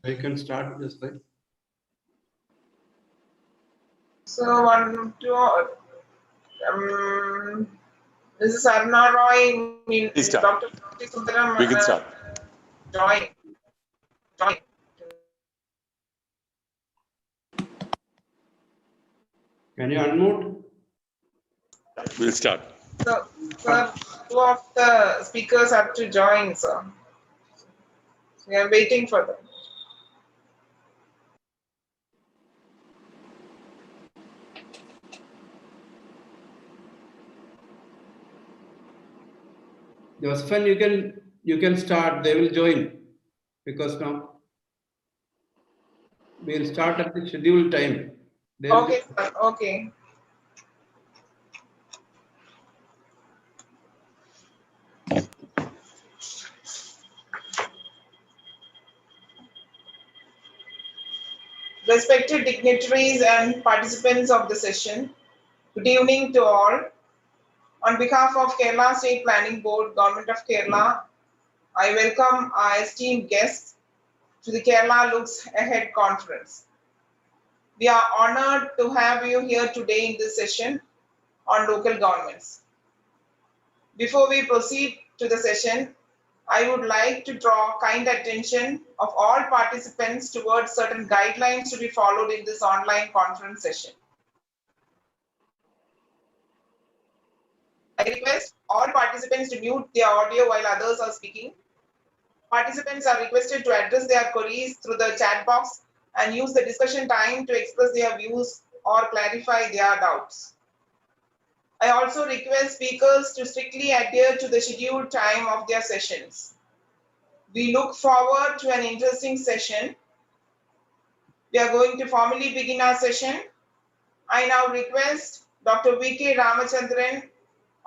I can start this way. So, one, two, this is Arna Roy, Please start. Dr. Sundaram. We can start. Joy. Can you unmute? We'll start. So, sir, two of the speakers have to join, sir. We are waiting for them. Josephine, you can start. They will join because now we'll start at the scheduled time. They will Okay, sir. Okay. Respected dignitaries and participants of the session, good evening to all. On behalf of Kerala State Planning Board, Government of Kerala, I welcome our esteemed guests to the Kerala Looks Ahead conference. We are honored to have you here today in this session on local governments. Before we proceed to the session, I would like to draw kind attention of all participants towards certain guidelines to be followed in this online conference session. I request all participants to mute their audio while others are speaking. Participants are requested to address their queries through the chat box and use the discussion time to express their views or clarify their doubts. I also request speakers to strictly adhere to the scheduled time of their sessions. We look forward to an interesting session. We are going to formally begin our session. I now request Dr. V.K. Ramachandran,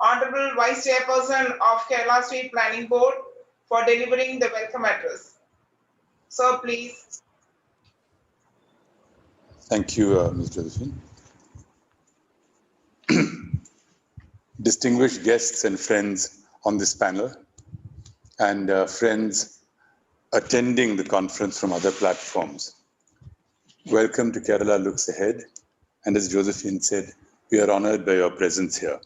Honorable Vice Chairperson of Kerala State Planning Board, for delivering the welcome address. Sir, please. Thank you, Ms. Josephine. Distinguished guests and friends on this panel, and friends attending the conference from other platforms. Welcome to Kerala Looks Ahead. And as Josephine said, we are honored by your presence here.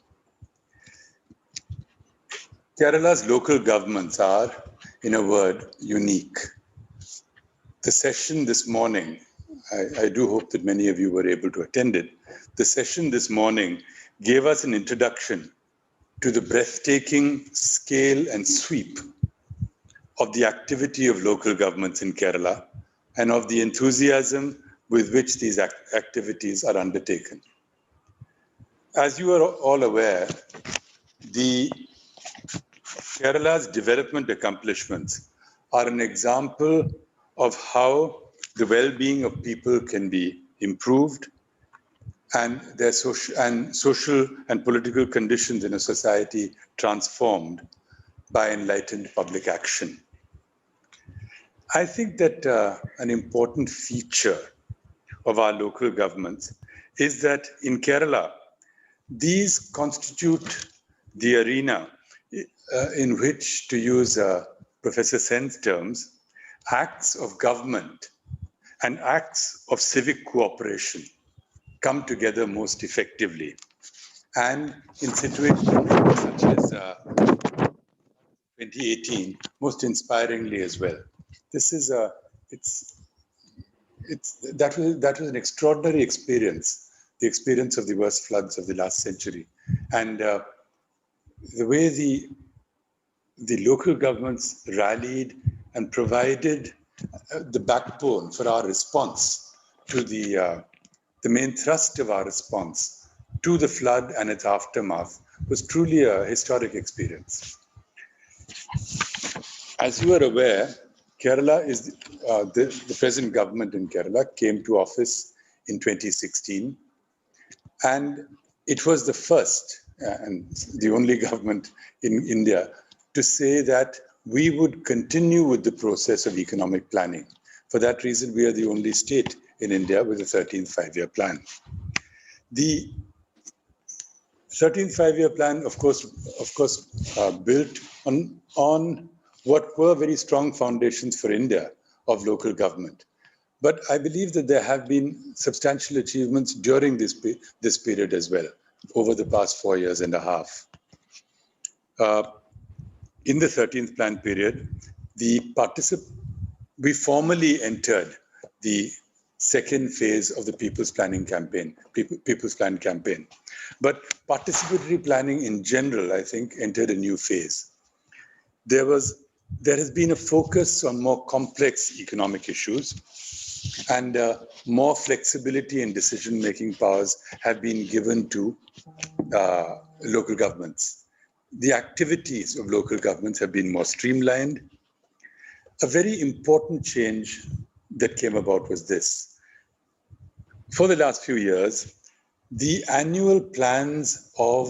Kerala's local governments are, in a word, unique. The session this morning, I do hope that many of you were able to attend it. The session this morning gave us an introduction to the breathtaking scale and sweep of the activity of local governments in Kerala and of the enthusiasm with which these activities are undertaken. As you are all aware, Kerala's development accomplishments are an example of how the well-being of people can be improved and their social and political conditions in a society transformed by enlightened public action. I think that an important feature of our local governments is that in Kerala, these constitute the arena in which, to use Professor Sen's terms, acts of government and acts of civic cooperation come together most effectively. And in situations such as 2018, most inspiringly as well. This is that was an extraordinary experience, the experience of the worst floods of the last century. And the way the local governments rallied and provided the backbone for our response to the main thrust of our response to the flood and its aftermath was truly a historic experience. As you are aware, Kerala is the present government in Kerala came to office in 2016, and it was the first and the only government in India to say that we would continue with the process of economic planning. For that reason, we are the only state in India with a 13th five-year plan. The 13th five-year plan, of course, built on what were very strong foundations for India of local government. But I believe that there have been substantial achievements during this period as well, over the past 4 years and a half. In the 13th plan period, we formally entered the second phase of the People's Planning campaign, People's Plan campaign. But participatory planning in general, I think, entered a new phase. There has been a focus on more complex economic issues, and more flexibility in decision-making powers have been given to local governments. The activities of local governments have been more streamlined. A very important change that came about was this. For the last few years, the annual plans of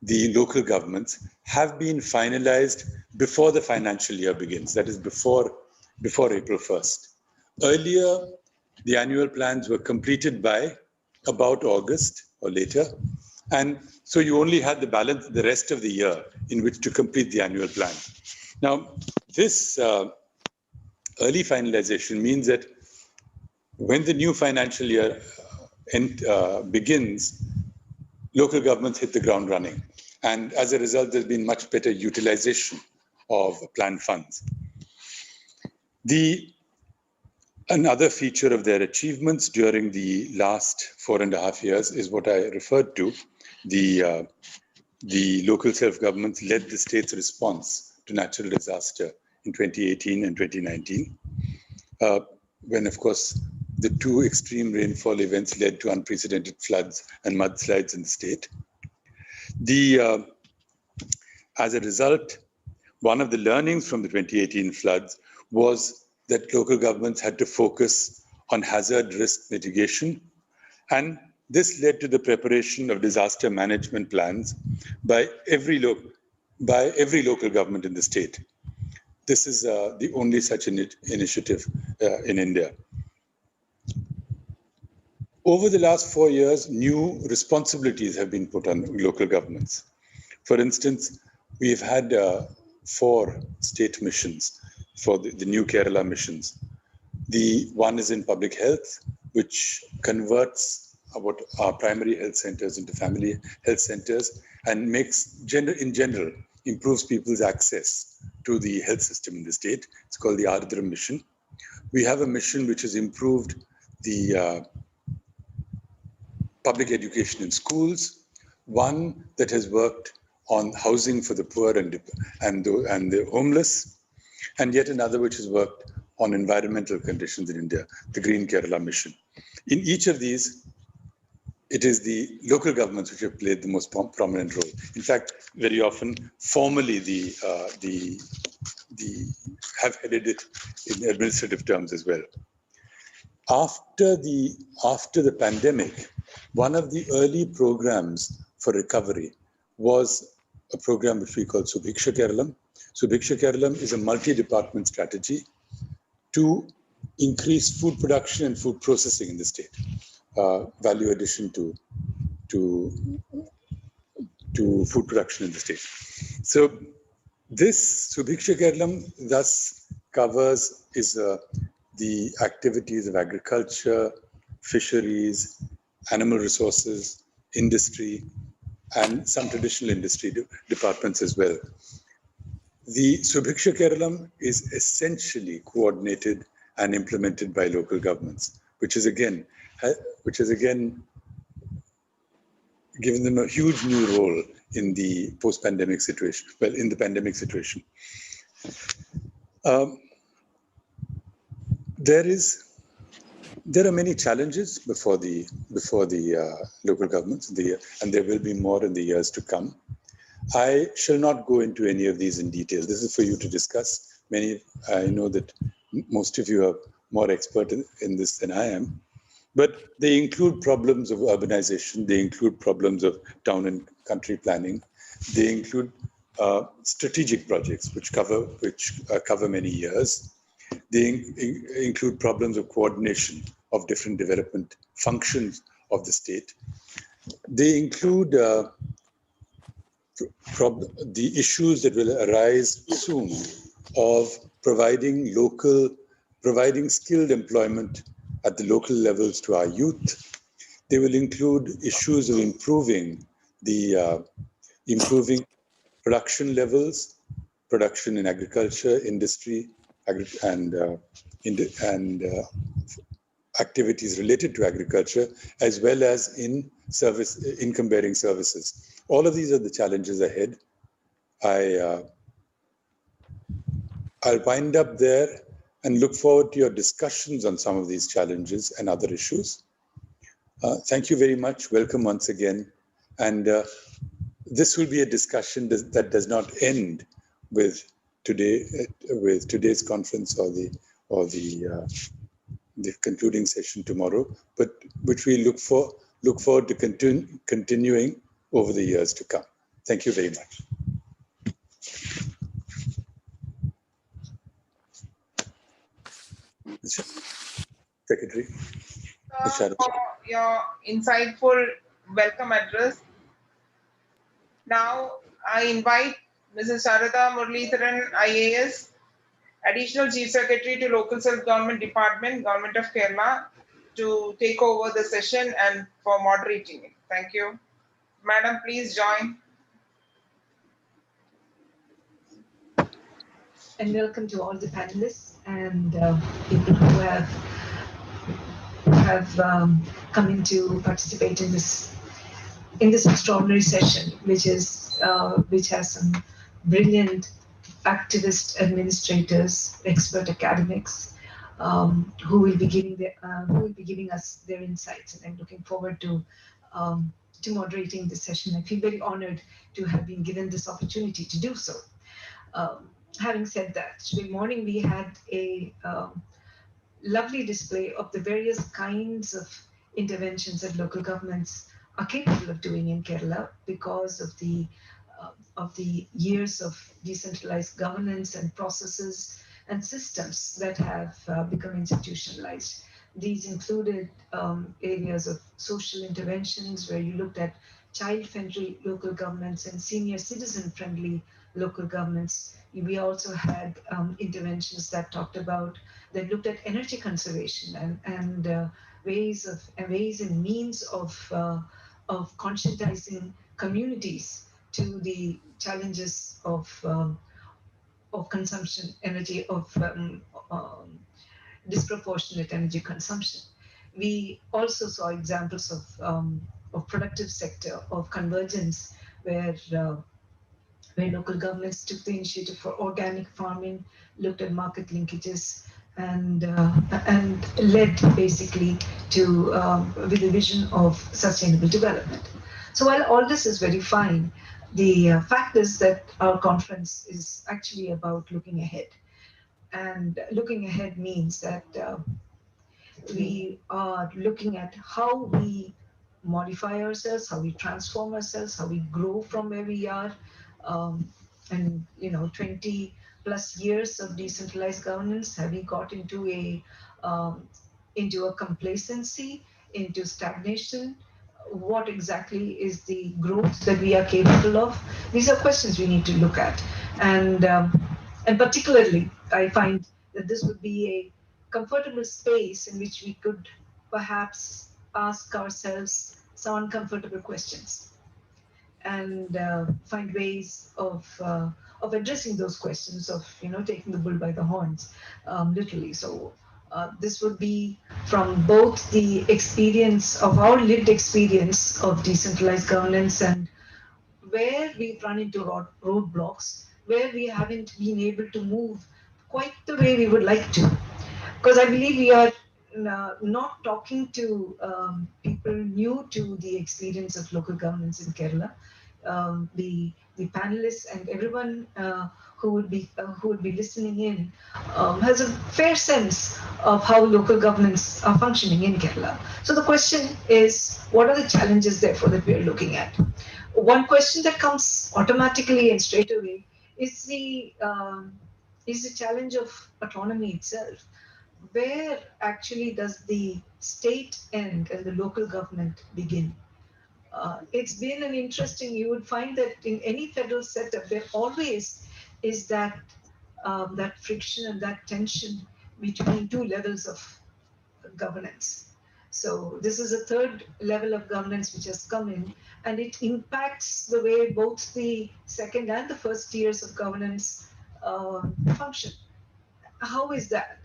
the local governments have been finalized before the financial year begins, that is before April 1st. Earlier, the annual plans were completed by about August or later, and so you only had the rest of the year in which to complete the annual plan. Now, this early finalization means that when the new financial year begins, local governments hit the ground running. And as a result, there's been much better utilization of planned funds. Another feature of their achievements during the last 4.5 years is what I referred to. The local self-governments led the state's response to natural disaster in 2018 and 2019, when, of course, the two extreme rainfall events led to unprecedented floods and mudslides in the state. As a result, one of the learnings from the 2018 floods was that local governments had to focus on hazard risk mitigation, and this led to the preparation of disaster management plans by every local government in the state. This is the only such initiative in India. Over the last 4 years, new responsibilities have been put on local governments. For instance, we've had 4 state missions for the new Kerala missions. The one is in public health, which converts our primary health centers into family health centers and in general, improves people's access to the health system in the state. It's called the Ardhra mission. We have a mission which has improved the public education in schools, one that has worked on housing for the poor and the homeless, and yet another which has worked on environmental conditions in India, the Green Kerala mission. In each of these, it is the local governments which have played the most prominent role. In fact, very often, formally, have headed it in administrative terms as well. After the pandemic, one of the early programs for recovery was a program which we call Subhiksha Keralam. Subhiksha Keralam is a multi-department strategy to increase food production and food processing in the state, value addition to food production in the state. So this Subhiksha Keralam thus covers the activities of agriculture, fisheries, animal resources, industry, and some traditional industry departments as well. The Subhiksha Keralam is essentially coordinated and implemented by local governments, which has again given them a huge new role in the post-pandemic situation, in the pandemic situation. There are many challenges before the local governments, and there will be more in the years to come. I shall not go into any of these in detail. This is for you to discuss. I know that most of you are more expert in this than I am, but they include problems of urbanization. They include problems of town and country planning. They include strategic projects which cover many years. They include problems of coordination of different development functions of the state. They include the issues that will arise soon of providing local providing skilled employment at the local levels to our youth. They will include issues of improving production levels, production in agriculture, industry, and activities related to agriculture, as well as in income-bearing services. All of these are the challenges ahead. I'll wind up there and look forward to your discussions on some of these challenges and other issues. Thank you very much. Welcome once again. And this will be a discussion that does not end with today's conference or the concluding session tomorrow, but which we look forward to continuing over the years to come. Thank you very much. Secretary. For your insightful welcome address. Now I invite Mrs. Sharada Muralidharan, IAS, Additional Chief Secretary to Local Self-Government Department, Government of Kerala, to take over the session and for moderating it. Thank you. Madam, please join. And welcome to all the panelists and people who have come in to participate in this extraordinary session, which has some brilliant activist administrators, expert academics, who will be giving us their insights. And I'm looking forward to moderating this session. I feel very honored to have been given this opportunity to do so. Having said that, today morning we had a lovely display of the various kinds of interventions that local governments are capable of doing in Kerala because of the years of decentralized governance and processes and systems that have become institutionalized. These included areas of social interventions where you looked at child-friendly local governments and senior citizen-friendly local governments. We also had interventions that looked at energy conservation and ways and means of conscientizing communities to the challenges of consumption, disproportionate energy consumption. We also saw examples of productive sector, of convergence, where local governments took the initiative for organic farming, looked at market linkages, and led basically to with a vision of sustainable development. So while all this is very fine, the fact is that our conference is actually about looking ahead. And looking ahead means that we are looking at how we modify ourselves, how we transform ourselves, how we grow from where we are. And 20 plus years of decentralized governance, have we got into a complacency, into stagnation? What exactly is the growth that we are capable of? These are questions we need to look at. And particularly, I find that this would be a comfortable space in which we could perhaps ask ourselves some uncomfortable questions and find ways of addressing those questions, of taking the bull by the horns, literally. So this would be from both the experience of our lived experience of decentralized governance and where we've run into roadblocks, where we haven't been able to move quite the way we would like to. Because I believe we are not talking to people new to the experience of local governance in Kerala. The panelists and everyone who would be listening in has a fair sense of how local governments are functioning in Kerala. So the question is, what are the challenges therefore that we are looking at? One question that comes automatically and straight away is the challenge of autonomy itself. Where actually does the state end and the local government begin? It's been an interesting, you would find that in any federal setup, there always is that friction and that tension between two levels of governance. So this is a third level of governance which has come in, and it impacts the way both the second and the first tiers of governance function. How is that?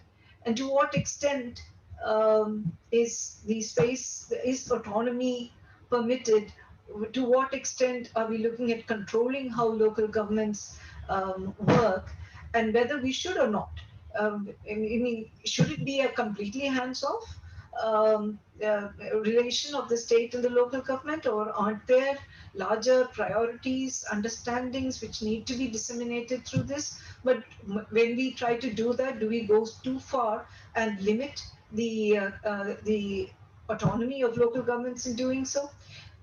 And to what extent is the space, is autonomy permitted? To what extent are we looking at controlling how local governments work, and whether we should or not? I mean, should it be a completely hands-off relation of the state and the local government, or aren't there larger priorities, understandings which need to be disseminated through this? But when we try to do that, do we go too far and limit the autonomy of local governments in doing so?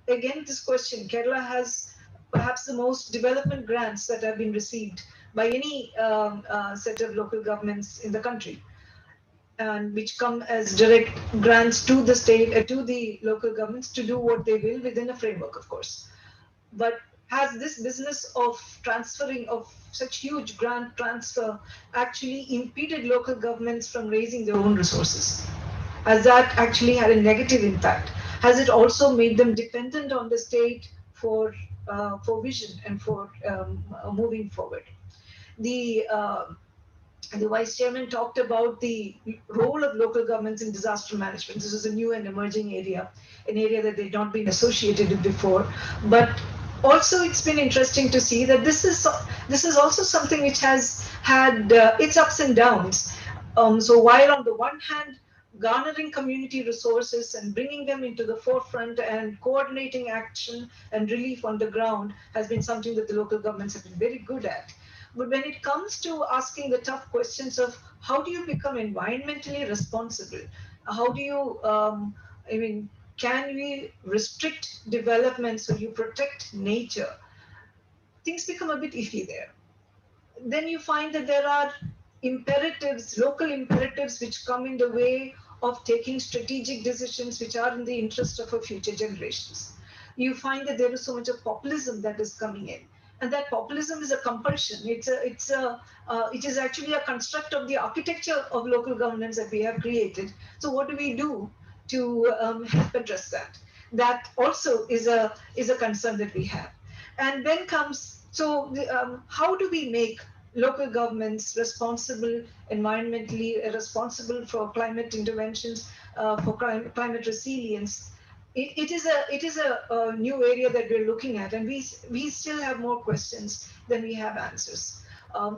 Again, this question, Kerala has perhaps the most development grants that have been received by any set of local governments in the country, and which come as direct grants to the state, to the local governments to do what they will within a framework, of course. But has this business of transferring of such huge grant transfer actually impeded local governments from raising their own resources? Has that actually had a negative impact? Has it also made them dependent on the state for vision and for moving forward? The Vice Chairman talked about the role of local governments in disaster management. This is a new and emerging area, an area that they'd not been associated with before. But also, it's been interesting to see that this is also something which has had its ups and downs. So while on the one hand, garnering community resources and bringing them into the forefront and coordinating action and relief on the ground has been something that the local governments have been very good at. But when it comes to asking the tough questions of how do you become environmentally responsible? How do you, I mean, can we restrict development so you protect nature? Things become a bit iffy there. Then you find that there are imperatives, local imperatives, which come in the way of taking strategic decisions which are in the interest of our future generations. You find that there is so much of populism that is coming in. And that populism is a compulsion. It is actually a construct of the architecture of local governance that we have created. So what do we do to help address that? That also is a concern that we have. And then comes, so how do we make local governments responsible, environmentally responsible for climate interventions, for climate resilience? It is a new area that we're looking at, and we still have more questions than we have answers.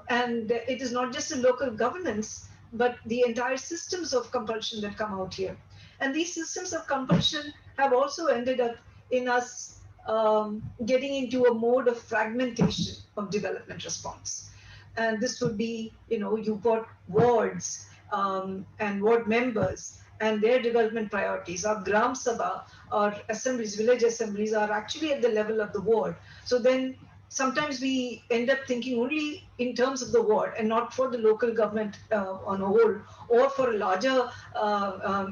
And it is not just the local governance, but the entire systems of compulsion that come out here. And these systems of compulsion have also ended up in us getting into a mode of fragmentation of development response. And this would be, you've got wards and ward members and their development priorities. Our Gram Sabha, our assemblies, village assemblies are actually at the level of the ward. So then sometimes we end up thinking only in terms of the ward and not for the local government on a whole, or for a larger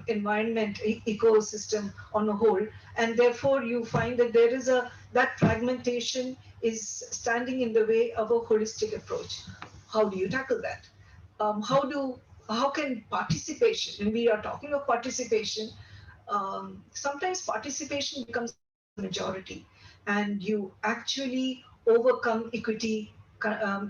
environment ecosystem on a whole. And therefore you find that there is that fragmentation is standing in the way of a holistic approach. How do you tackle that? How can participation, when we are talking of participation, sometimes participation becomes majority, and you actually overcome equity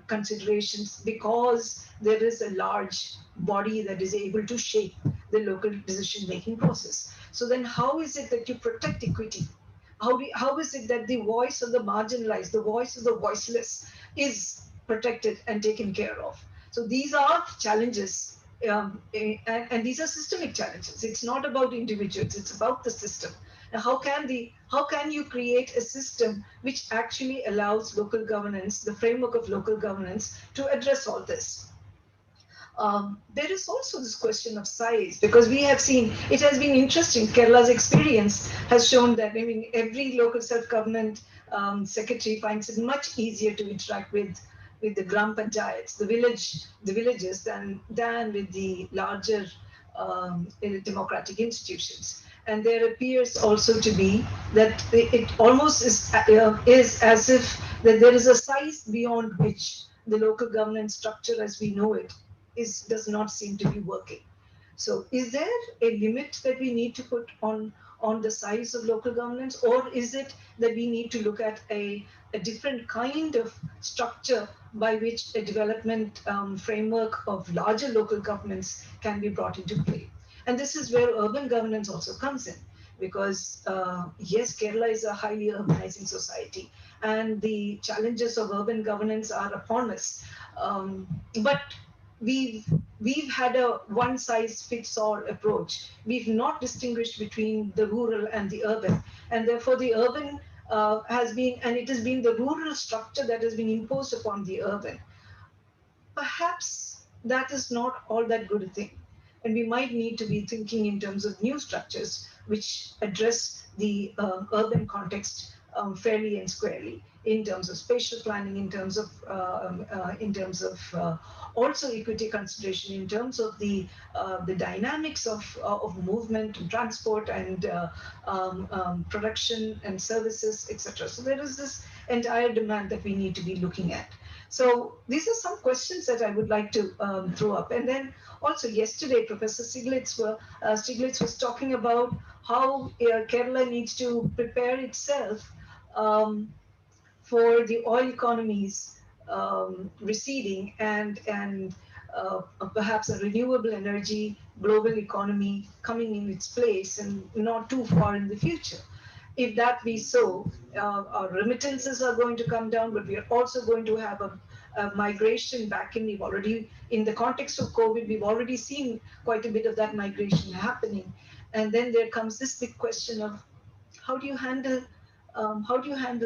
considerations because there is a large body that is able to shape the local decision-making process. So then how is it that you protect equity? How is it that the voice of the marginalized, the voice of the voiceless is protected and taken care of? So these are challenges, and these are systemic challenges. It's not about individuals, it's about the system. Now, how can you create a system which actually allows local governance, the framework of local governance, to address all this? There is also this question of size, because we have seen, it has been interesting, Kerala's experience has shown that, every local self-government secretary finds it much easier to interact with the Gram Panchayats, the villages, than with the larger democratic institutions. And there appears also to be that it almost is as if that there is a size beyond which the local governance structure as we know it does not seem to be working. So is there a limit that we need to put on the size of local governance, or is it that we need to look at a different kind of structure by which a development framework of larger local governments can be brought into play? And this is where urban governance also comes in, because yes, Kerala is a highly urbanizing society, and the challenges of urban governance are upon us. But we've we've had a one size fits all approach. We've not distinguished between the rural and the urban, and therefore the urban has been, and it has been the rural structure that has been imposed upon the urban. Perhaps that is not all that good a thing. And we might need to be thinking in terms of new structures which address the urban context fairly and squarely, in terms of spatial planning, in terms of also equity consideration, in terms of the dynamics of movement and transport and production and services, etc. So there is this entire demand that we need to be looking at. So these are some questions that I would like to throw up. And then also yesterday, Professor Stiglitz was talking about how Kerala needs to prepare itself for the oil economies receding, and perhaps a renewable energy global economy coming in its place and not too far in the future. If that be so, our remittances are going to come down, but we are also going to have a migration back in. We've already, in the context of COVID, we've already seen quite a bit of that migration happening. And then there comes this big question of how do you handle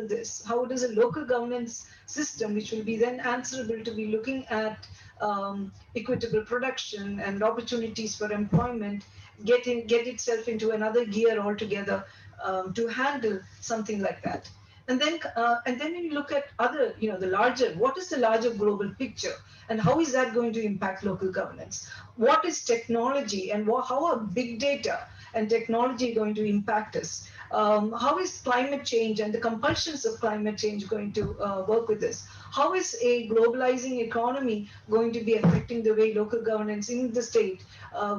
this? How does a local governance system, which will be then answerable to be looking at equitable production and opportunities for employment, get itself into another gear altogether to handle something like that? And then when you look at other, the larger, what is the larger global picture, and how is that going to impact local governance? What is technology, and how are big data and technology going to impact us? How is climate change and the compulsions of climate change going to work with this? How is a globalizing economy going to be affecting the way local governance in the state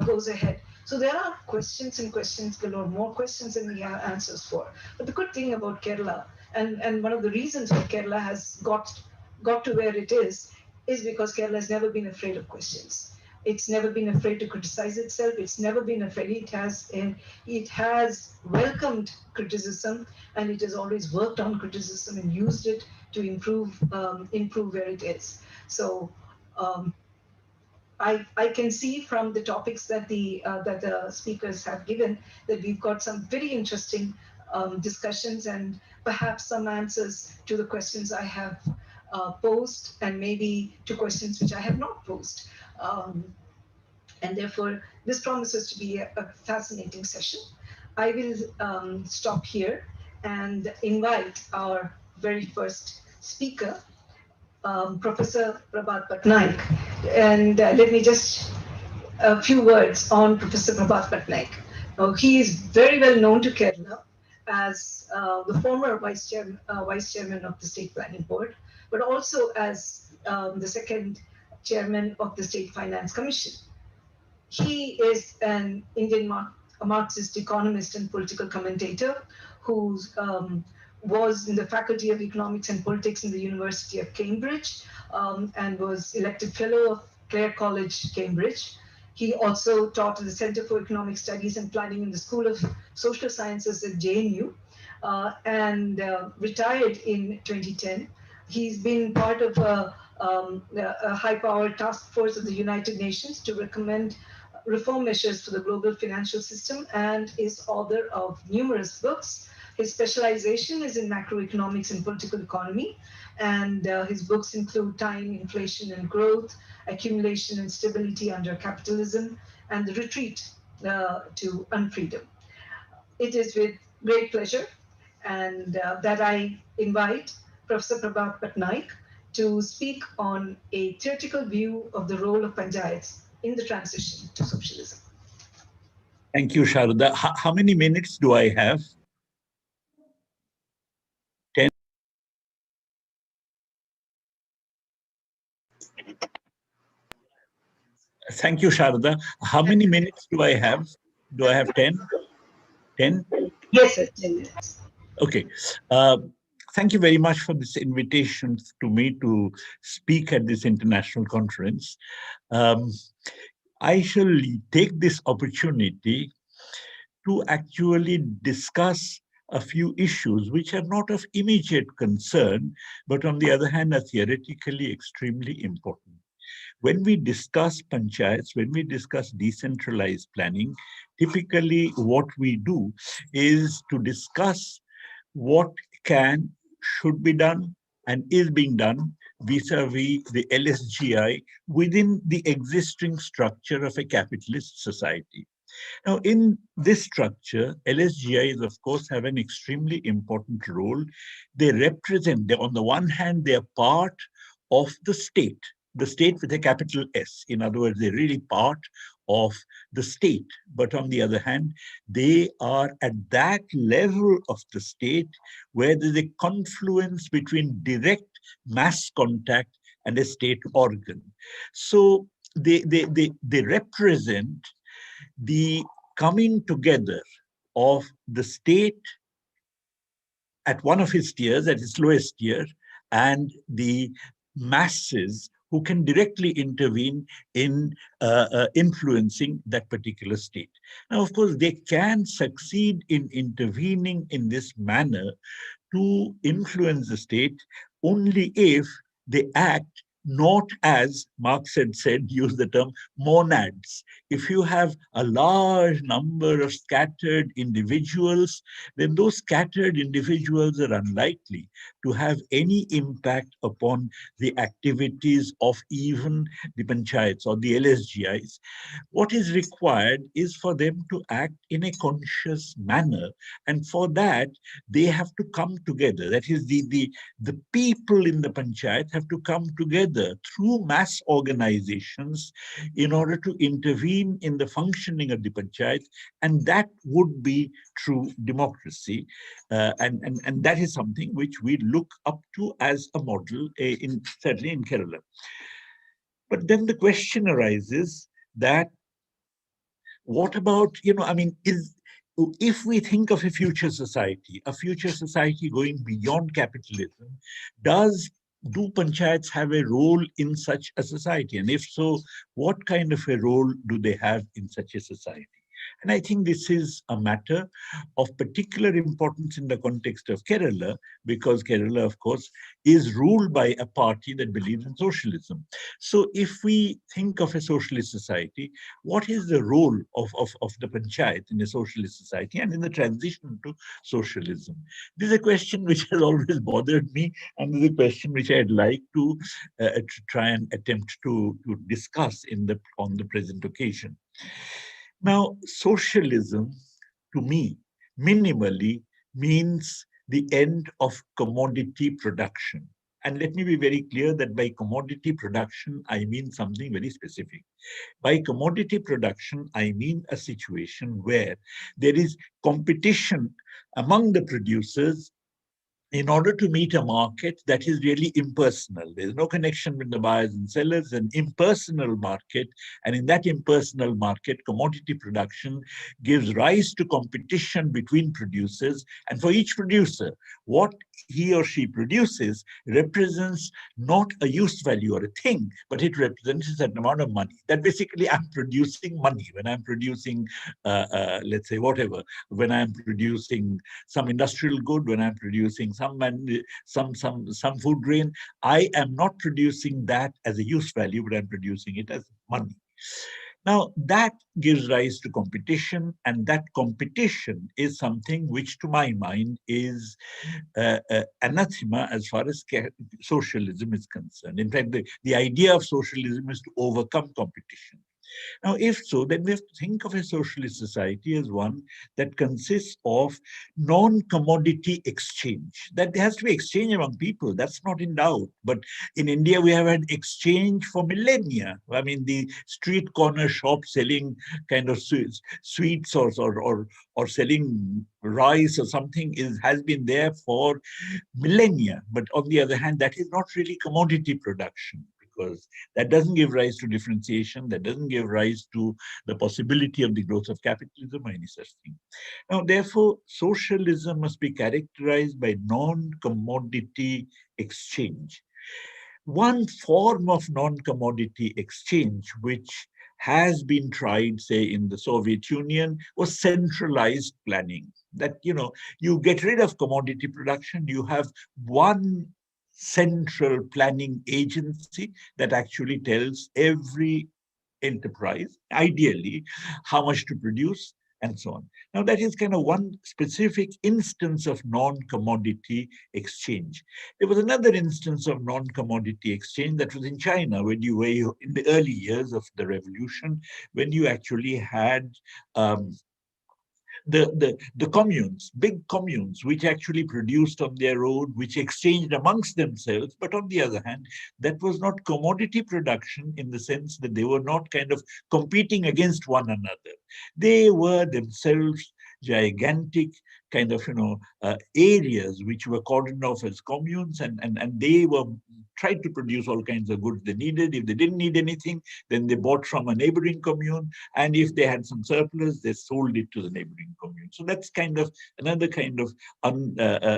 goes ahead? So there are questions and questions galore, more questions than we have answers for. But the good thing about Kerala, and one of the reasons why Kerala has got to where it is because Kerala has never been afraid of questions. It's never been afraid to criticize itself. It's never been afraid. It has welcomed criticism, and it has always worked on criticism and used it to improve where it is. So I can see from the topics that the speakers have given that we've got some very interesting discussions, and perhaps some answers to the questions I have posed, and maybe to questions which I have not posed. And therefore, this promises to be a fascinating session. I will stop here and invite our very first speaker, Professor Prabhat Patnaik. And let me just a few words on Professor Prabhat Patnaik. He is very well known to Kerala as the former vice chairman of the State Planning Board, but also as the second chairman of the State Finance Commission. He is an Indian Marxist economist and political commentator who was in the Faculty of Economics and Politics in the University of Cambridge, and was elected fellow of Clare College, Cambridge. He also taught at the Center for Economic Studies and Planning in the School of Social Sciences at JNU, and retired in 2010. He's been part of a high-powered task force of the United Nations to recommend reform measures for the global financial system, and is author of numerous books. His specialization is in macroeconomics and political economy, and his books include Time, Inflation and Growth, Accumulation and Stability Under Capitalism, and The Retreat to Unfreedom. It is with great pleasure and that I invite Professor Prabhat Patnaik to speak on a theoretical view of the role of panchayats in the transition to socialism. Thank you, Sharada. How many minutes do I have? 10. Thank you, Sharda. How many minutes do I have? Do I have 10? 10? Yes, sir. 10 minutes. Okay. Thank you very much for this invitation to me to speak at this international conference. I shall take this opportunity to actually discuss a few issues which are not of immediate concern, but on the other hand are theoretically extremely important. When we discuss panchayats, when we discuss decentralized planning, typically what we do is to discuss what can, should be done, and is being done vis-a-vis the LSGI within the existing structure of a capitalist society. Now, in this structure, LSGIs, of course, have an extremely important role. They represent, on the one hand, they are part of the state with a capital S. In other words, they're really part of the state. But on the other hand, they are at that level of the state where there's a confluence between direct mass contact and a state organ. So they represent the coming together of the state at one of its tiers, at its lowest tier, and the masses who can directly intervene in influencing that particular state. Now, of course, they can succeed in intervening in this manner to influence the state only if they act not as Marx had said, use the term monads. If you have a large number of scattered individuals, then those scattered individuals are unlikely to have any impact upon the activities of even the panchayats or the LSGIs. What is required is for them to act in a conscious manner. And for that, they have to come together. That is, the people in the panchayat have to come together through mass organizations in order to intervene in the functioning of the panchayat, and that would be true democracy. And that is something which we look up to as a model, certainly in Kerala. But then the question arises that what about, if we think of a future society going beyond capitalism, do panchayats have a role in such a society? And if so, what kind of a role do they have in such a society? And I think this is a matter of particular importance in the context of Kerala, because Kerala, of course, is ruled by a party that believes in socialism. So if we think of a socialist society, what is the role of the panchayat in a socialist society and in the transition to socialism? This is a question which has always bothered me, and this is a question which I'd like to try and attempt to discuss on the present occasion. Now, socialism, to me, minimally means the end of commodity production. And let me be very clear that by commodity production, I mean something very specific. By commodity production, I mean a situation where there is competition among the producers in order to meet a market that is really impersonal. There's no connection with the buyers and sellers, an impersonal market. And in that impersonal market, commodity production gives rise to competition between producers. And for each producer, what he or she produces represents not a use value or a thing, but it represents a certain amount of money. That basically I'm producing money when I'm producing, let's say, whatever, when I'm producing some industrial good, when I'm producing some food grain, I am not producing that as a use value, but I'm producing it as money. Now, that gives rise to competition, and that competition is something which, to my mind, is anathema as far as socialism is concerned. In fact, the idea of socialism is to overcome competition. Now, if so, then we have to think of a socialist society as one that consists of non-commodity exchange. That there has to be exchange among people. That's not in doubt. But in India, we have had exchange for millennia. I mean, the street corner shop selling kind of sweets or selling rice or something has been there for millennia. But on the other hand, that is not really commodity production, because that doesn't give rise to differentiation, that doesn't give rise to the possibility of the growth of capitalism or any such thing. Now, therefore, socialism must be characterized by non-commodity exchange. One form of non-commodity exchange, which has been tried, say, in the Soviet Union, was centralized planning. That, you get rid of commodity production, you have one central planning agency that actually tells every enterprise, ideally, how much to produce, and so on. Now, that is kind of one specific instance of non-commodity exchange. There was another instance of non-commodity exchange that was in China, when you were in the early years of the revolution, when you actually had the communes, big communes, which actually produced on their own, which exchanged amongst themselves. But on the other hand, that was not commodity production in the sense that they were not kind of competing against one another. They were themselves gigantic kind of, areas which were cordoned off as communes, and they were tried to produce all kinds of goods they needed. If they didn't need anything, then they bought from a neighboring commune. And if they had some surplus, they sold it to the neighboring commune. So that's kind of another kind of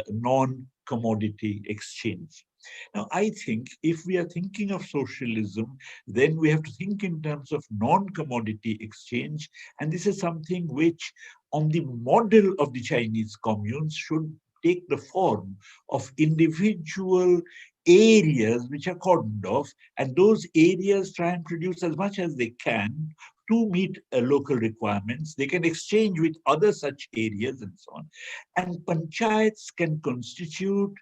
non-commodity exchange. Now, I think if we are thinking of socialism, then we have to think in terms of non-commodity exchange. And this is something which, on the model of the Chinese communes, should take the form of individual areas which are cordoned off, and those areas try and produce as much as they can to meet local requirements. They can exchange with other such areas and so on. And panchayats can constitute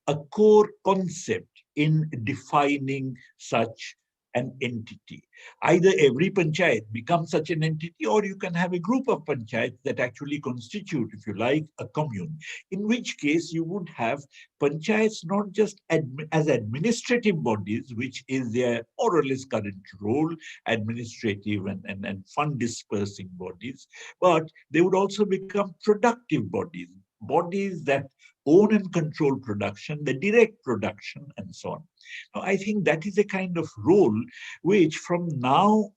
a core concept in defining such an entity. Either every panchayat becomes such an entity, or you can have a group of panchayats that actually constitute, if you like, a commune, in which case you would have panchayats not just as administrative bodies, which is their more or less current role, administrative and fund dispersing bodies, but they would also become productive bodies, bodies that own and control production, the direct production, and so on. Now, I think that is a kind of role which from now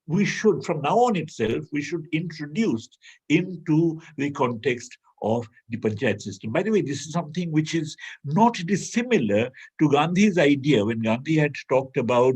on itself, we should introduce into the context of the panchayat system. By the way, this is something which is not dissimilar to Gandhi's idea when Gandhi had talked about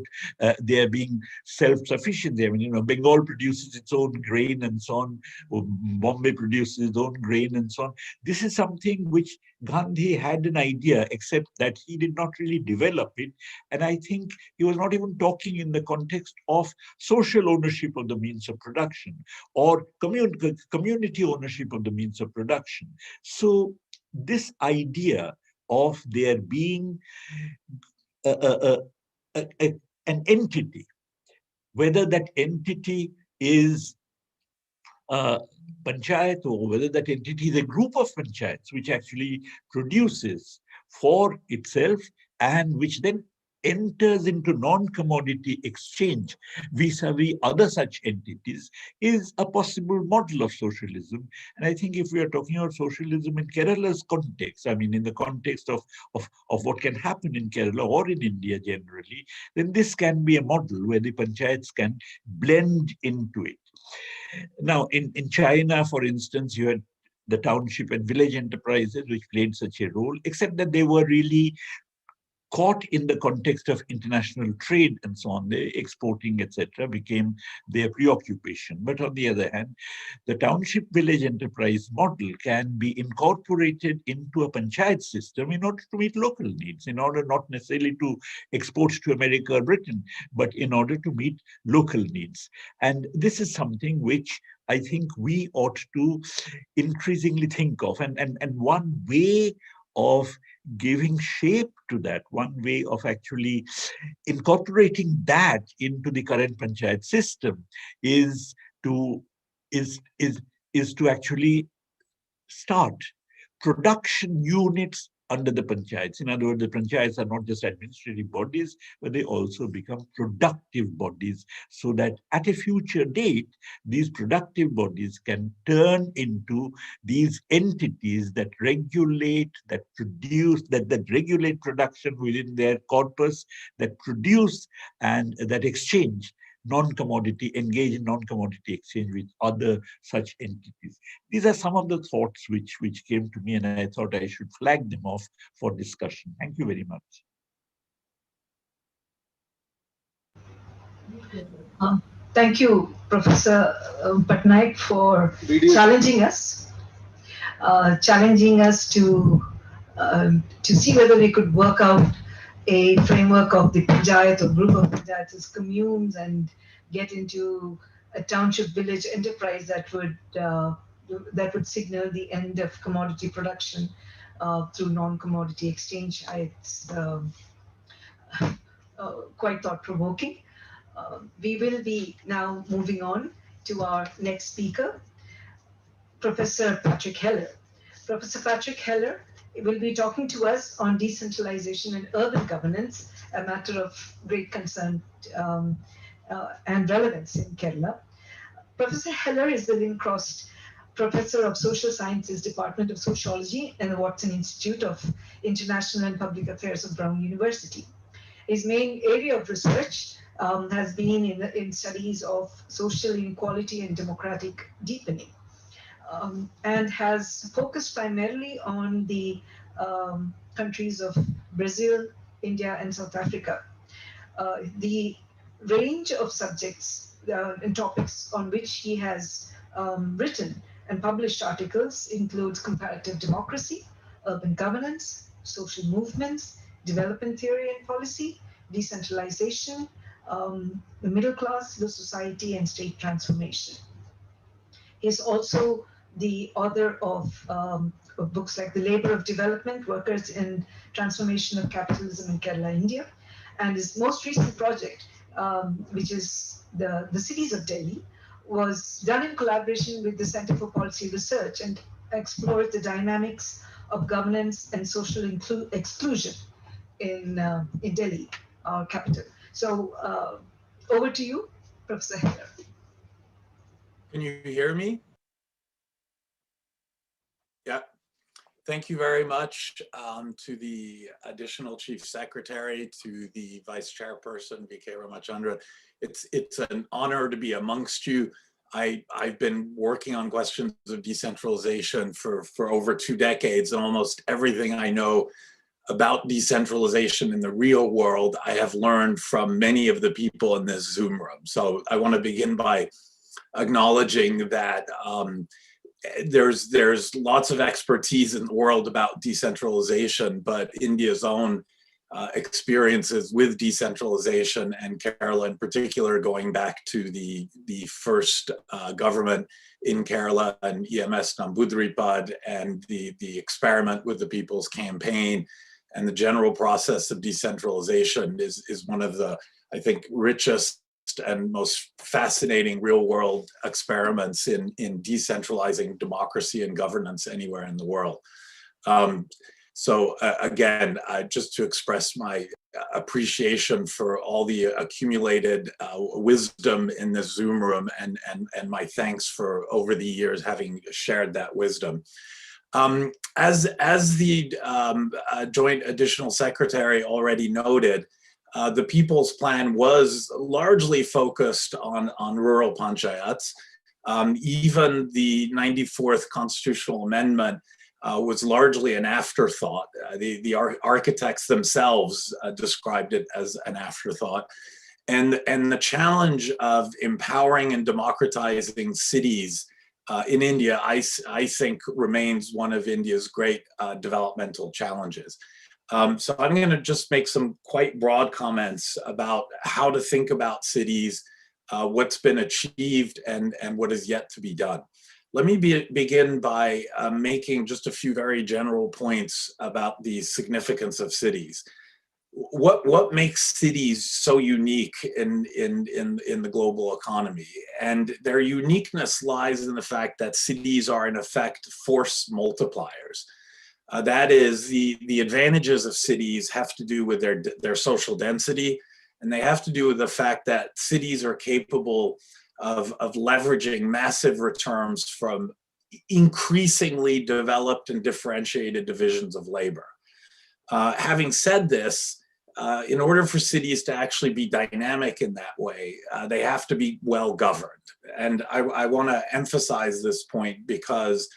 there being self-sufficient. I mean, Bengal produces its own grain and so on, Bombay produces its own grain and so on. This is something which Gandhi had an idea, except that he did not really develop it. And I think he was not even talking in the context of social ownership of the means of production or community ownership of the means of production. So this idea of there being an entity, whether that entity is panchayat or whether that entity is a group of panchayats which actually produces for itself and which then enters into non-commodity exchange vis-a-vis other such entities, is a possible model of socialism. And I think if we are talking about socialism in Kerala's context, I mean in the context of what can happen in Kerala or in India generally, then this can be a model where the panchayats can blend into it. Now, in China, for instance, you had the township and village enterprises which played such a role, except that they were really caught in the context of international trade and so on. The exporting, etc., became their preoccupation. But on the other hand, the township village enterprise model can be incorporated into a panchayat system in order to meet local needs, in order not necessarily to export to America or Britain, but in order to meet local needs. And this is something which I think we ought to increasingly think of. And one way of giving shape to that, one way of actually incorporating that into the current panchayat system is to actually start production units under the panchayats. In other words, the panchayats are not just administrative bodies, but they also become productive bodies, so that at a future date, these productive bodies can turn into these entities that regulate, that produce, that regulate production within their corpus, that produce and that exchange non-commodity, engage in non-commodity exchange with other such entities. These are some of the thoughts which came to me, and I thought I should flag them off for discussion. Thank you very much. Thank you, Professor Patnaik, for challenging us to see whether we could work out a framework of the panchayat or group of panchayats as communes and get into a township village enterprise that would signal the end of commodity production through non-commodity exchange. It's quite thought-provoking. We will be now moving on to our next speaker, Professor Patrick Heller. Professor Patrick Heller will be talking to us on decentralization and urban governance, a matter of great concern and relevance in Kerala. Professor Heller is the Lincroft Professor of Social Sciences, Department of Sociology, and the Watson Institute of International and Public Affairs of Brown University. His main area of research has been in studies of social inequality and democratic deepening. And has focused primarily on the countries of Brazil, India, and South Africa. The range of subjects and topics on which he has written and published articles includes comparative democracy, urban governance, social movements, development theory and policy, decentralization, the middle class, civil society, and state transformation. He's also the author of books like The Labor of Development, Workers in Transformation of Capitalism in Kerala, India. And his most recent project, which is the Cities of Delhi, was done in collaboration with the Center for Policy Research and explores the dynamics of governance and social exclusion in Delhi, our capital. So over to you, Professor Heller. Can you hear me? Yeah. Thank you very much to the additional Chief Secretary, to the Vice Chairperson, V.K. Ramachandran. It's an honor to be amongst you. I've been working on questions of decentralization for over 2 decades, and almost everything I know about decentralization in the real world, I have learned from many of the people in this Zoom room. So I want to begin by acknowledging that there's lots of expertise in the world about decentralization, but India's own experiences with decentralization, and Kerala in particular, going back to the first government in Kerala and EMS Namboodiripad, and the experiment with the People's Campaign, and the general process of decentralization is one of the, I think, richest and most fascinating real-world experiments in decentralizing democracy and governance anywhere in the world. So again, just to express my appreciation for all the accumulated wisdom in this Zoom room, and my thanks for over the years having shared that wisdom. As the Joint Additional Secretary already noted, the People's Plan was largely focused on rural panchayats. Even the 94th Constitutional Amendment was largely an afterthought. The architects themselves described it as an afterthought. And the challenge of empowering and democratizing cities in India, I think, remains one of India's great developmental challenges. So I'm going to just make some quite broad comments about how to think about cities, what's been achieved, and what is yet to be done. Let me begin by making just a few very general points about the significance of cities. What makes cities so unique in the global economy? And their uniqueness lies in the fact that cities are, in effect, force multipliers. That is, the advantages of cities have to do with their social density, and they have to do with the fact that cities are capable of leveraging massive returns from increasingly developed and differentiated divisions of labor. Having said this, in order for cities to actually be dynamic in that way, they have to be well governed. And I want to emphasize this point because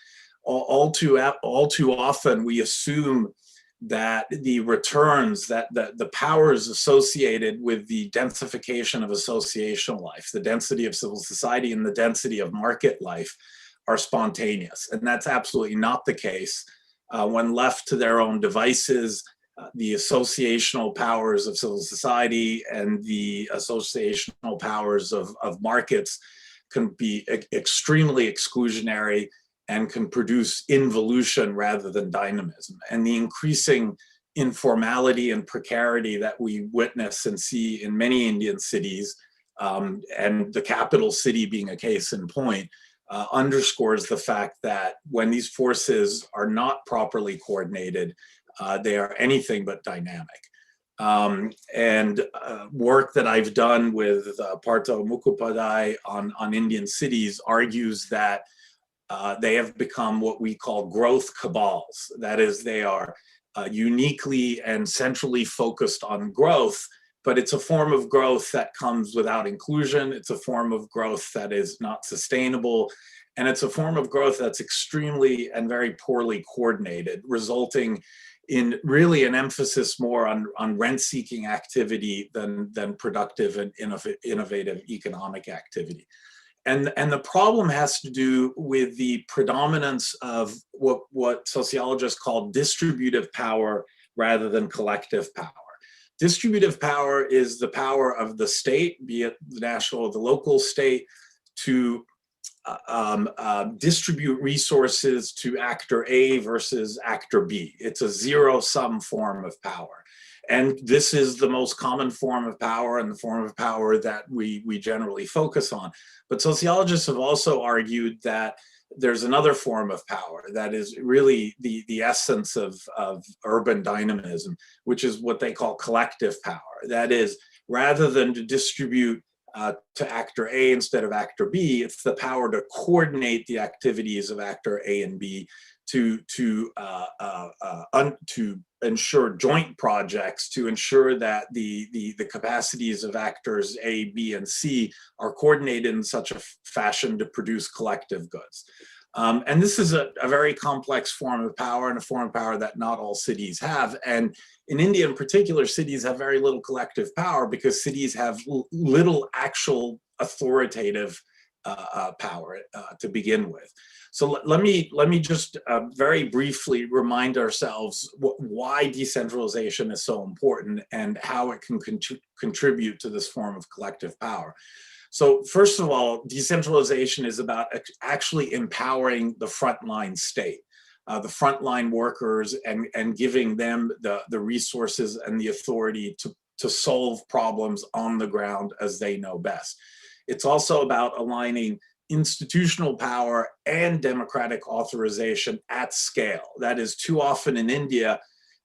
all too often we assume that the returns, that the powers associated with the densification of associational life, the density of civil society and the density of market life are spontaneous. And that's absolutely not the case. When left to their own devices, the associational powers of civil society and the associational powers of markets can be extremely exclusionary and can produce involution rather than dynamism. And the increasing informality and precarity that we witness and see in many Indian cities, and the capital city being a case in point, underscores the fact that when these forces are not properly coordinated, they are anything but dynamic. Work that I've done with Partha Mukhopadhyay on Indian cities argues that they have become what we call growth cabals. That is, they are uniquely and centrally focused on growth, but it's a form of growth that comes without inclusion. It's a form of growth that is not sustainable. And it's a form of growth that's extremely and very poorly coordinated, resulting in really an emphasis more on rent-seeking activity than productive and innovative economic activity. And the problem has to do with the predominance of what sociologists call distributive power rather than collective power. Distributive power is the power of the state, be it the national or the local state, to distribute resources to actor A versus actor B. It's a zero-sum form of power. And this is the most common form of power and the form of power that we generally focus on. But sociologists have also argued that there's another form of power that is really the essence of urban dynamism, which is what they call collective power. That is, rather than to distribute to actor A instead of actor B, it's the power to coordinate the activities of actor A and B to ensure joint projects, to ensure that the capacities of actors A, B, and C are coordinated in such a fashion to produce collective goods. And this is a very complex form of power, and a form of power that not all cities have. And in India in particular, cities have very little collective power because cities have little actual authoritative power to begin with. So let me just very briefly remind ourselves why decentralization is so important and how it can contribute to this form of collective power. So first of all, decentralization is about actually empowering the frontline state, the frontline workers, and giving them the resources and the authority to solve problems on the ground as they know best. It's also about aligning institutional power and democratic authorization at scale. That is, too often in India,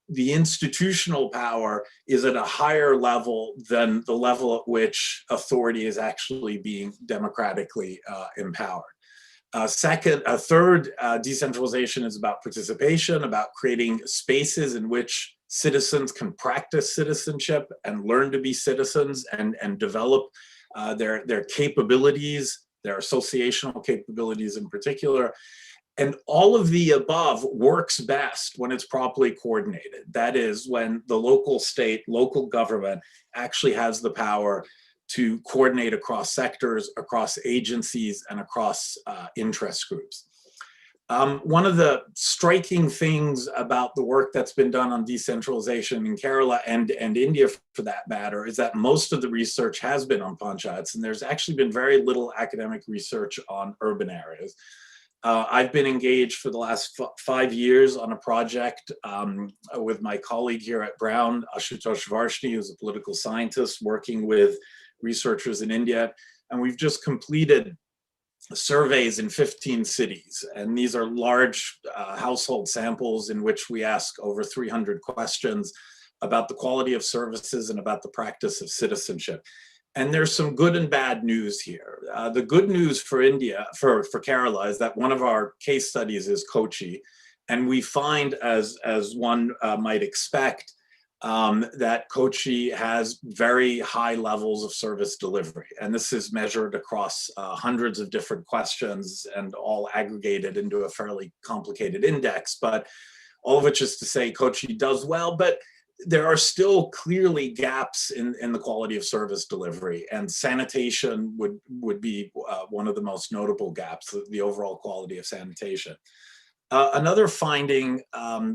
the institutional power is at a higher level than the level at which authority is actually being democratically empowered. Third, decentralization is about participation, about creating spaces in which citizens can practice citizenship and learn to be citizens and develop their capabilities, their associational capabilities in particular. And all of the above works best when it's properly coordinated. That is, when the local state, local government actually has the power to coordinate across sectors, across agencies, and across interest groups. One of the striking things about the work that's been done on decentralization in Kerala and India for that matter is that most of the research has been on panchayats, and there's actually been very little academic research on urban areas. I've been engaged for the last 5 years on a project with my colleague here at Brown, Ashutosh Varshney, who's a political scientist working with researchers in India. And we've just completed surveys in 15 cities. And these are large household samples in which we ask over 300 questions about the quality of services and about the practice of citizenship. And there's some good and bad news here. The good news for India, for Kerala, is that one of our case studies is Kochi. And we find, as one might expect, that Kochi has very high levels of service delivery. And this is measured across hundreds of different questions and all aggregated into a fairly complicated index. But all of which is to say Kochi does well, but there are still clearly gaps in the quality of service delivery, and sanitation would be one of the most notable gaps, the overall quality of sanitation. Another finding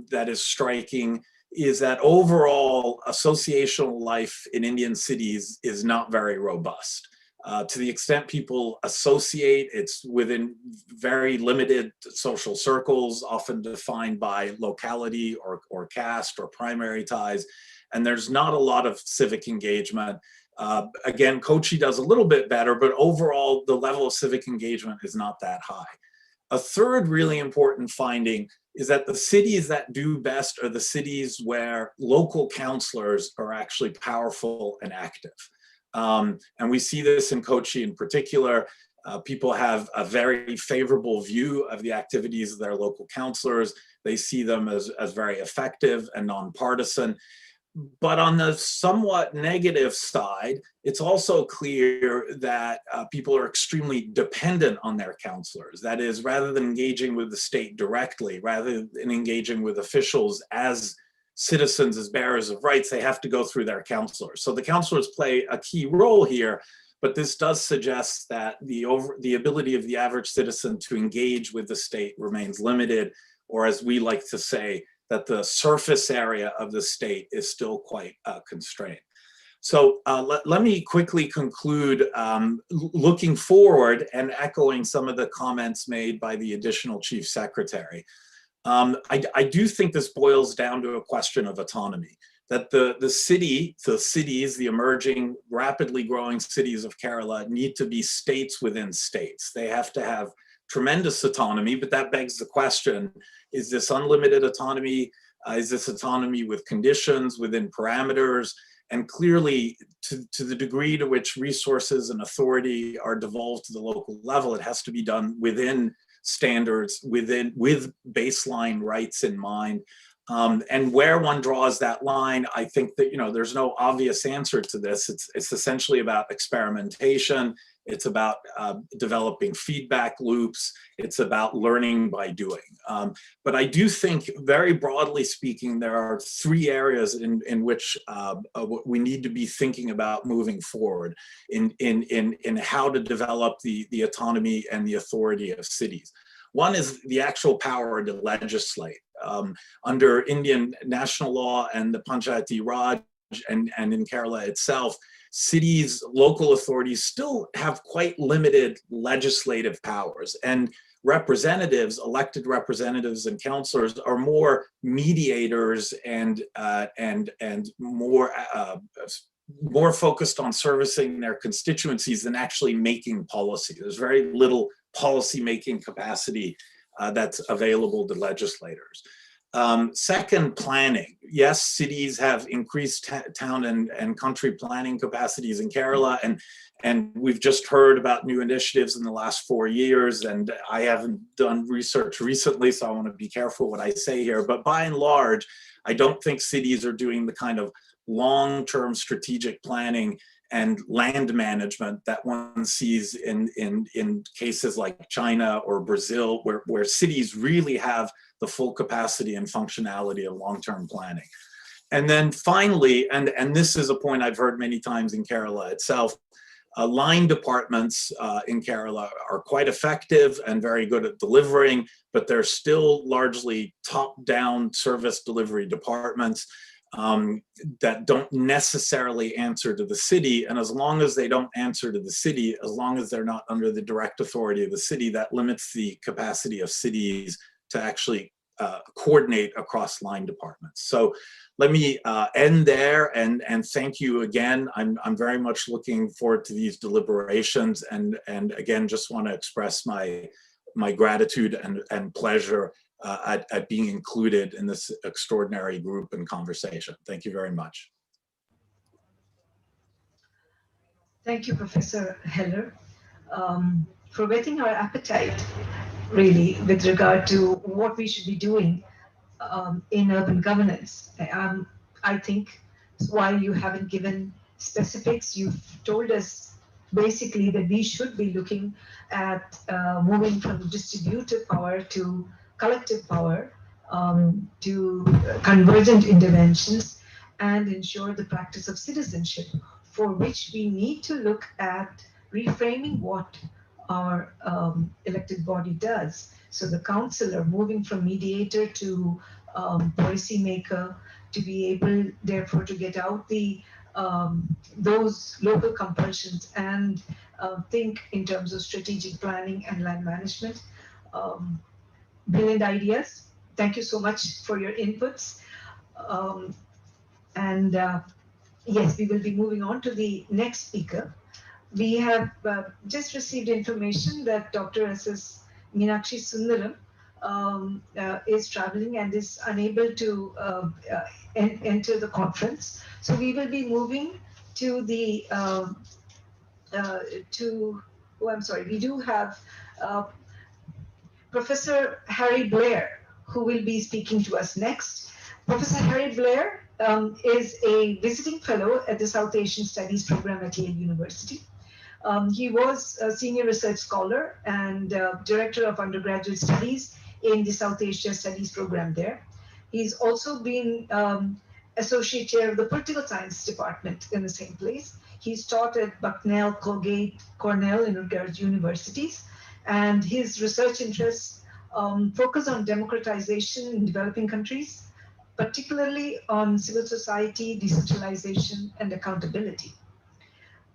that is striking is that overall associational life in Indian cities is not very robust. To the extent people associate, it's within very limited social circles, often defined by locality or caste or primary ties. And there's not a lot of civic engagement. Again, Kochi does a little bit better, but overall the level of civic engagement is not that high. A third really important finding is that the cities that do best are the cities where local councillors are actually powerful and active. And we see this in Kochi in particular. People have a very favorable view of the activities of their local councillors. They see them as very effective and nonpartisan. But on the somewhat negative side, it's also clear that people are extremely dependent on their councillors. That is, rather than engaging with the state directly, rather than engaging with officials as citizens, as bearers of rights, they have to go through their councillors. So the councillors play a key role here, but this does suggest that the ability of the average citizen to engage with the state remains limited, or as we like to say, that the surface area of the state is still quite constrained. So let me quickly conclude looking forward and echoing some of the comments made by the additional chief secretary. I do think this boils down to a question of autonomy, that the cities, the emerging, rapidly growing cities of Kerala need to be states within states. They have to have tremendous autonomy, but that begs the question, is this unlimited autonomy? Is this autonomy with conditions, within parameters? And clearly, to the degree to which resources and authority are devolved to the local level, it has to be done within standards, with baseline rights in mind. And where one draws that line, I think that there's no obvious answer to this. It's essentially about experimentation. It's about developing feedback loops. It's about learning by doing. But I do think, very broadly speaking, there are three areas in which we need to be thinking about moving forward in how to develop the autonomy and the authority of cities. One is the actual power to legislate. Under Indian national law and the Panchayati Raj and in Kerala itself, cities, local authorities still have quite limited legislative powers, and representatives, elected representatives and councillors, are more mediators and more focused on servicing their constituencies than actually making policy. There's very little policy-making capacity that's available to legislators. Second, planning. Yes, cities have increased town and country planning capacities in Kerala, and we've just heard about new initiatives in the last 4 years, and I haven't done research recently, so I want to be careful what I say here, but by and large, I don't think cities are doing the kind of long-term strategic planning and land management that one sees in cases like China or Brazil, where cities really have the full capacity and functionality of long-term planning. And then finally, and this is a point I've heard many times in Kerala itself, line departments in Kerala are quite effective and very good at delivering, but they're still largely top-down service delivery departments that don't necessarily answer to the city. And as long as they don't answer to the city, as long as they're not under the direct authority of the city, that limits the capacity of cities to actually coordinate across line departments. So let me end there and thank you again. I'm very much looking forward to these deliberations, and again, just want to express my gratitude and pleasure at being included in this extraordinary group and conversation. Thank you very much. Thank you, Professor Heller, for whetting our appetite, really, with regard to what we should be doing in urban governance. I think while you haven't given specifics, you've told us basically that we should be looking at moving from distributed power to collective power, to convergent interventions, and ensure the practice of citizenship, for which we need to look at reframing what our elected body does. So the councillor moving from mediator to policy maker, to be able therefore to get out the those local compulsions and think in terms of strategic planning and land management. Brilliant ideas. Thank you so much for your inputs. Yes, we will be moving on to the next speaker. We have just received information that Dr. S.S. Meenakshi Sundaram is traveling and is unable to enter the conference. So we will be moving to the, we do have Professor Harry Blair, who will be speaking to us next. Professor Harry Blair is a visiting fellow at the South Asian Studies program at Yale University. He was a senior research scholar and director of undergraduate studies in the South Asia Studies program there. He's also been associate chair of the political science department in the same place. He's taught at Bucknell, Colgate, Cornell, and Rutgers universities, and his research interests focus on democratization in developing countries, particularly on civil society, decentralization, and accountability.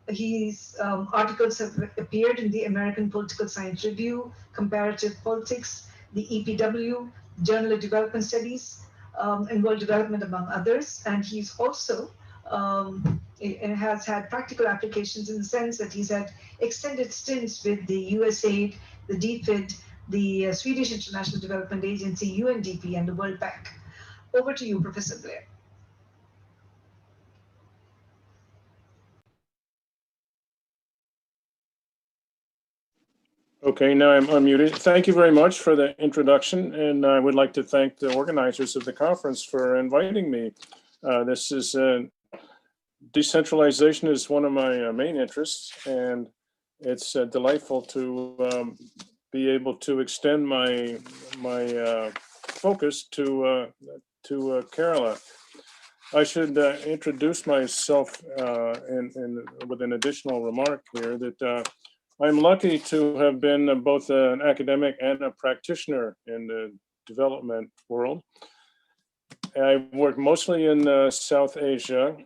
His articles have appeared in the American Political Science Review, Comparative Politics, the EPW, Journal of Development Studies, and World Development, among others. And he's also has had practical applications in the sense that he's had extended stints with the USAID, the DFID, the Swedish International Development Agency, UNDP, and the World Bank. Over to you, Professor Blair. Okay, now I'm unmuted. Thank you very much for the introduction, and I would like to thank the organizers of the conference for inviting me. Decentralization is one of my main interests, and it's delightful to be able to extend my focus to Kerala. I should introduce myself with an additional remark here that I'm lucky to have been both an academic and a practitioner in the development world. I worked mostly in South Asia,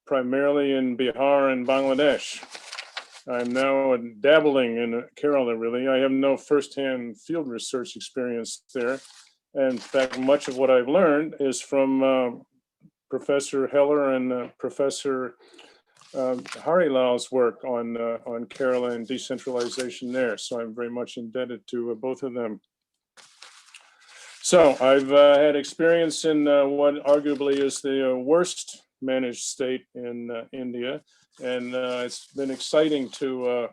primarily in Bihar and Bangladesh. I'm now dabbling in Kerala, really. I have no firsthand field research experience there. And in fact, much of what I've learned is from Professor Heller and Professor Harilal's work on Kerala and decentralization there. So I'm very much indebted to both of them. So I've had experience in what arguably is the worst managed state in India. And it's been exciting to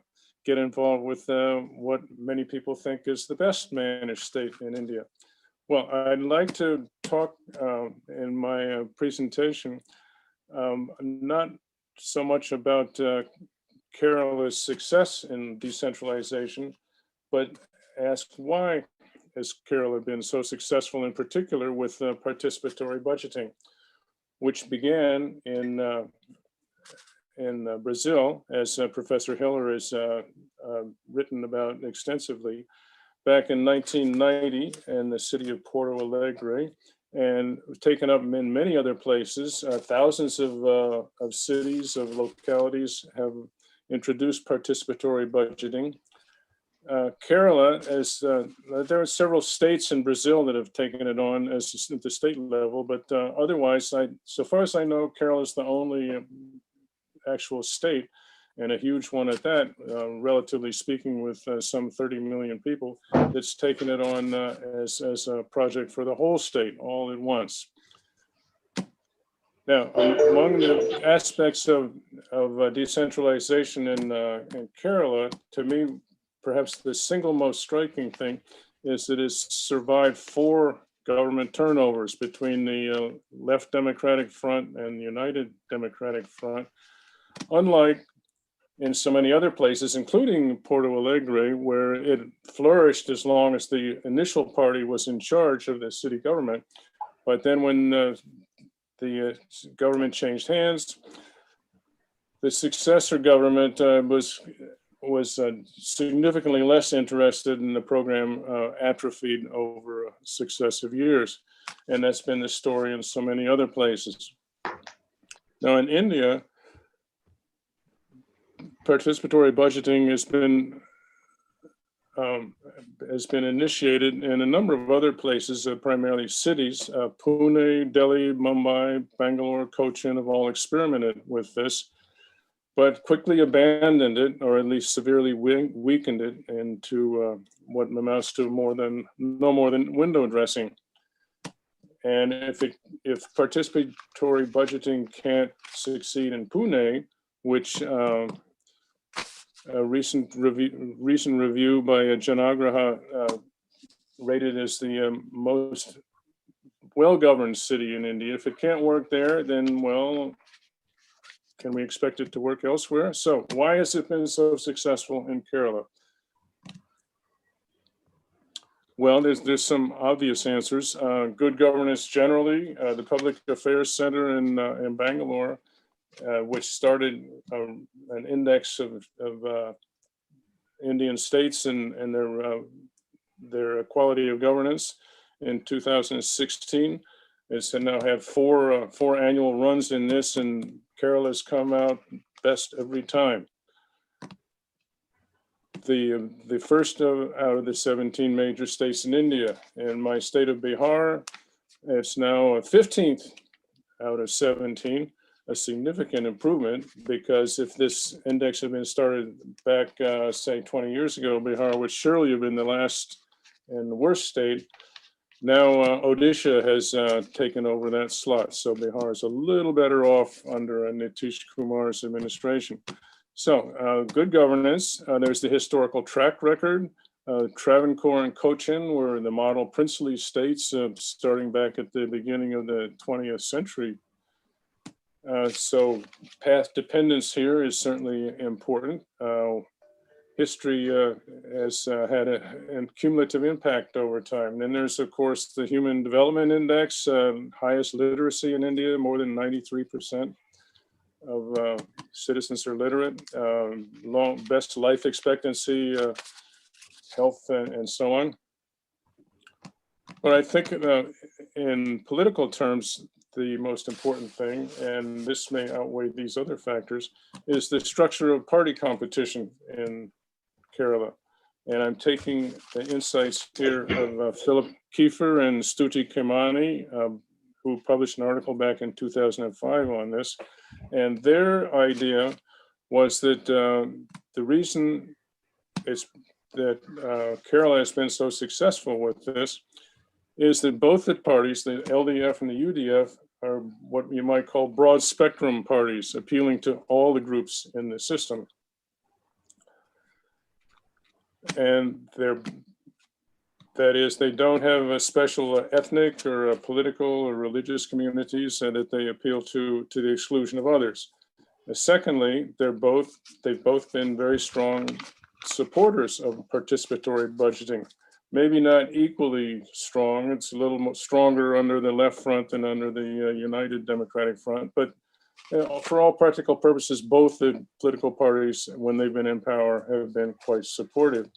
get involved with what many people think is the best managed state in India. Well, I'd like to talk in my presentation not so much about Kerala's success in decentralization, but ask why has Kerala been so successful, in particular with participatory budgeting, which began in Brazil, as Professor Heller has written about extensively, back in 1990 in the city of Porto Alegre, and taken up in many other places. Thousands of cities, of localities have introduced participatory budgeting. Kerala, as there are several states in Brazil that have taken it on at the state level, but otherwise, so far as I know, Kerala is the only actual state, and a huge one at that, relatively speaking, with some 30 million people, that's taken it on as a project for the whole state all at once. Now, among the aspects of decentralization in Kerala, to me, perhaps the single most striking thing is that it's survived 4 government turnovers between the Left Democratic Front and the United Democratic Front, unlike in so many other places, including Porto Alegre, where it flourished as long as the initial party was in charge of the city government. But then when the government changed hands, the successor government was significantly less interested, in the program atrophied over successive years. And that's been the story in so many other places. Now in India, participatory budgeting has been initiated in a number of other places, primarily cities. Pune, Delhi, Mumbai, Bangalore, Cochin have all experimented with this, but quickly abandoned it, or at least severely weakened it into what amounts to no more than window dressing. And if participatory budgeting can't succeed in Pune, which a recent review by Janagraha rated as the most well-governed city in India. If it can't work there, then, well, can we expect it to work elsewhere? So why has it been so successful in Kerala? Well, there's some obvious answers. Good governance generally. The Public Affairs Center in Bangalore, which started an index of Indian states and their quality of governance in 2016. It's now had four annual runs in this, and Kerala's come out best every time. The first out of the 17 major states in India. In my state of Bihar, it's now 15th out of 17, a significant improvement, because if this index had been started back, say 20 years ago, Bihar would surely have been the last and the worst state. Now Odisha has taken over that slot, so Bihar is a little better off under Nitish Kumar's administration. So good governance. There's the historical track record. Travancore and Cochin were the model princely states starting back at the beginning of the 20th century. So path dependence here is certainly important. History has had a cumulative impact over time. And then there's, of course, the Human Development Index, highest literacy in India, more than 93% of citizens are literate, best life expectancy, health, and so on. But I think in political terms, the most important thing, and this may outweigh these other factors, is the structure of party competition in Kerala. And I'm taking the insights here of Philip Kiefer and Stuti Khemani, who published an article back in 2005 on this. And their idea was that the reason is that Kerala has been so successful with this is that both the parties, the LDF and the UDF, are what you might call broad spectrum parties, appealing to all the groups in the system. And that is, they don't have a special ethnic or a political or religious communities that they appeal to the exclusion of others. Secondly, they've both been very strong supporters of participatory budgeting. Maybe not equally strong. It's a little more stronger under the left front than under the United Democratic Front. But for all practical purposes, both the political parties, when they've been in power, have been quite supportive.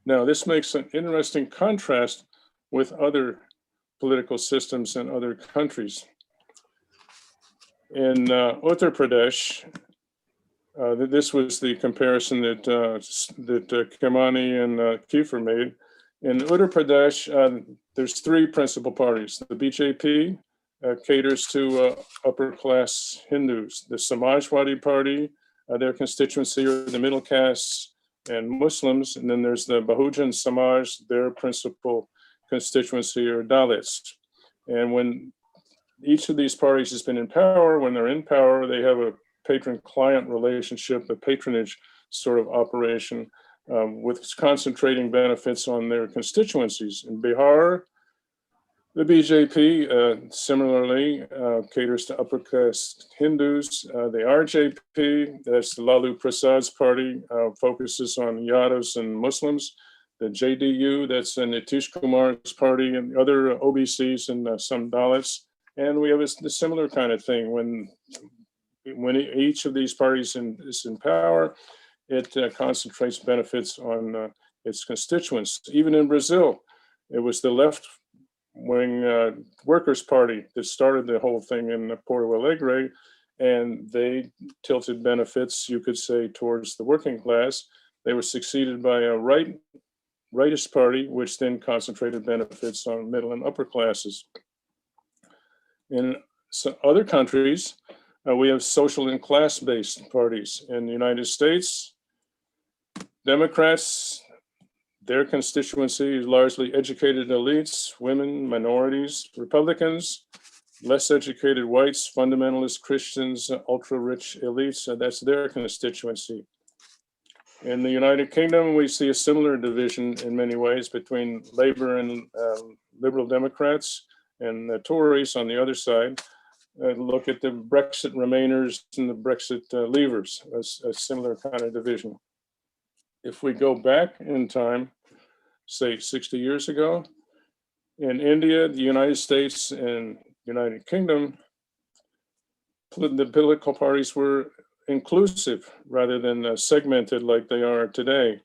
Now, this makes an interesting contrast with other political systems in other countries. In Uttar Pradesh, This was the comparison that Khemani and Kiefer made. In Uttar Pradesh, there's three principal parties. The BJP caters to upper class Hindus. The Samajwadi Party, their constituency are the middle castes and Muslims. And then there's the Bahujan Samaj, their principal constituency are Dalits. And when each of these parties has been in power, when they're in power, they have a patron-client relationship, a patronage sort of operation with concentrating benefits on their constituencies. In Bihar, the BJP similarly caters to upper caste Hindus. The RJP, that's the Lalu Prasad's party, focuses on Yadavs and Muslims. The JDU, that's Nitish Kumar's party, and other OBCs and some Dalits. And we have a similar kind of thing when each of these parties is in power, it concentrates benefits on its constituents. Even in Brazil, it was the left-wing Workers' Party that started the whole thing in Porto Alegre, and they tilted benefits, you could say, towards the working class. They were succeeded by a rightist party, which then concentrated benefits on middle and upper classes. In other countries, we have social and class-based parties. In the United States, Democrats, their constituency is largely educated elites, women, minorities. Republicans, less educated whites, fundamentalist Christians, ultra-rich elites, that's their constituency. In the United Kingdom, we see a similar division in many ways between Labour and Liberal Democrats and the Tories on the other side. Look at the Brexit Remainers and the Brexit Leavers, a similar kind of division. If we go back in time, say 60 years ago, in India, the United States, and United Kingdom, the political parties were inclusive rather than segmented like they are today.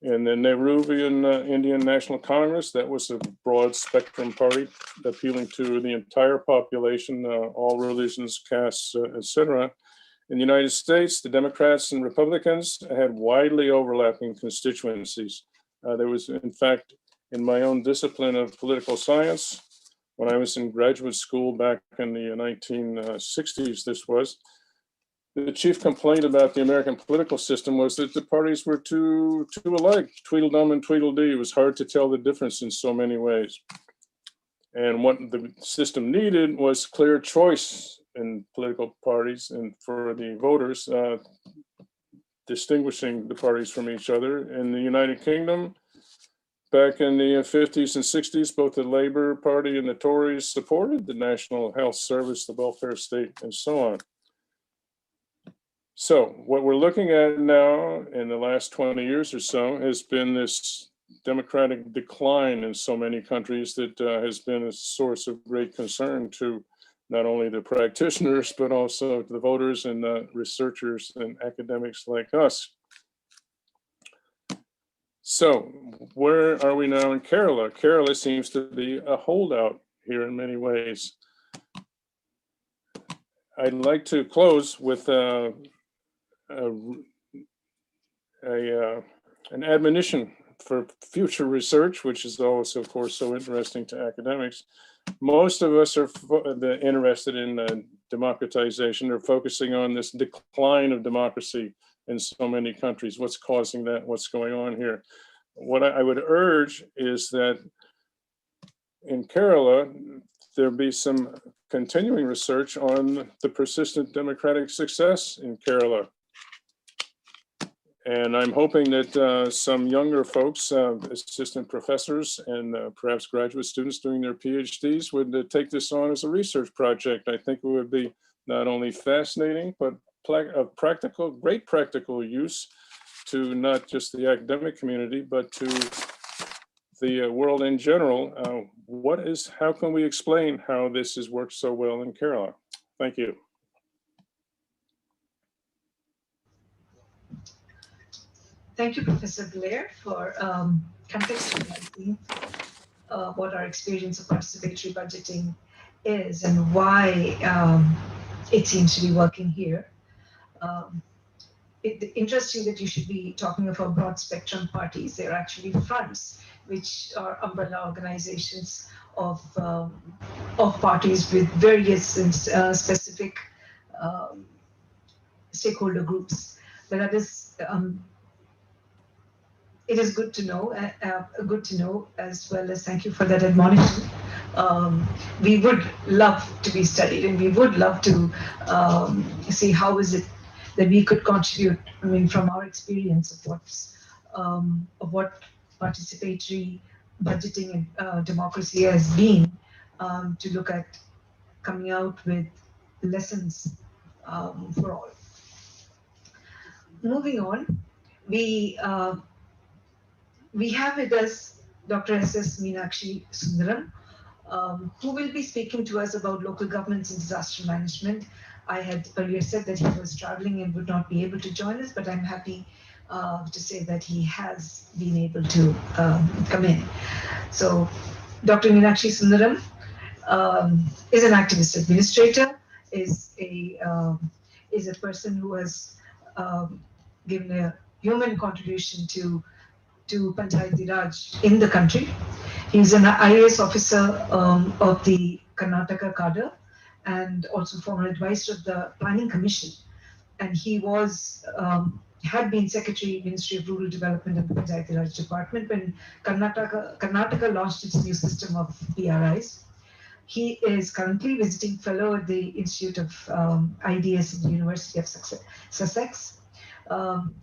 In the Nehruvian Indian National Congress, that was a broad spectrum party appealing to the entire population, all religions, castes, etc. In the United States, the Democrats and Republicans had widely overlapping constituencies. There was, in fact, in my own discipline of political science, when I was in graduate school back in the 1960s, this was, the chief complaint about the American political system was that the parties were too alike, Tweedledum and Tweedledee. It was hard to tell the difference in so many ways. And what the system needed was clear choice in political parties and for the voters, distinguishing the parties from each other. In the United Kingdom, back in the 50s and 60s, both the Labour Party and the Tories supported the National Health Service, the welfare state, and so on. So what we're looking at now in the last 20 years or so has been this democratic decline in so many countries that has been a source of great concern to not only the practitioners, but also the voters and researchers and academics like us. So where are we now in Kerala? Kerala seems to be a holdout here in many ways. I'd like to close with an admonition for future research, which is always, of course, so interesting to academics. Most of us are interested in democratization or focusing on this decline of democracy in so many countries. What's causing that? What's going on here? What I would urge is that in Kerala, there be some continuing research on the persistent democratic success in Kerala. And I'm hoping that some younger folks, assistant professors and perhaps graduate students doing their PhDs would take this on as a research project. I think it would be not only fascinating, but of great practical use to not just the academic community, but to the world in general. How can we explain how this has worked so well in Kerala? Thank you. Thank you, Professor Blair, for contextualizing what our experience of participatory budgeting is and why it seems to be working here. interesting that you should be talking of broad spectrum parties. They're actually fronts, which are umbrella organizations of parties with various and specific um, stakeholder groups. But that is, it is good to know, as well as thank you for that admonition. We would love to be studied, and we would love to see how is it that we could contribute. I mean, from our experience of what participatory budgeting and democracy has been, to look at coming out with lessons for all. Moving on, we have with us Dr. S.S. Meenakshi Sundaram, who will be speaking to us about local governments and disaster management. I had earlier said that he was traveling and would not be able to join us, but I'm happy to say that he has been able to come in. So, Dr. Meenakshi Sundaram is an activist administrator, is a person who has given a human contribution to Panchayati Raj in the country. He's an IAS officer of the Karnataka cadre and also former advisor of the Planning Commission. And he was had been Secretary, Ministry of Rural Development and the Panchayati Raj Department when Karnataka launched its new system of PRIs. He is currently visiting fellow at the Institute of IDS at the University of Sussex.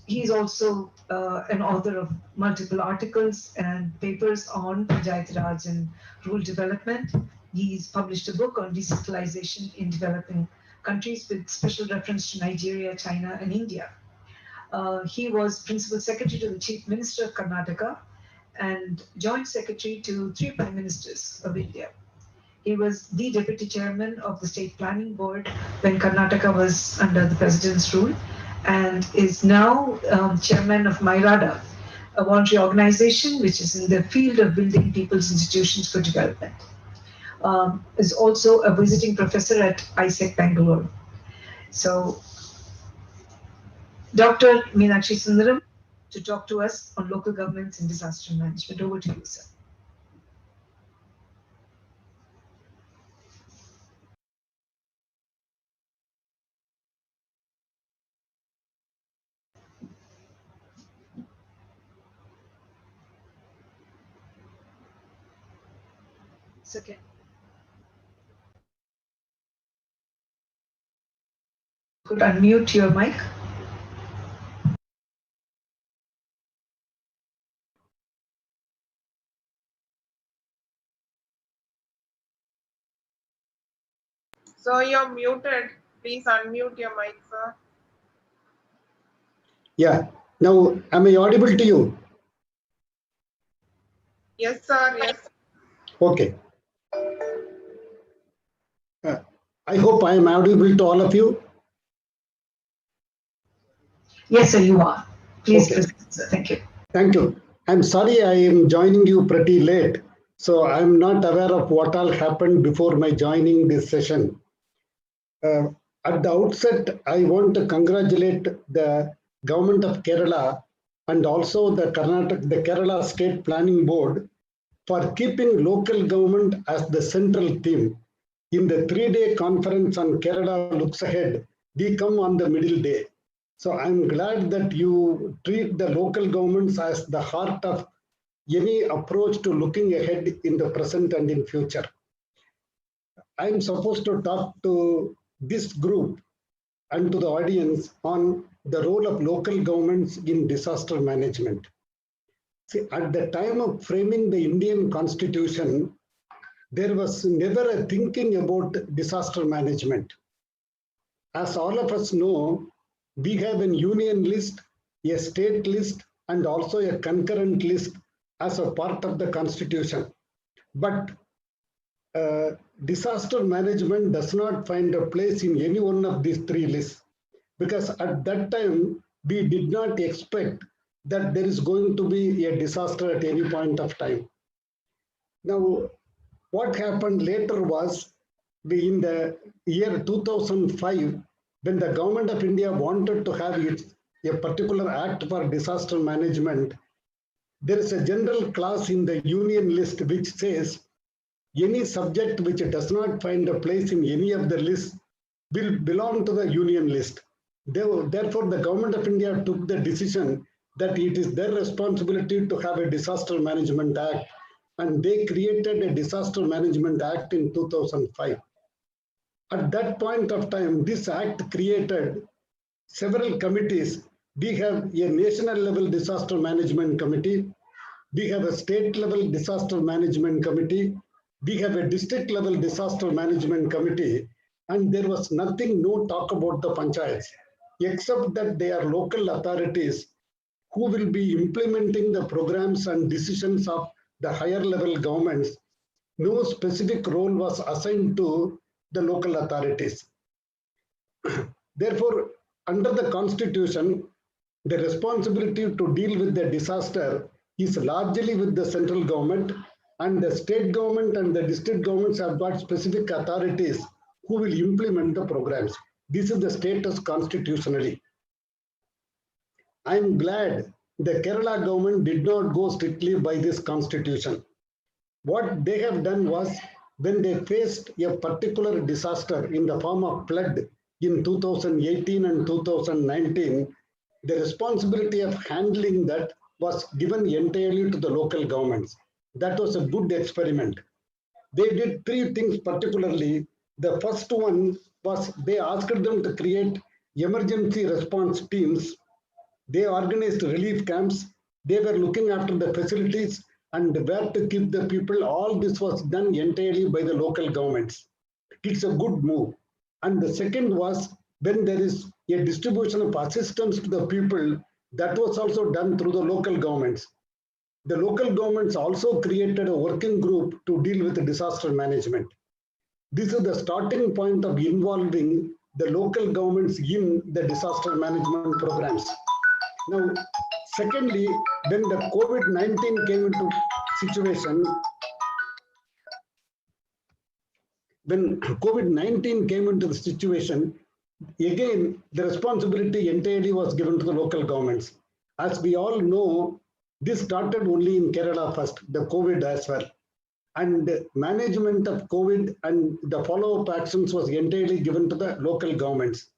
He is also an author of multiple articles and papers on Panchayati Raj and rural development. He's published a book on decentralization in developing countries with special reference to Nigeria, China, and India. He was Principal Secretary to the Chief Minister of Karnataka and Joint Secretary to 3 Prime Ministers of India. He was the Deputy Chairman of the State Planning Board when Karnataka was under the President's rule, and is now Chairman of MyRADA, a voluntary organization which is in the field of building people's institutions for development. Is also a visiting professor at ISEC Bangalore. So, Dr. Meenakshi Sundaram to talk to us on local governments and disaster management. Over to you, sir. It's okay. Could unmute your mic. So you're muted. Please unmute your mic, sir. Yeah. Now, am I audible to you? Yes, sir. Yes. Okay. I hope I am audible to all of you. Yes, sir, you are. Please Okay. proceed, sir. Thank you. Thank you. I'm sorry I am joining you pretty late, so I'm not aware of what all happened before my joining this session. At the outset, I want to congratulate the government of Kerala and also the Kerala State Planning Board for keeping local government as the central theme. In the 3-day conference on Kerala Looks Ahead, we come on the middle day. So I'm glad that you treat the local governments as the heart of any approach to looking ahead in the present and in future. I'm supposed to talk to this group and to the audience on the role of local governments in disaster management. See, at the time of framing the Indian Constitution, there was never a thinking about disaster management. As all of us know, we have a union list, a state list, and also a concurrent list as a part of the Constitution. But disaster management does not find a place in any one of these 3 lists, because at that time, we did not expect that there is going to be a disaster at any point of time. Now, what happened later was, in the year 2005, when the government of India wanted to have a particular act for disaster management, there is a general clause in the union list which says any subject which does not find a place in any of the lists will belong to the union list. Therefore, the Government of India took the decision that it is their responsibility to have a disaster management act, and they created a disaster management act in 2005. At that point of time, this act created several committees. We have a national level disaster management committee, we have a state level disaster management committee, we have a district level disaster management committee, and there was nothing, no talk about the panchayats, except that they are local authorities who will be implementing the programs and decisions of the higher level governments. No specific role was assigned to the local authorities. Therefore, under the Constitution, the responsibility to deal with the disaster is largely with the central government, and the state government and the district governments have got specific authorities who will implement the programs. This is the status constitutionally. I am glad the Kerala government did not go strictly by this constitution. What they have done was, when they faced a particular disaster in the form of flood in 2018 and 2019, the responsibility of handling that was given entirely to the local governments. That was a good experiment. They did three things particularly. The first one was they asked them to create emergency response teams. They organized relief camps. They were looking after the facilities and where to keep the people. All this was done entirely by the local governments. It's a good move. And the second was, when there is a distribution of assistance to the people, that was also done through the local governments. The local governments also created a working group to deal with the disaster management. This is the starting point of involving the local governments in the disaster management programs. Now, secondly, when the COVID-19 came into situation, again, the responsibility entirely was given to the local governments. As we all know, this started only in Kerala first, the COVID as well. And management of COVID and the follow-up actions was entirely given to the local governments.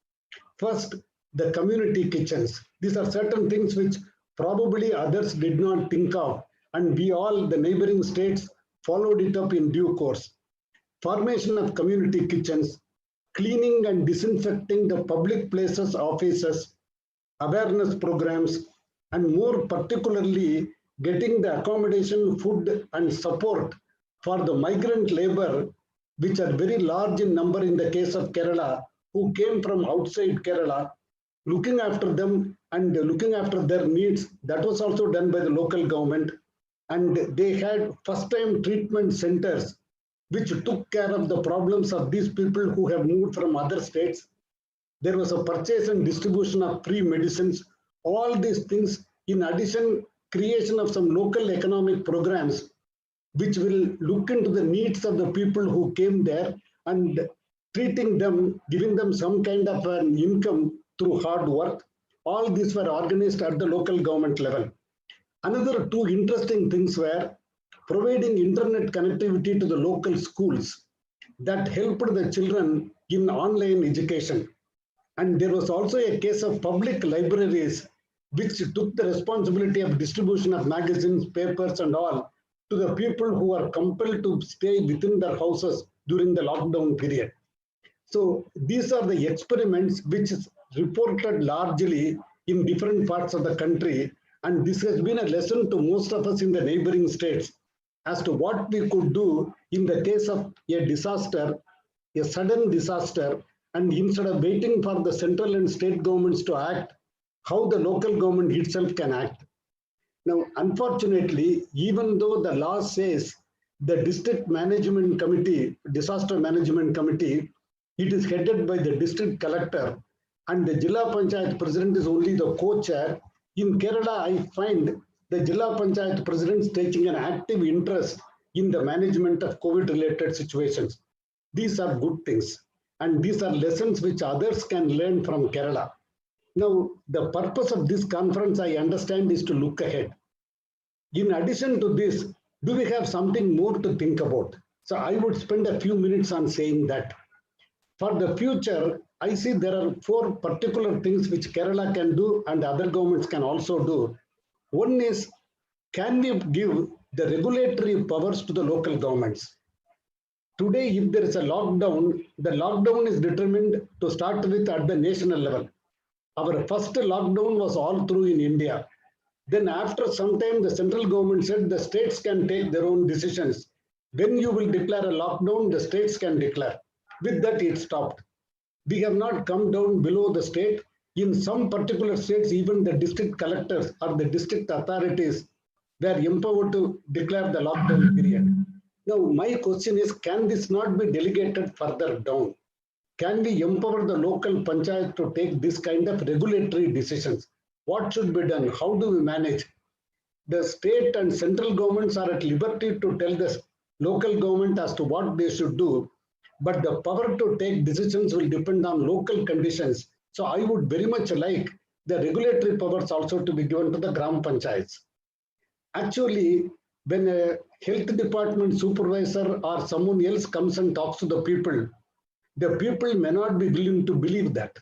First, the community kitchens. These are certain things which probably others did not think of, and we all, the neighboring states, followed it up in due course. Formation of community kitchens, cleaning and disinfecting the public places, offices, awareness programs, and more particularly, getting the accommodation, food, and support for the migrant labor, which are very large in number in the case of Kerala, who came from outside Kerala, looking after them and looking after their needs. That was also done by the local government. And they had first-time treatment centers, which took care of the problems of these people who have moved from other states. There was a purchase and distribution of free medicines. All these things, in addition, creation of some local economic programs, which will look into the needs of the people who came there and treating them, giving them some kind of an income through hard work. All these were organized at the local government level. Another two interesting things were providing internet connectivity to the local schools that helped the children in online education. And there was also a case of public libraries, which took the responsibility of distribution of magazines, papers, and all to the people who are compelled to stay within their houses during the lockdown period. So these are the experiments which is reported largely in different parts of the country. And this has been a lesson to most of us in the neighboring states as to what we could do in the case of a disaster, a sudden disaster, and instead of waiting for the central and state governments to act, how the local government itself can act. Now, unfortunately, even though the law says the district management committee, disaster management committee, it is headed by the district collector, and the Jilla Panchayat president is only the co-chair. In Kerala, I find the Jilla Panchayat presidents taking an active interest in the management of COVID-related situations. These are good things, and these are lessons which others can learn from Kerala. Now, the purpose of this conference, I understand, is to look ahead. In addition to this, do we have something more to think about? So I would spend a few minutes on saying that. For the future, I see there are 4 particular things which Kerala can do and other governments can also do. One is, can we give the regulatory powers to the local governments? Today, if there is a lockdown, the lockdown is determined to start with at the national level. Our first lockdown was all through in India. Then after some time, the central government said the states can take their own decisions. When you will declare a lockdown, the states can declare. With that, it stopped. We have not come down below the state. In some particular states, even the district collectors or the district authorities were empowered to declare the lockdown period. Now, my question is, can this not be delegated further down? Can we empower the local panchayat to take this kind of regulatory decisions? What should be done? How do we manage? The state and central governments are at liberty to tell the local government as to what they should do, but the power to take decisions will depend on local conditions. So I would very much like the regulatory powers also to be given to the Gram Panchayats. Actually, when a health department supervisor or someone else comes and talks to the people may not be willing to believe that.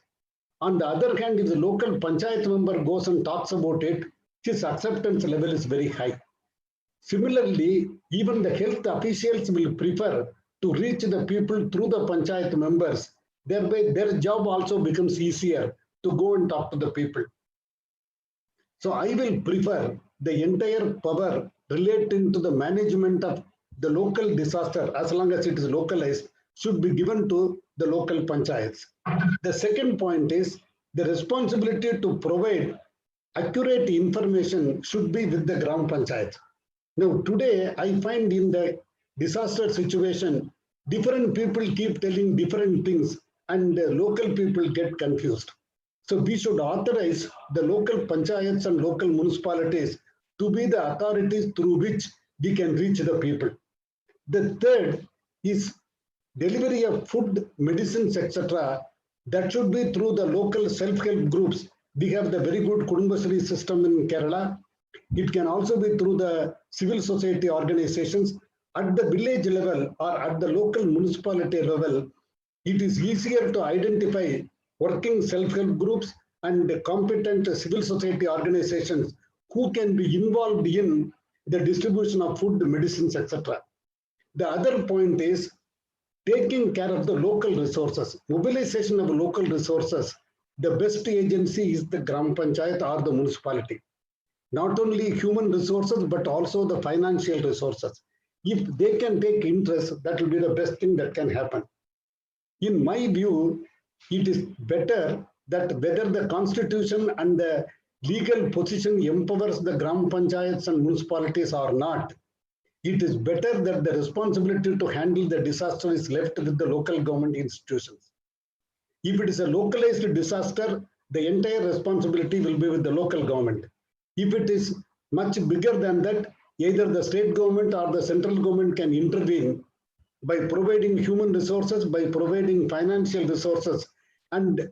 On the other hand, if the local panchayat member goes and talks about it, his acceptance level is very high. Similarly, even the health officials will prefer to reach the people through the panchayat members. Thereby, their job also becomes easier to go and talk to the people. So I will prefer the entire power relating to the management of the local disaster, as long as it is localized, should be given to the local panchayats. The second point is the responsibility to provide accurate information should be with the Gram Panchayat. Now, today, I find in the disaster situation, different people keep telling different things and local people get confused. So we should authorize the local panchayats and local municipalities to be the authorities through which we can reach the people. The third is delivery of food, medicines, etc. That should be through the local self-help groups. We have the very good Kudumbashree system in Kerala. It can also be through the civil society organizations. At the village level or at the local municipality level, it is easier to identify working self-help groups and competent civil society organizations who can be involved in the distribution of food, medicines, etc. The other point is taking care of the local resources, mobilization of local resources. The best agency is the Gram Panchayat or the municipality. Not only human resources, but also the financial resources. If they can take interest, that will be the best thing that can happen. In my view, it is better that whether the constitution and the legal position empowers the Gram Panchayats and municipalities or not, it is better that the responsibility to handle the disaster is left with the local government institutions. If it is a localized disaster, the entire responsibility will be with the local government. If it is much bigger than that, either the state government or the central government can intervene by providing human resources, by providing financial resources, and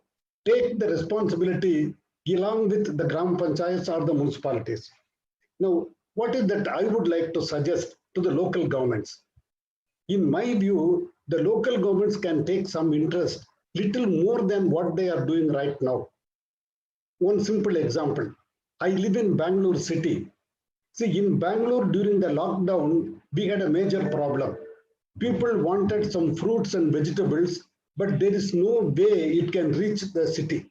take the responsibility along with the Gram Panchayats or the municipalities. Now, what is that I would like to suggest to the local governments? In my view, the local governments can take some interest, little more than what they are doing right now. One simple example, I live in Bangalore city. See, in Bangalore during the lockdown, we had a major problem. People wanted some fruits and vegetables, but there is no way it can reach the city.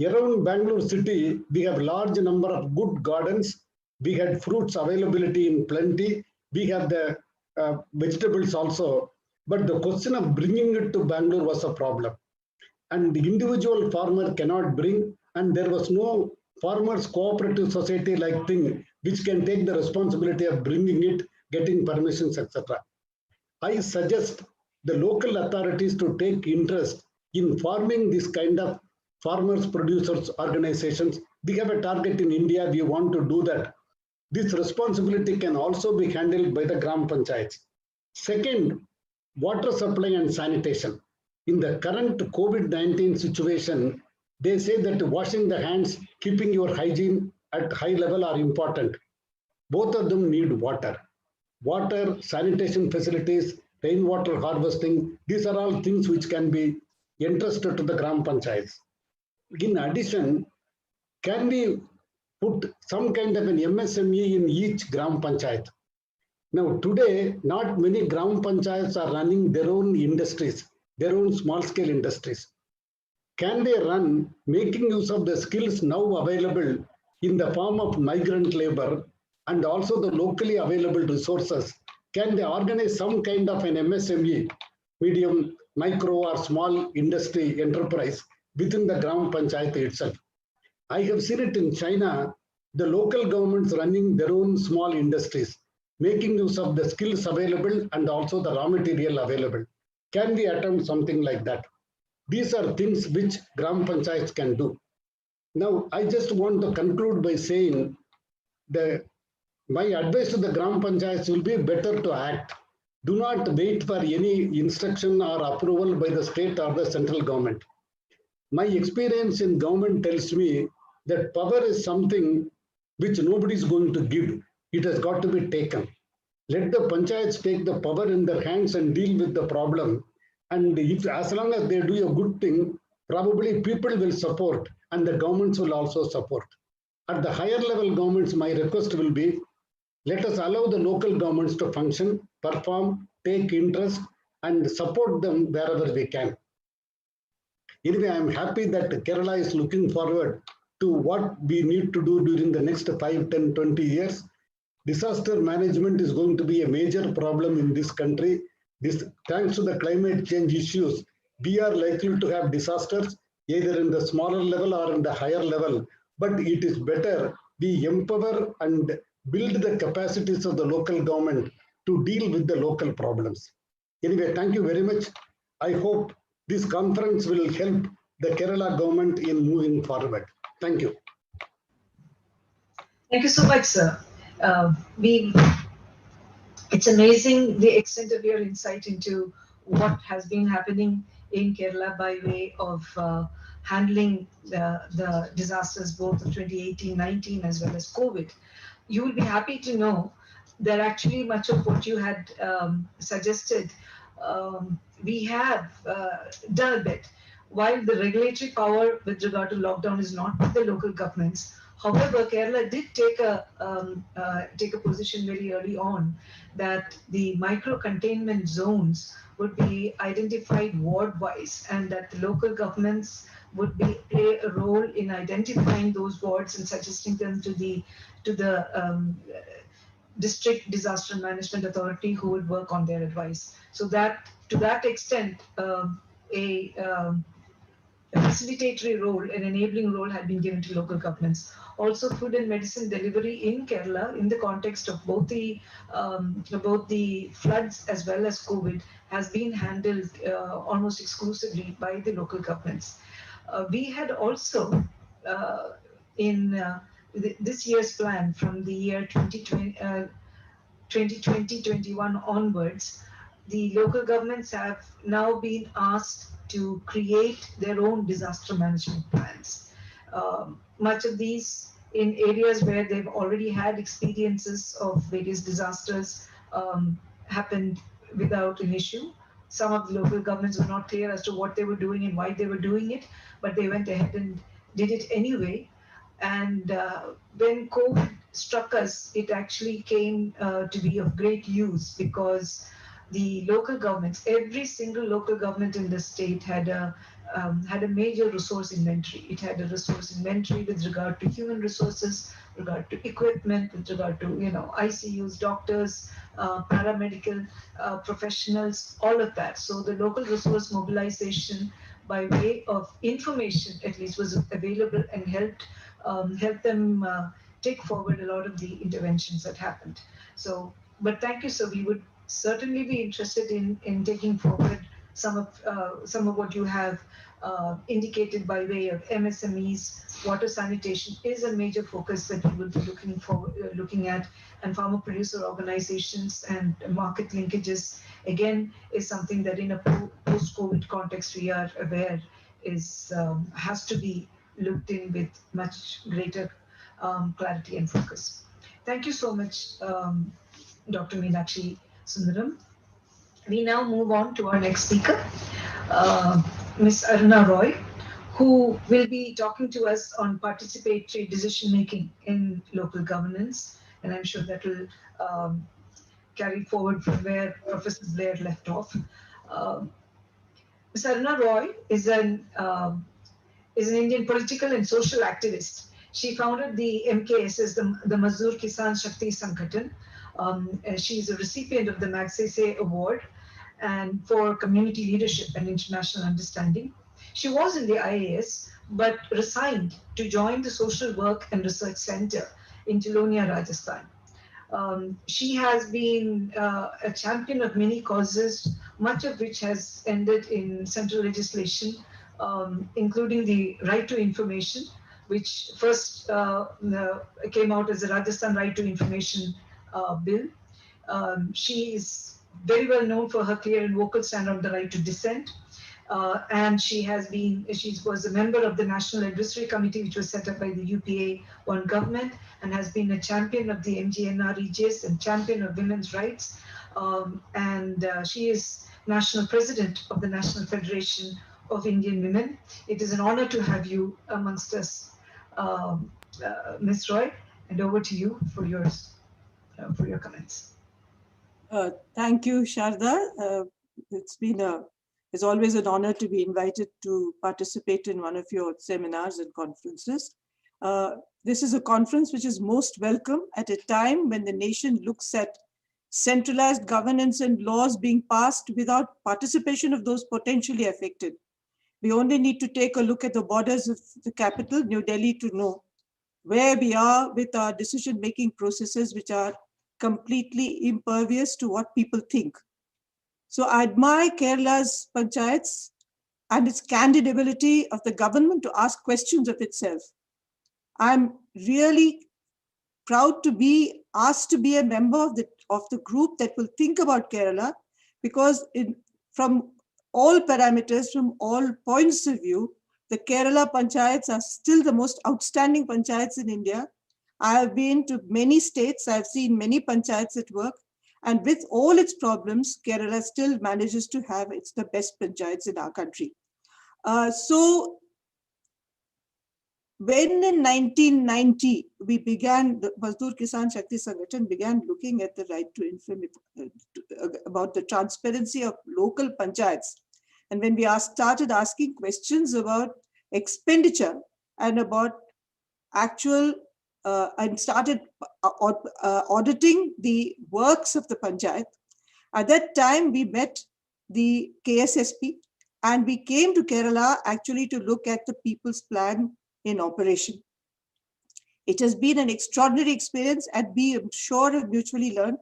Around Bangalore city, we have large number of good gardens. We had fruits availability in plenty. We have the vegetables also. But the question of bringing it to Bangalore was a problem. And the individual farmer cannot bring, and there was no farmers cooperative society like thing which can take the responsibility of bringing it, getting permissions, etc. I suggest the local authorities to take interest in forming this kind of farmers producers organizations. We have a target in India, we want to do that. This responsibility can also be handled by the Gram Panchayats. Second, water supply and sanitation. In the current COVID-19 situation, they say that washing the hands, keeping your hygiene at high level are important. Both of them need water. Water, sanitation facilities, rainwater harvesting, these are all things which can be entrusted to the Gram Panchayats. In addition, can we put some kind of an MSME in each Gram Panchayat? Now, today, not many Gram Panchayats are running their own industries, their own small-scale industries. Can they run, making use of the skills now available in the form of migrant labor and also the locally available resources? Can they organize some kind of an MSME, medium, micro or small industry enterprise within the Gram Panchayat itself? I have seen it in China, the local governments running their own small industries, making use of the skills available and also the raw material available. Can we attempt something like that? These are things which Gram Panchayats can do. Now, I just want to conclude by saying that my advice to the Gram Panchayats will be better to act. Do not wait for any instruction or approval by the state or the central government. My experience in government tells me that power is something which nobody is going to give. It has got to be taken. Let the panchayats take the power in their hands and deal with the problem. And if, as long as they do a good thing, probably people will support and the governments will also support. At the higher level governments, my request will be, let us allow the local governments to function, perform, take interest, and support them wherever we can. Anyway, I'm happy that Kerala is looking forward to what we need to do during the next 5, 10, 20 years. Disaster management is going to be a major problem in this country. Thanks to the climate change issues, we are likely to have disasters either in the smaller level or in the higher level. But it is better we empower and build the capacities of the local government to deal with the local problems. Anyway, thank you very much. I hope this conference will help the Kerala government in moving forward. Thank you. Thank you so much, sir. It's amazing the extent of your insight into what has been happening in Kerala by way of handling the disasters both of 2018-19 as well as COVID. You will be happy to know that actually much of what you had suggested, we have done a bit. While the regulatory power with regard to lockdown is not with the local governments, however, Kerala did take a position very early on that the micro-containment zones would be identified ward-wise and that the local governments would play a role in identifying those wards and suggesting them to the district disaster management authority who would work on their advice. So that to that extent, a facilitatory role, an enabling role had been given to local governments. Also, food and medicine delivery in Kerala, in the context of both the floods as well as COVID, has been handled almost exclusively by the local governments. We had also, in this year's plan from the year 2020-21 onwards, the local governments have now been asked to create their own disaster management plans. Much of these in areas where they've already had experiences of various disasters happened without an issue. Some of the local governments were not clear as to what they were doing and why they were doing it, but they went ahead and did it anyway. And when COVID struck us, it actually came to be of great use because the local governments, every single local government in the state had a major resource inventory. It had a resource inventory with regard to human resources, regard to equipment, with regard to ICUs, doctors, paramedical professionals, all of that. So the local resource mobilization by way of information at least was available and helped them take forward a lot of the interventions that happened. So, but thank you, sir. We would certainly be interested in taking forward some of what you have indicated by way of MSMEs. Water sanitation is a major focus that we will be looking at, and farmer producer organizations and market linkages again is something that in a post-COVID context we are aware has to be looked in with much greater clarity and focus. Thank you so much, Dr. Meenakshi Sundaram. We now move on to our next speaker, Ms. Aruna Roy, who will be talking to us on participatory decision making in local governance. And I'm sure that will carry forward from where Professor Blair left off. Ms. Aruna Roy is an Indian political and social activist. She founded the MKSS, the Mazdoor Kisan Shakti Sangathan. She is a recipient of the Magsaysay Award and for community leadership and international understanding. She was in the IAS, but resigned to join the Social Work and Research Center in Tilonia, Rajasthan. She has been a champion of many causes, much of which has ended in central legislation, including the right to information, which first came out as the Rajasthan Right to Information Bill. She is very well known for her clear and vocal stand on the right to dissent. And she was a member of the National Advisory Committee, which was set up by the UPA-1 government, and has been a champion of the MGNREGIS and champion of women's rights. She is national president of the National Federation of Indian Women. It is an honor to have you amongst us, Ms. Roy, and over to you for your comments. Thank you, Sharda. It's always an honor to be invited to participate in one of your seminars and conferences. This is a conference which is most welcome at a time when the nation looks at centralized governance and laws being passed without participation of those potentially affected. We only need to take a look at the borders of the capital, New Delhi, to know where we are with our decision-making processes, which are completely impervious to what people think. So I admire Kerala's panchayats and its candid ability of the government to ask questions of itself. I'm really proud to be asked to be a member of the group that will think about Kerala, because from all parameters, from all points of view, the Kerala panchayats are still the most outstanding panchayats in India. I have been to many states, I've seen many panchayats at work, and with all its problems, Kerala still manages to have the best panchayats in our country. So when in 1990, we began, the Mazdoor Kisan Shakti Sangathan began looking at the right to information, about the transparency of local panchayats. And when we started asking questions about expenditure and about actual, and started auditing the works of the panchayat, at that time we met the KSSP and we came to Kerala actually to look at the People's Plan in operation. It has been an extraordinary experience, and we, I'm sure, have mutually learned.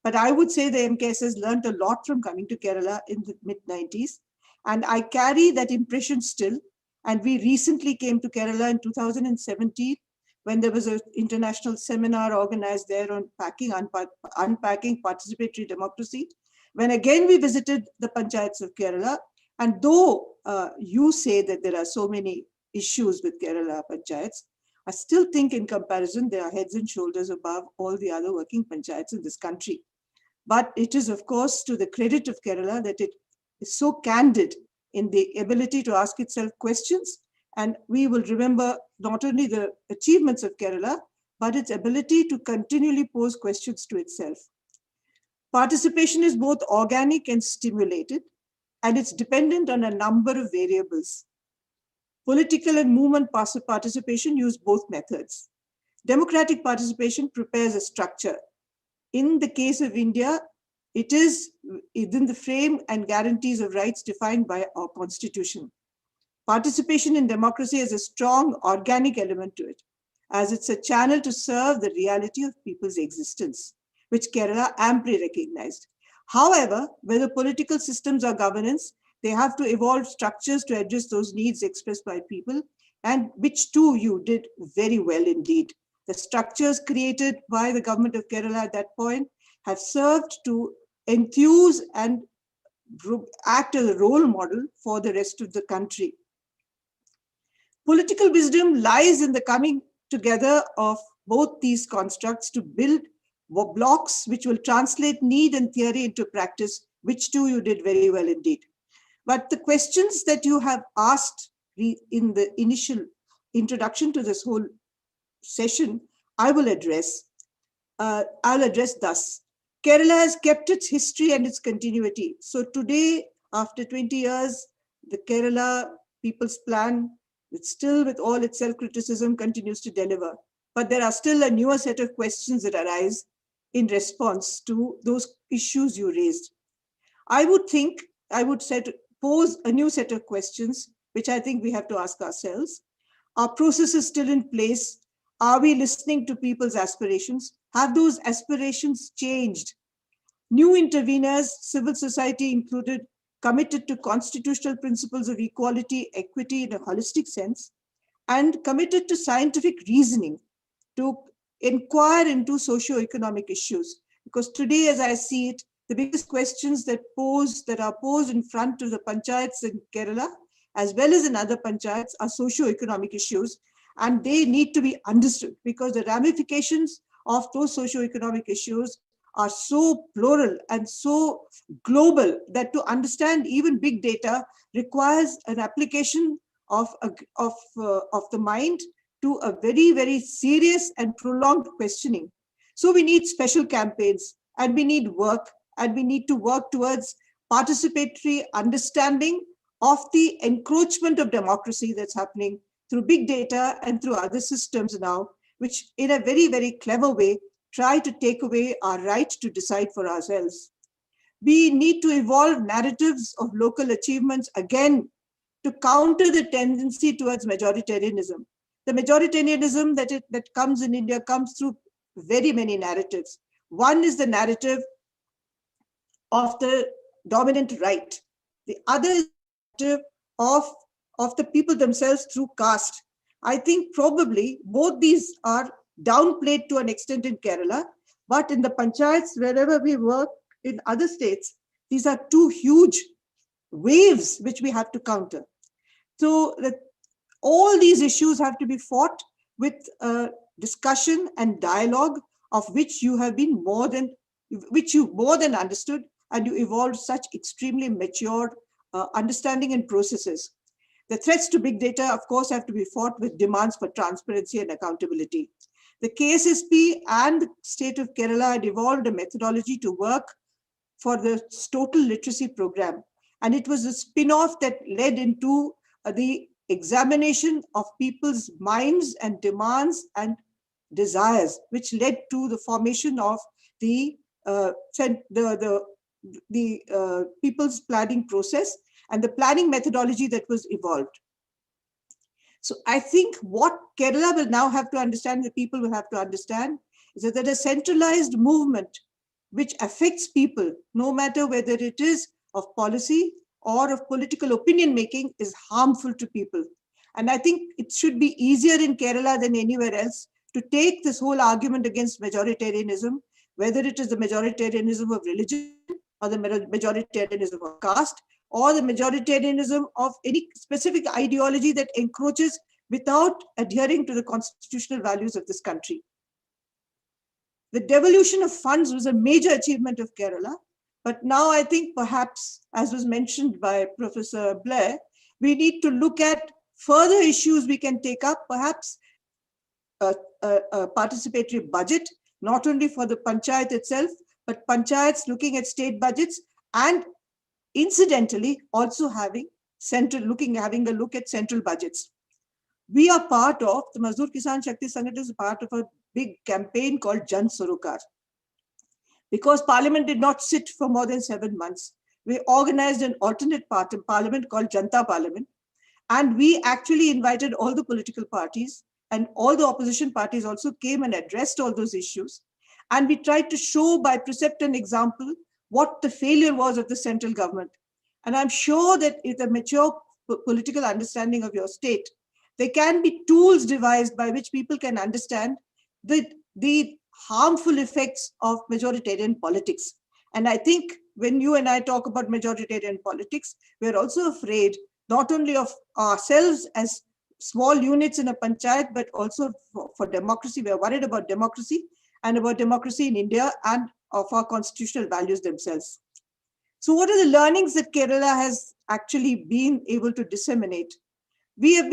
But I would say the MKS has learned a lot from coming to Kerala in the mid-90s. And I carry that impression still. And we recently came to Kerala in 2017, when there was an international seminar organized there on unpacking participatory democracy, when again we visited the panchayats of Kerala. And though you say that there are so many issues with Kerala panchayats, I still think in comparison, they are heads and shoulders above all the other working panchayats in this country. But it is, of course, to the credit of Kerala that it is so candid in the ability to ask itself questions. And we will remember not only the achievements of Kerala, but its ability to continually pose questions to itself. Participation is both organic and stimulated, and it's dependent on a number of variables. Political and movement participation use both methods. Democratic participation prepares a structure. In the case of India, it is within the frame and guarantees of rights defined by our constitution. Participation in democracy has a strong organic element to it, as it's a channel to serve the reality of people's existence, which Kerala amply recognized. However, whether political systems or governance, they have to evolve structures to address those needs expressed by people, and which too you did very well indeed. The structures created by the government of Kerala at that point have served to enthuse and act as a role model for the rest of the country. Political wisdom lies in the coming together of both these constructs to build blocks which will translate need and theory into practice, which too you did very well indeed. But the questions that you have asked in the initial introduction to this whole session, I will address. I'll address thus. Kerala has kept its history and its continuity. So today, after 20 years, the Kerala People's Plan, still with all its self-criticism, continues to deliver. But there are still a newer set of questions that arise in response to those issues you raised. I would pose a new set of questions, which I think we have to ask ourselves. Are processes still in place? Are we listening to people's aspirations? Have those aspirations changed? New interveners, civil society included, committed to constitutional principles of equality, equity in a holistic sense, and committed to scientific reasoning to inquire into socio-economic issues. Because today, as I see it, the biggest questions that are posed in front of the panchayats in Kerala, as well as in other panchayats, are socio-economic issues, and they need to be understood because the ramifications of those socio-economic issues are so plural and so global that to understand even big data requires an application of the mind to a very, very serious and prolonged questioning. So we need special campaigns, and we need work, and we need to work towards participatory understanding of the encroachment of democracy that's happening through big data and through other systems now, which in a very, very clever way try to take away our right to decide for ourselves. We need to evolve narratives of local achievements again to counter the tendency towards majoritarianism. The majoritarianism that comes in India comes through very many narratives. One is the narrative of the dominant right. The other is the narrative of the people themselves through caste. I think probably both these are downplayed to an extent in Kerala, but in the panchayats, wherever we work in other states, these are two huge waves which we have to counter. So all these issues have to be fought with discussion and dialogue, of which you have been more than understood, and you evolved such extremely mature understanding and processes. The threats to big data, of course, have to be fought with demands for transparency and accountability. The KSSP and the state of Kerala had evolved a methodology to work for the total literacy program. And it was a spin-off that led into the examination of people's minds and demands and desires, which led to the formation of the people's planning process and the planning methodology that was evolved. So I think what Kerala will now have to understand, the people will have to understand, is that a centralized movement which affects people, no matter whether it is of policy or of political opinion making, is harmful to people. And I think it should be easier in Kerala than anywhere else to take this whole argument against majoritarianism, whether it is the majoritarianism of religion or the majoritarianism of caste, or the majoritarianism of any specific ideology that encroaches without adhering to the constitutional values of this country. The devolution of funds was a major achievement of Kerala, but now I think perhaps, as was mentioned by Professor Blair, we need to look at further issues we can take up, perhaps a participatory budget, not only for the panchayat itself, but panchayats looking at state budgets, and incidentally also having a look at central budgets. We are part of, the Mazdoor Kisan Shakti Sangathan is part of a big campaign called Jan Sarokar. Because Parliament did not sit for more than 7 months, we organized an alternate parliament called Janta Parliament. And we actually invited all the political parties, and all the opposition parties also came and addressed all those issues. And we tried to show by precept and example what the failure was of the central government. And I'm sure that with a mature political understanding of your state, there can be tools devised by which people can understand the harmful effects of majoritarian politics. And I think when you and I talk about majoritarian politics, we're also afraid not only of ourselves as small units in a panchayat, but also for democracy. We are worried about democracy and about democracy in India and of our constitutional values themselves. So what are the learnings that Kerala has actually been able to disseminate? We have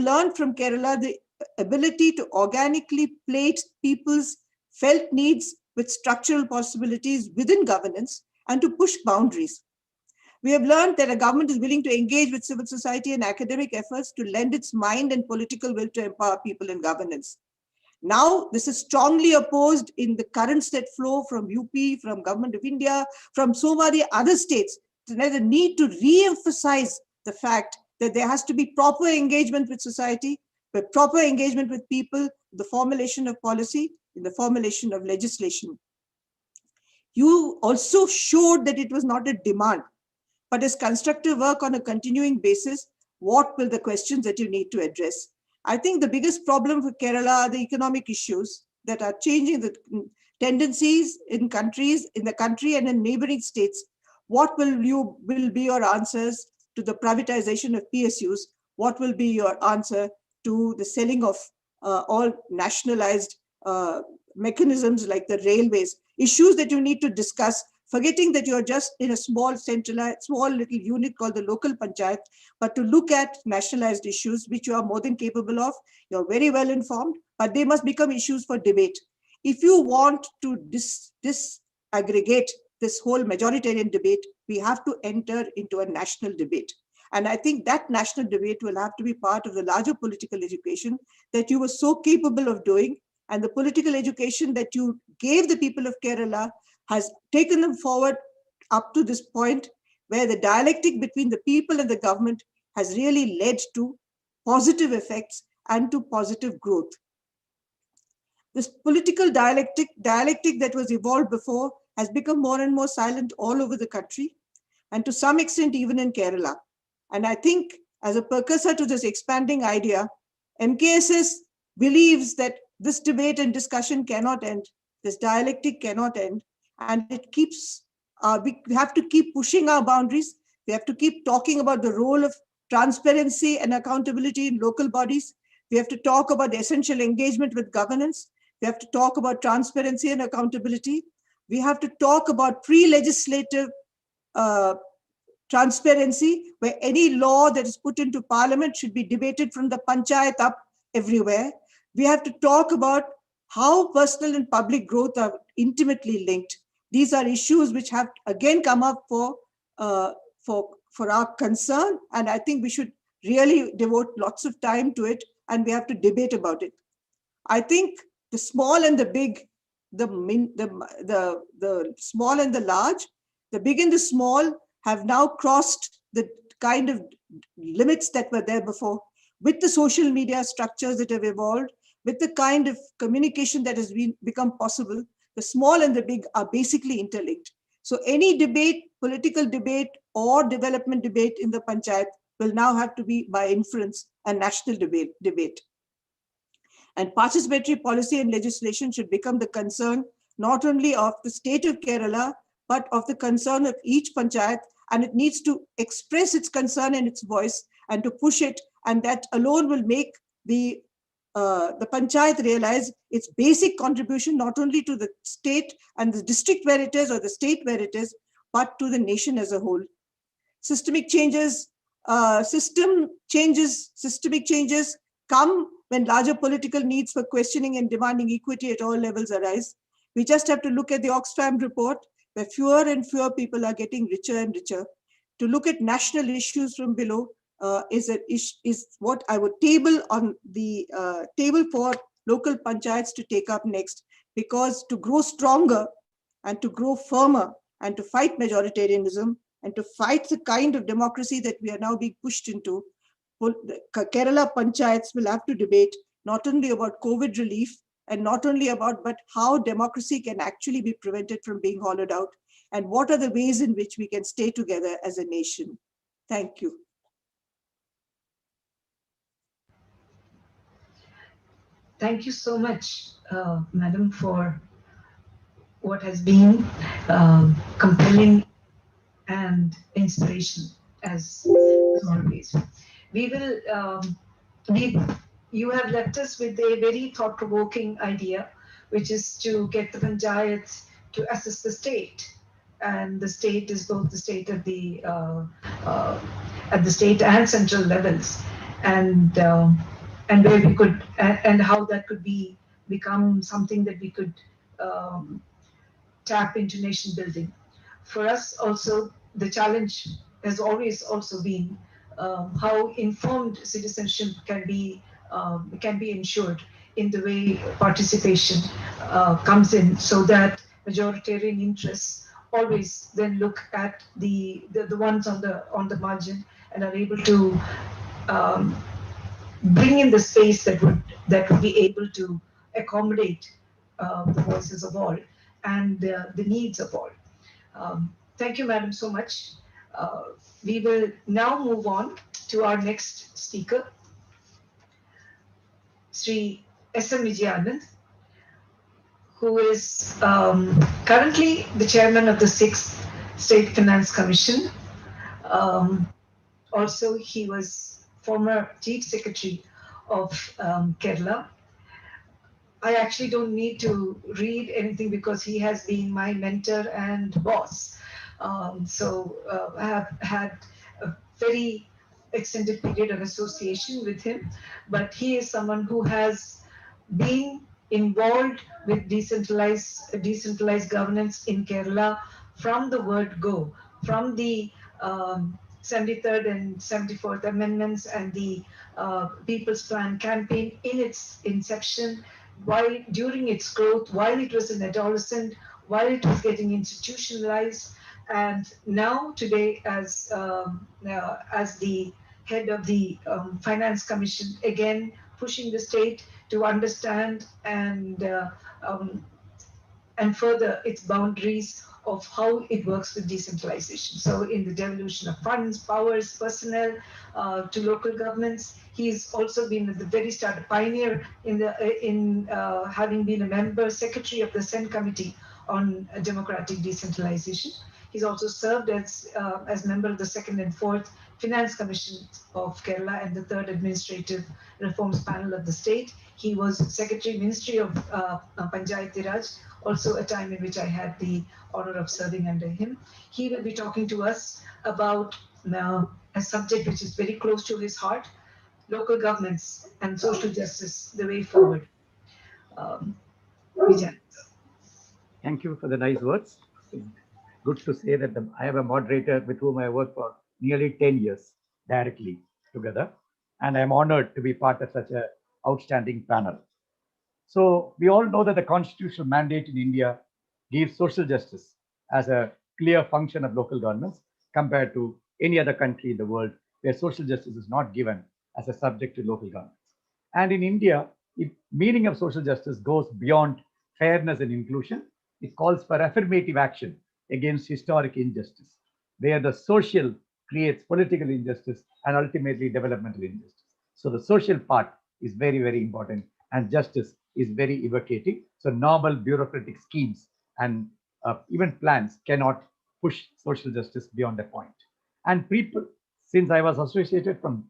learned from Kerala the ability to organically plate people's felt needs with structural possibilities within governance and to push boundaries. We have learned that a government is willing to engage with civil society and academic efforts to lend its mind and political will to empower people in governance. Now, this is strongly opposed in the current state flow from UP, from Government of India, from so many other states. There's a need to re-emphasize the fact that there has to be proper engagement with society, with proper engagement with people, the formulation of policy, in the formulation of legislation. You also showed that it was not a demand, but as constructive work on a continuing basis. What will the questions that you need to address? I think the biggest problem for Kerala are the economic issues that are changing the tendencies in countries, in the country and in neighboring states. What will be your answers to the privatization of PSUs? What will be your answer to the selling of all nationalized mechanisms like the railways? Issues that you need to discuss, forgetting that you're just in a small centralized, small little unit called the local panchayat, but to look at nationalized issues, which you are more than capable of. You're very well informed, but they must become issues for debate. If you want to disaggregate this whole majoritarian debate, we have to enter into a national debate. And I think that national debate will have to be part of the larger political education that you were so capable of doing. And the political education that you gave the people of Kerala has taken them forward up to this point where the dialectic between the people and the government has really led to positive effects and to positive growth. This political dialectic that was evolved before has become more and more silent all over the country, and to some extent even in Kerala. And I think as a precursor to this expanding idea, MKSS believes that this debate and discussion cannot end, this dialectic cannot end, and it keeps, we have to keep pushing our boundaries. We have to keep talking about the role of transparency and accountability in local bodies. We have to talk about the essential engagement with governance. We have to talk about transparency and accountability. We have to talk about pre-legislative transparency, where any law that is put into parliament should be debated from the panchayat up everywhere. We have to talk about how personal and public growth are intimately linked. These are issues which have again come up for our concern, and I think we should really devote lots of time to it, and we have to debate about it. I think the small and the big, the small and the large, the big and the small have now crossed the kind of limits that were there before, with the social media structures that have evolved, with the kind of communication that has become possible. The small and the big are basically interlinked. So any debate, political debate or development debate in the panchayat will now have to be by inference a national debate. And participatory policy and legislation should become the concern not only of the state of Kerala, but of the concern of each panchayat, and it needs to express its concern and its voice and to push it, and that alone will make the panchayat realize its basic contribution not only to the state and the district where it is or the state where it is, but to the nation as a whole. Systemic changes come when larger political needs for questioning and demanding equity at all levels arise. We just have to look at the Oxfam report, where fewer and fewer people are getting richer and richer. To look at national issues from below is what I would table on the table for local panchayats to take up next, because to grow stronger and to grow firmer and to fight majoritarianism and to fight the kind of democracy that we are now being pushed into, Kerala panchayats will have to debate not only about COVID relief and not only about, but how democracy can actually be prevented from being hollowed out, and what are the ways in which we can stay together as a nation. Thank you. Thank you so much, Madam, for what has been compelling and inspiration as always. We will you have left us with a very thought-provoking idea, which is to get the panchayats to assess the state, and the state is both the state at the state and central levels, and where we could and how that could become something that we could tap into nation building. For us also, the challenge has always also been how informed citizenship can be ensured in the way participation comes in, so that majoritarian interests always then look at the ones on the margin and are able to bring in the space that would be able to accommodate the voices of all and the needs of all. Thank you, Madam, so much. We will now move on to our next speaker, Sri S.M. Vijayanand, who is currently the chairman of the 6th State Finance Commission. Also, he was former chief secretary of Kerala. I actually don't need to read anything because he has been my mentor and boss. I have had a very extended period of association with him, but he is someone who has been involved with decentralized governance in Kerala from the word go, from the 73rd and 74th amendments and the People's Plan campaign in its inception, during its growth, while it was an adolescent, while it was getting institutionalized, and now today as the head of the Finance Commission, again pushing the state to understand and further its boundaries of how it works with decentralization. So in the devolution of funds, powers, personnel to local governments. He's also been at the very start a pioneer in having been a member, secretary of the Sen Committee on Democratic Decentralization. He's also served as member of the 2nd and 4th Finance Commission of Kerala and the 3rd Administrative Reforms Panel of the state. He was Secretary, Ministry of Panchayati Raj, also a time in which I had the honor of serving under him. He will be talking to us about a subject which is very close to his heart, local governments and social justice, the way forward. Vijay. Thank you for the nice words. Good to say that I have a moderator with whom I worked for nearly 10 years directly together. And I'm honored to be part of such an outstanding panel. So we all know that the constitutional mandate in India gives social justice as a clear function of local governments compared to any other country in the world where social justice is not given as a subject to local governments. And in India, the meaning of social justice goes beyond fairness and inclusion. It calls for affirmative action against historic injustice, where the social creates political injustice and ultimately developmental injustice. So the social part is very, very important, and justice is very evocative. So normal bureaucratic schemes and even plans cannot push social justice beyond a point. And people, since I was associated from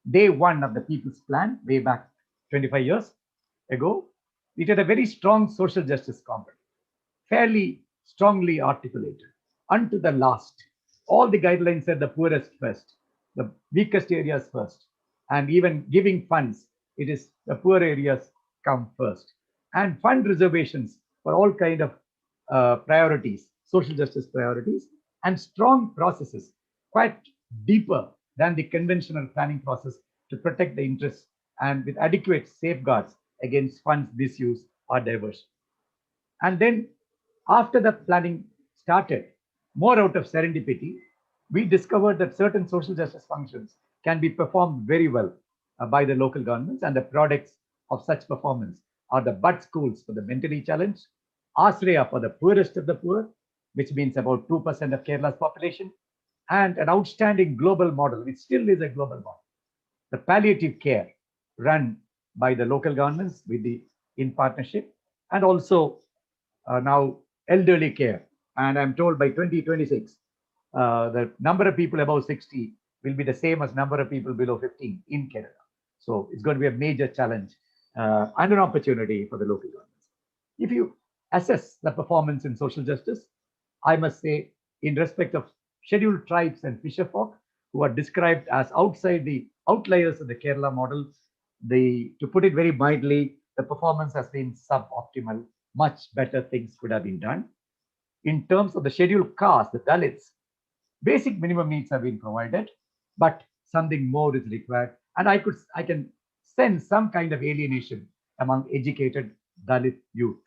day one of the People's Plan, way back 25 years ago, it had a very strong social justice component, fairly strongly articulated. Unto the last, all the guidelines said the poorest first, the weakest areas first, and even giving funds, it is the poor areas come first. And fund reservations for all kind of priorities, social justice priorities, and strong processes, quite deeper than the conventional planning process to protect the interests and with adequate safeguards against funds misuse or diversion. And then after the planning started, more out of serendipity, we discovered that certain social justice functions can be performed very well by the local governments, and the products of such performance are the bud schools for the mentally challenged, Asraya for the poorest of the poor, which means about 2% of Kerala's population, and an outstanding global model, which still is a global model, the palliative care run by the local governments in partnership, and also now elderly care. And I'm told by 2026, the number of people above 60 will be the same as number of people below 15 in Kerala. So it's going to be a major challenge and an opportunity for the local governments. If you assess the performance in social justice, I must say, in respect of scheduled tribes and fisher folk, who are described as outside the outliers of the Kerala model, to put it very mildly, the performance has been suboptimal. Much better things could have been done. In terms of the scheduled caste, the Dalits, basic minimum needs have been provided, but something more is required. And I can sense some kind of alienation among educated Dalit youth.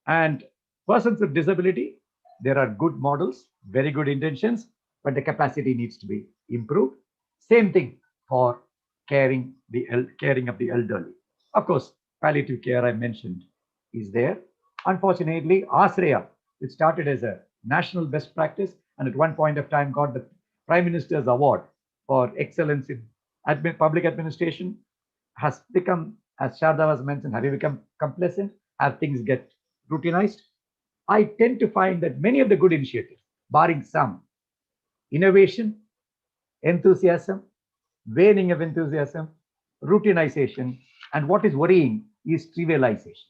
And persons with disability, there are good models, very good intentions, but the capacity needs to be improved. Same thing for caring of the elderly. Of course, palliative care I mentioned is there. Unfortunately, Asraya, it started as a national best practice, and at one point of time got the Prime Minister's Award for excellence in public administration, has become, as Sharda was mentioned, have become complacent, have things get routinized. I tend to find that many of the good initiatives, barring some, innovation, enthusiasm, waning of enthusiasm, routinization, and what is worrying is trivialization.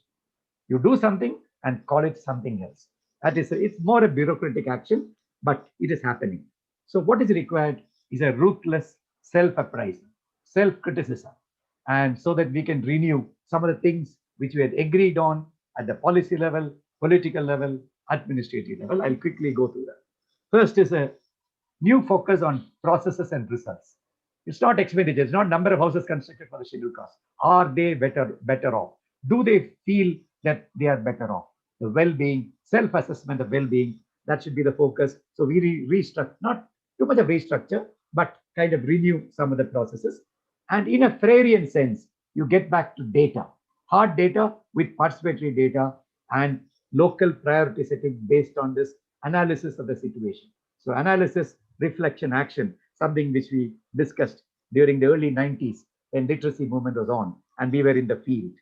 You do something and call it something else. That is, it's more a bureaucratic action, but it is happening. So what is required is a ruthless self-appraisal, self-criticism, and so that we can renew some of the things which we had agreed on at the policy level, political level, administrative level. I'll quickly go through that. First is a new focus on processes and results. It's not expenditure, it's not number of houses constructed for the scheduled caste. Are they better off? Do they feel that they are better off? The well-being, self-assessment of well-being, that should be the focus. So we restructure, not too much of restructure, but kind of renew some of the processes. And in a Freirean sense, you get back to data, hard data with participatory data and local priority setting based on this analysis of the situation. So analysis, reflection, action, something which we discussed during the early 90s when literacy movement was on and we were in the field.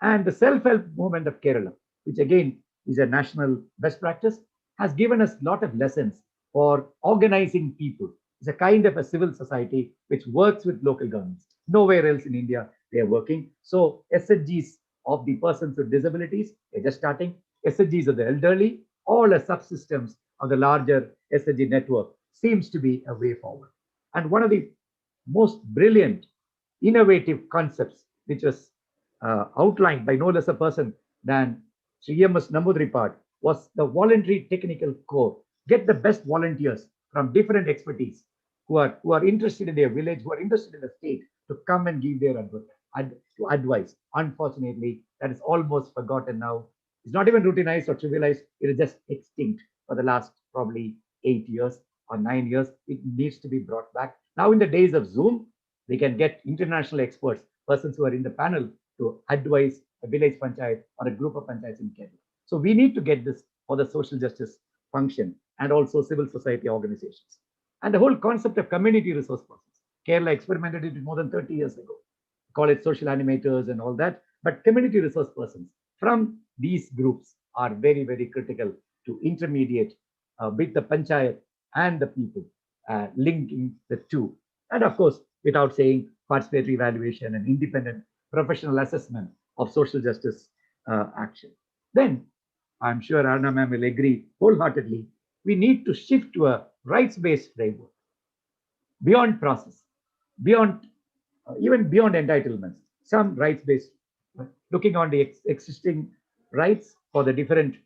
And the self-help movement of Kerala, which again is a national best practice, has given us a lot of lessons for organizing people. It's a kind of a civil society which works with local governments. Nowhere else in India they are working. So SHGs of the persons with disabilities, they're just starting. SHGs of the elderly, all the subsystems of the larger SHG network seems to be a way forward. And one of the most brilliant, innovative concepts, which was outlined by no less a person than Sri M.S. Namboodiripad, was the voluntary technical core. Get the best volunteers from different expertise who are interested in their village, who are interested in the state, to come and give their advice. Unfortunately, that is almost forgotten now. It's not even routinized or trivialized. It is just extinct for the last probably 8 years or 9 years. It needs to be brought back. Now in the days of Zoom, we can get international experts, persons who are in the panel, to advise a village panchayat or a group of panchayats in Kerala. So we need to get this for the social justice function and also civil society organizations. And the whole concept of community resource persons. Kerala experimented it more than 30 years ago. Call it social animators and all that. But community resource persons from these groups are very, very critical to intermediate with the panchayat and the people, linking the two. And of course, without saying, participatory evaluation and independent professional assessment of social justice action. Then, I'm sure Arna ma'am will agree wholeheartedly, we need to shift to a rights-based framework, beyond process, beyond even beyond entitlements, some rights-based, looking on the existing rights for the different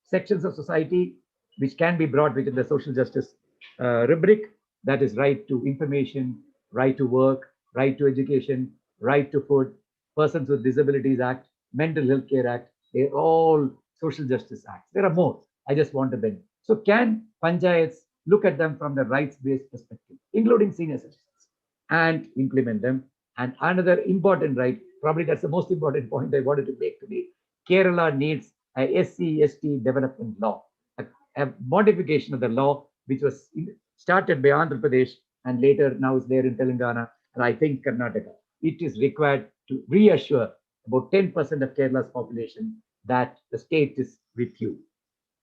sections of society, which can be brought within the social justice rubric. That is right to information, right to work, right to education, right to food, Persons with Disabilities Act, Mental Health Care Act, they're all social justice acts. There are more. I just want to bend. So can panchayats look at them from the rights-based perspective, including senior citizens, and implement them? And another important right, probably that's the most important point I wanted to make today. Kerala needs a SC/ST development law, a modification of the law which was started by Andhra Pradesh and later now is there in Telangana and I think Karnataka. It is required to reassure about 10% of Kerala's population that the state is with you.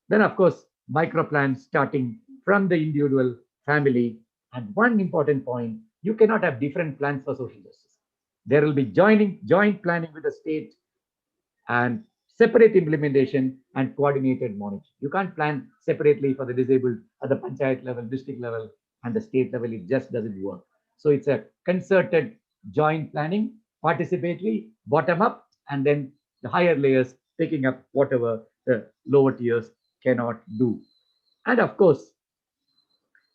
Then, of course, microplans starting from the individual family. And one important point, you cannot have different plans for social justice. There will be joint planning with the state and separate implementation and coordinated monitoring. You can't plan separately for the disabled at the panchayat level, district level, and the state level. It just doesn't work. So it's a concerted joint planning, participatory, bottom up, and then the higher layers picking up whatever the lower tiers cannot do. And of course,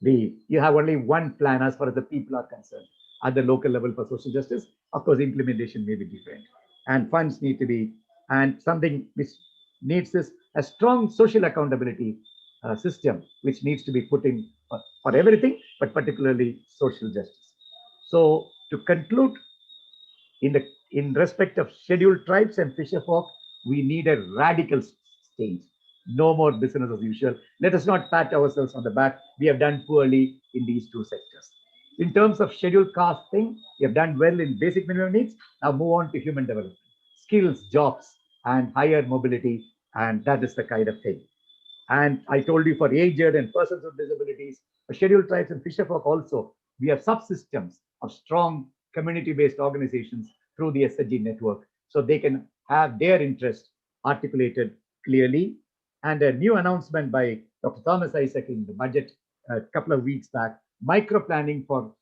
you have only one plan as far as the people are concerned at the local level for social justice. Of course, implementation may be different, and funds need to be, and something which needs is a strong social accountability system, which needs to be put in for everything, but particularly social justice. So to conclude, in respect of scheduled tribes and fisher folk, we need a radical change. No more business as usual. Let us not pat ourselves on the back. We have done poorly in these two sectors. In terms of scheduled caste thing, we have done well in basic minimum needs. Now move on to human development, skills, jobs, and higher mobility. And that is the kind of thing. And I told you for aged and persons with disabilities, for scheduled tribes and fisher folk also, we have subsystems of strong community-based organizations through the SHG network, so they can have their interest articulated clearly. And a new announcement by Dr. Thomas Isaac in the budget a couple of weeks back, micro planning for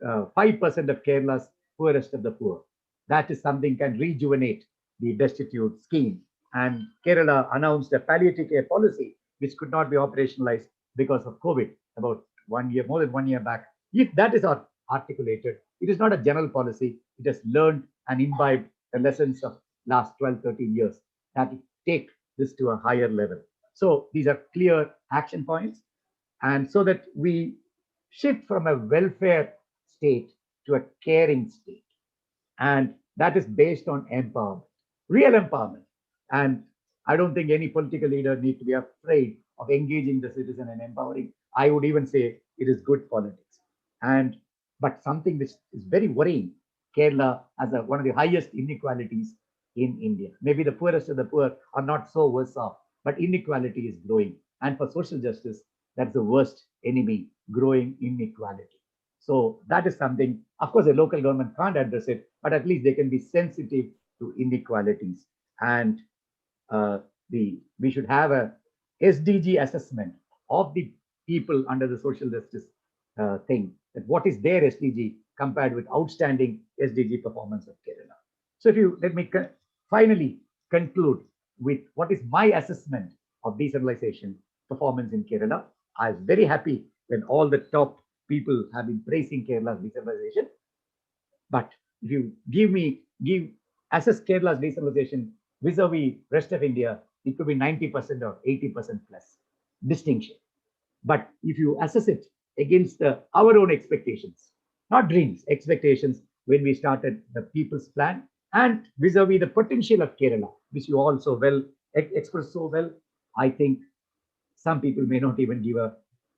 5% of Kerala's poorest of the poor. That is something can rejuvenate the destitute scheme. And Kerala announced a palliative care policy, which could not be operationalized because of COVID about 1 year, more than 1 year back. If that is articulated, it is not a general policy. It has learned and imbibed the lessons of last 12, 13 years that take this to a higher level. So these are clear action points. And so that we shift from a welfare state to a caring state. And that is based on empowerment, real empowerment. And I don't think any political leader needs to be afraid of engaging the citizen and empowering. I would even say it is good politics. But something which is very worrying, Kerala has one of the highest inequalities in India. Maybe the poorest of the poor are not so worse off, but inequality is growing. And for social justice, that's the worst enemy, growing inequality. So that is something, of course, the local government can't address it, but at least they can be sensitive to inequalities. And we should have a SDG assessment of the people under the social justice thing, that what is their SDG compared with outstanding SDG performance of Kerala. So if you let me finally conclude with what is my assessment of decentralization performance in Kerala. I was very happy when all the top people have been praising Kerala's decentralization. But if you assess Kerala's decentralization vis-a-vis rest of India, it could be 90% or 80% plus distinction. But if you assess it against our own expectations, not dreams, expectations, when we started the People's Plan, and vis-a-vis the potential of Kerala, which you also well expressed so well, I think some people may not even give a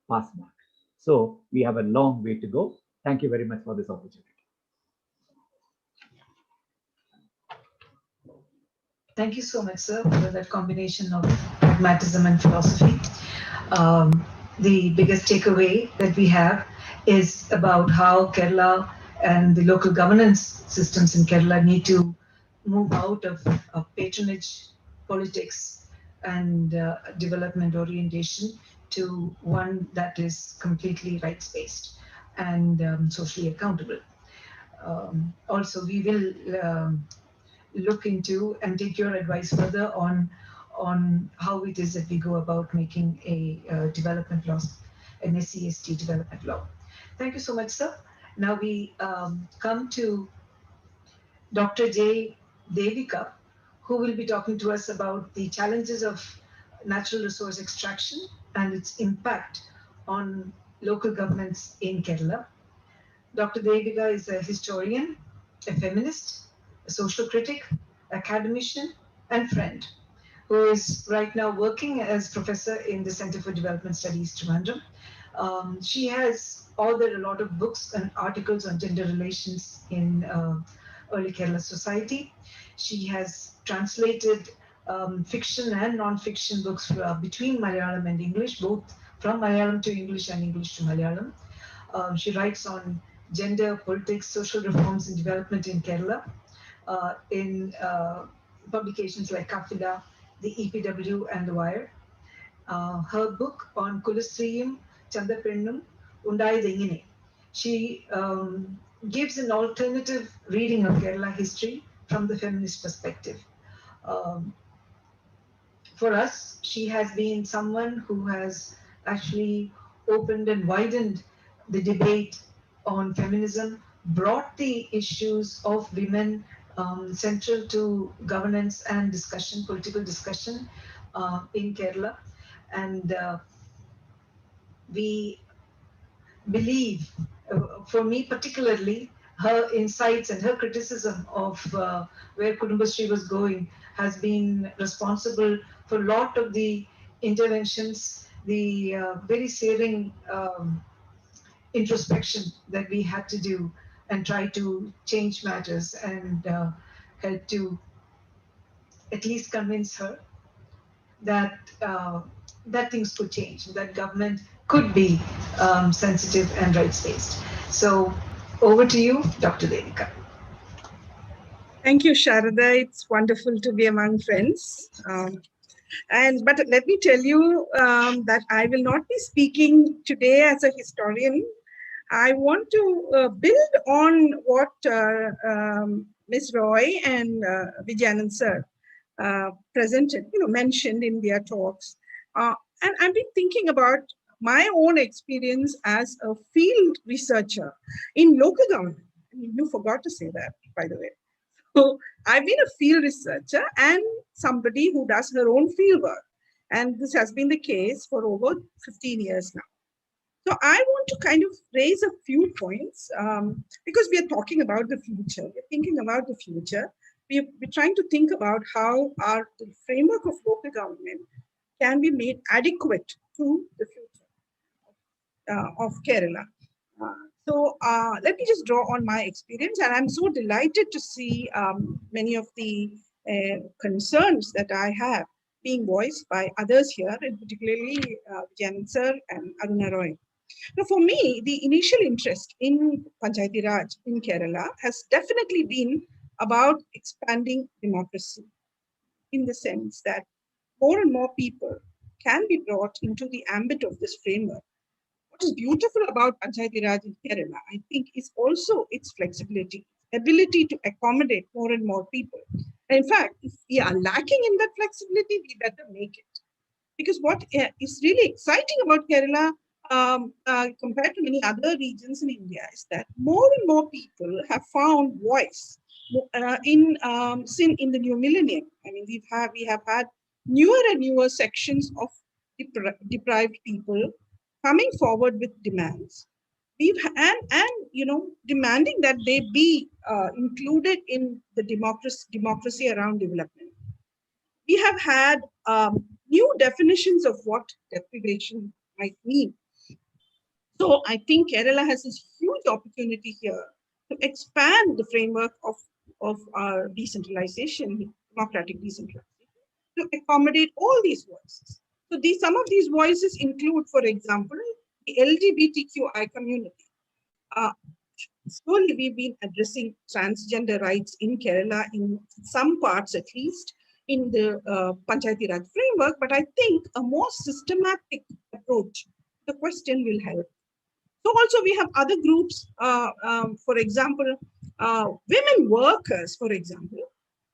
pass mark. So we have a long way to go. Thank you very much for this opportunity. Thank you so much, sir, for that combination of pragmatism and philosophy. The biggest takeaway that we have is about how Kerala and the local governance systems in Kerala need to move out of patronage politics and development orientation to one that is completely rights-based and socially accountable. Also, we will look into and take your advice further on how it is that we go about making a development law, an SCST development law. Thank you so much, sir. Now we come to Dr. J. Devika, who will be talking to us about the challenges of natural resource extraction and its impact on local governments in Kerala. Dr. Devika is a historian, a feminist, a social critic, academician, and friend, who is right now working as professor in the Center for Development Studies, Trivandrum. She has authored a lot of books and articles on gender relations in early Kerala society. She has translated fiction and non-fiction books between Malayalam and English, both from Malayalam to English and English to Malayalam. She writes on gender, politics, social reforms and development in Kerala in publications like Kafila, the EPW and The Wire. Her book on Kulasriyum Chandapennum Undayadengine. She gives an alternative reading of Kerala history from the feminist perspective. For us, she has been someone who has actually opened and widened the debate on feminism, brought the issues of women central to governance and discussion, political discussion in Kerala. And we believe, for me particularly, her insights and her criticism of where Kudumbashree was going has been responsible for a lot of the interventions, the very searing introspection that we had to do and try to change matters and help to at least convince her that that things could change, that government could be sensitive and rights-based. So over to you, Dr. Devika. Thank you, Sharada. It's wonderful to be among friends. But let me tell you that I will not be speaking today as a historian. I want to build on what Ms. Roy and Vijayanand sir presented, mentioned in their talks. And I've been thinking about my own experience as a field researcher in local government. You forgot to say that, by the way. So I've been a field researcher and somebody who does her own field work. And this has been the case for over 15 years now. So I want to kind of raise a few points because we are talking about the future. We're thinking about the future. We're trying to think about how the framework of local government can be made adequate to the future of Kerala. So let me just draw on my experience, and I'm so delighted to see many of the concerns that I have being voiced by others here, and particularly Vijayanand sir and Aruna Roy. Now, for me, the initial interest in Panchayati Raj in Kerala has definitely been about expanding democracy, in the sense that more and more people can be brought into the ambit of this framework. What is beautiful about Panchayati Raj in Kerala, I think, is also its flexibility, ability to accommodate more and more people. And in fact, if we are lacking in that flexibility, we better make it. Because what is really exciting about Kerala compared to many other regions in India is that more and more people have found voice in the new millennium. I mean, we have had newer and newer sections of deprived people coming forward with demands. Demanding that they be included in the democracy around development. We have had new definitions of what deprivation might mean. So I think Kerala has this huge opportunity here to expand the framework of our decentralization, democratic decentralization, to accommodate all these voices. So some of these voices include, for example, the LGBTQI community. Slowly we've been addressing transgender rights in Kerala, in some parts at least, in the Panchayati Raj framework, but I think a more systematic approach to the question will help. So also we have other groups, for example, women workers, for example,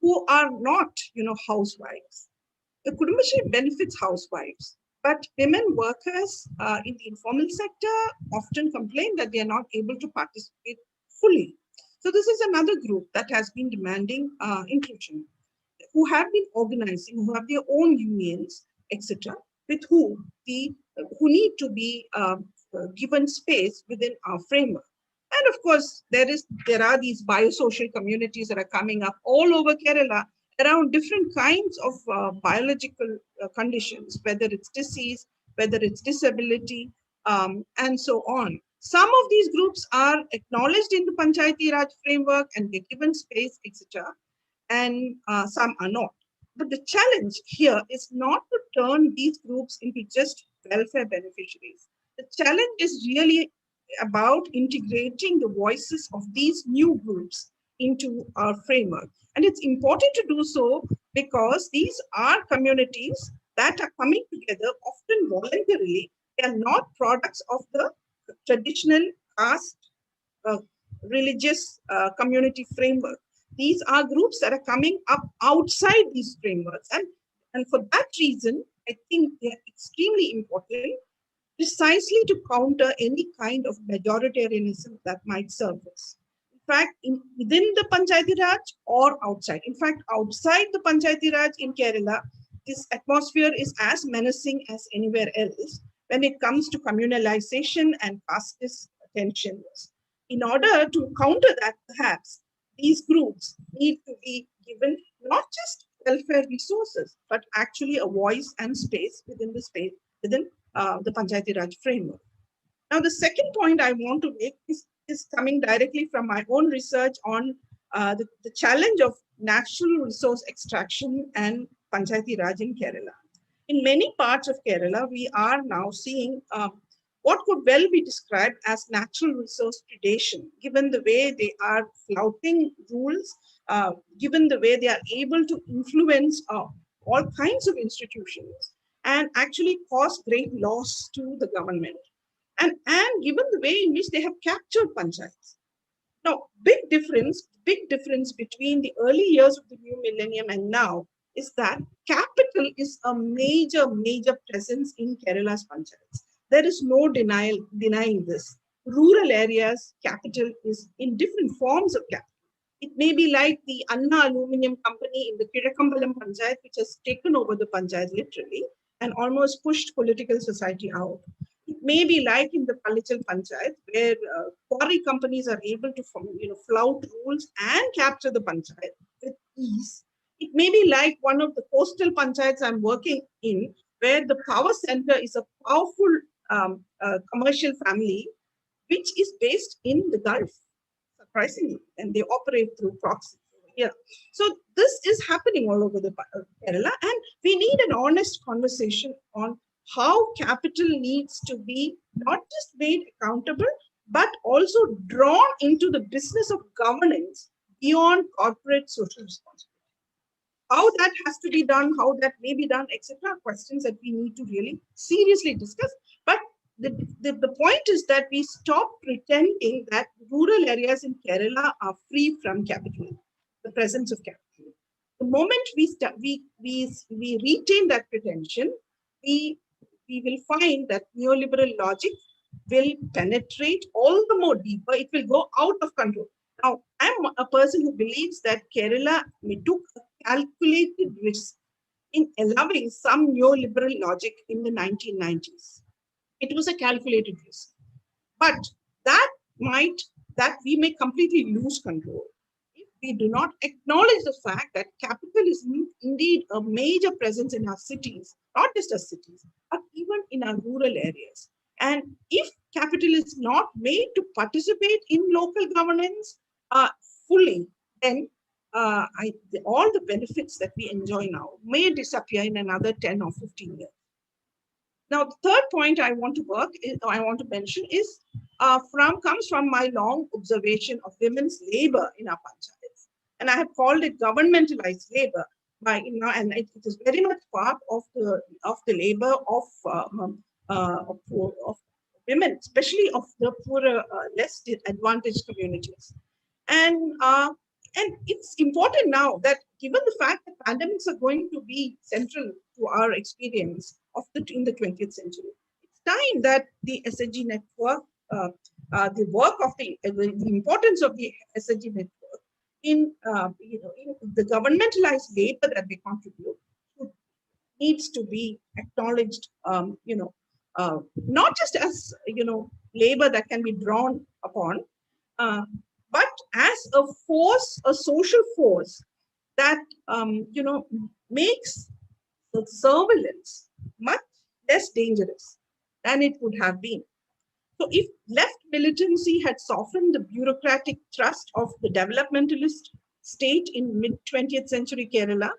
who are not, housewives. The Kudumbashree benefits housewives, but women workers in the informal sector often complain that they are not able to participate fully. So this is another group that has been demanding inclusion, who have been organizing, who have their own unions, etc., with who need to be given space within our framework. And of course, there are these biosocial communities that are coming up all over Kerala around different kinds of biological conditions, whether it's disease, whether it's disability, and so on. Some of these groups are acknowledged in the Panchayati Raj framework and they're given space, etc., and some are not. But the challenge here is not to turn these groups into just welfare beneficiaries. The challenge is really about integrating the voices of these new groups into our framework. And it's important to do so because these are communities that are coming together often voluntarily. They are not products of the traditional caste religious community framework. These are groups that are coming up outside these frameworks. And for that reason, I think they are extremely important precisely to counter any kind of majoritarianism that might surface. In fact, within the Panchayati Raj or outside. In fact, outside the Panchayati Raj in Kerala, this atmosphere is as menacing as anywhere else when it comes to communalization and casteist tensions. In order to counter that, perhaps, these groups need to be given not just welfare resources, but actually a voice and space within the Panchayati Raj framework. Now, the second point I want to make is coming directly from my own research on the challenge of natural resource extraction and Panchayati Raj in Kerala. In many parts of Kerala, we are now seeing what could well be described as natural resource predation, given the way they are flouting rules, given the way they are able to influence all kinds of institutions and actually cause great loss to the government. And given the way in which they have captured panchayats. Now, big difference between the early years of the new millennium and now is that capital is a major presence in Kerala's panchayats. There is no denying this. Rural areas, capital is in different forms of capital. It may be like the Anna Aluminium Company in the Kizhakkambalam Panchayat, which has taken over the panchayat literally and almost pushed political society out. It may be like in the Palichal Panchayat, where quarry companies are able to flout rules and capture the panchayat with ease. It may be like one of the coastal panchayats I'm working in, where the power center is a powerful commercial family, which is based in the Gulf, surprisingly, and they operate through proxy. Yeah. So this is happening all over the Kerala, and we need an honest conversation on how capital needs to be not just made accountable, but also drawn into the business of governance beyond corporate social responsibility. How that has to be done, how that may be done, etc., questions that we need to really seriously discuss. But the point is that we stop pretending that rural areas in Kerala are free from capital, the presence of capital. The moment we retain that pretension, we will find that neoliberal logic will penetrate all the more deeper. It will go out of control. Now, I'm a person who believes that Kerala took a calculated risk in allowing some neoliberal logic in the 1990s. It was a calculated risk, but that we may completely lose control if we do not acknowledge the fact that capital is indeed a major presence in our cities, not just our cities, but even in our rural areas. And if capital is not made to participate in local governance fully, then all the benefits that we enjoy now may disappear in another 10 or 15 years. Now, the third point I want to mention is comes from my long observation of women's labor in our panchayats, and I have called it governmentalized labor. And it is very much part of the labor of women, especially of the poorer, less advantaged communities. And it's important now that, given the fact that pandemics are going to be central to our experience in the 20th century, it's time that the SHG network, the work of the importance of the SHG network in the governmentalized labor that they contribute needs to be acknowledged. Not just as labor that can be drawn upon, but as a force, a social force that makes the surveillance much less dangerous than it would have been. So if left militancy had softened the bureaucratic thrust of the developmentalist state in mid-20th century Kerala,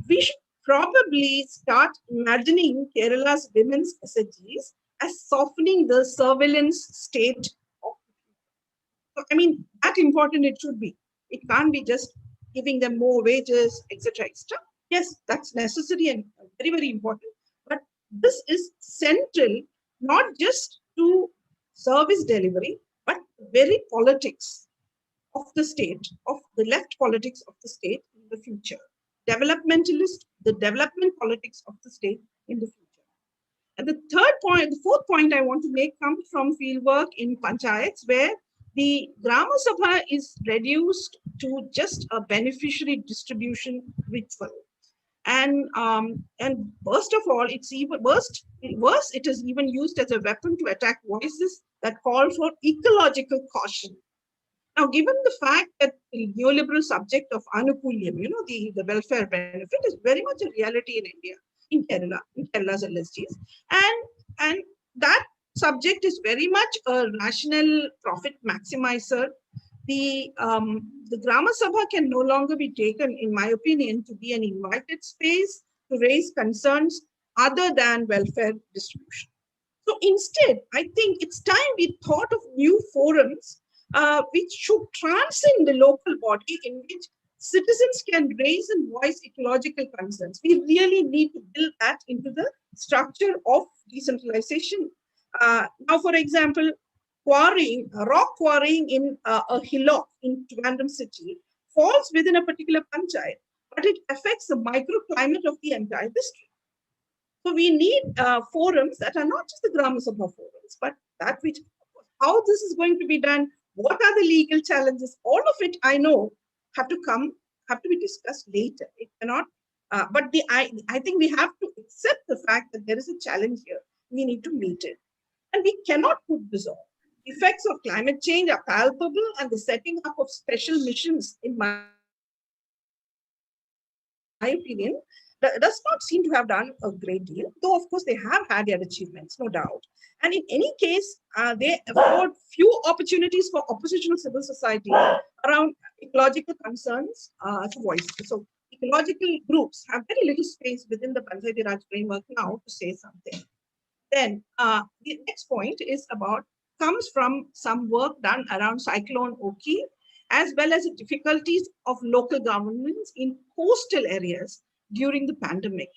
we should probably start imagining Kerala's women's SHGs as softening the surveillance state So, I mean, that important it should be. It can't be just giving them more wages, etc., etc. Yes, that's necessary and very, very important. But this is central, not just to service delivery, but very politics of the state, of the left politics of the state in the future. Developmentalist, the development politics of the state in the future. And the fourth point I want to make comes from fieldwork in panchayats, where the Grama Sabha is reduced to just a beneficiary distribution ritual. And worst of all, it's even worse, it is even used as a weapon to attack voices that call for ecological caution. Now, given the fact that the neoliberal subject of anukulyam, the welfare benefit is very much a reality in India, in Kerala's LSGs, and that subject is very much a rational profit maximizer. The Grama Sabha can no longer be taken, in my opinion, to be an invited space to raise concerns other than welfare distribution. So instead, I think it's time we thought of new forums which should transcend the local body, in which citizens can raise and voice ecological concerns. We really need to build that into the structure of decentralization. Now, for example, rock quarrying in a hillock in Trivandrum city falls within a particular panchayat, but it affects the microclimate of the entire district. So we need forums that are not just the Grama Sabha forums, but that which, how this is going to be done, what are the legal challenges, all of it I know have to be discussed later. It cannot, but I think we have to accept the fact that there is a challenge here. We need to meet it. And we cannot put this off. Effects of climate change are palpable, and the setting up of special missions, in my opinion, does not seem to have done a great deal, though of course they have had their achievements, no doubt. And in any case, they afford few opportunities for oppositional civil society around ecological concerns to voice. So ecological groups have very little space within the Panchayati Raj framework now to say something. Then the next point comes from some work done around Cyclone Oki, as well as the difficulties of local governments in coastal areas during the pandemic.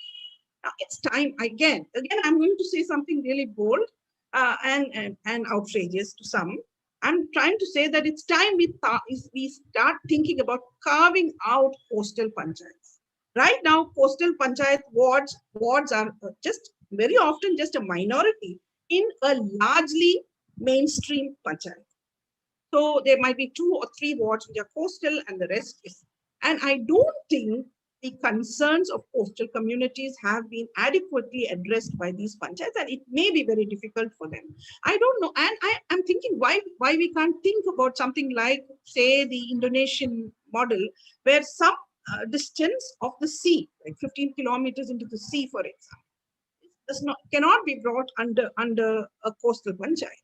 Now it's time, again, I'm going to say something really bold and outrageous to some. I'm trying to say that it's time we start thinking about carving out coastal panchayats. Right now, coastal panchayat wards are just very often just a minority in a largely mainstream panchayat. So there might be 2 or 3 wards which are coastal and the rest is. And I don't think the concerns of coastal communities have been adequately addressed by these panchayats, and it may be very difficult for them. I don't know, and I'm thinking why we can't think about something like, say, the Indonesian model, where some distance of the sea, like 15 kilometers into the sea, for example, cannot be brought under a coastal panchayat.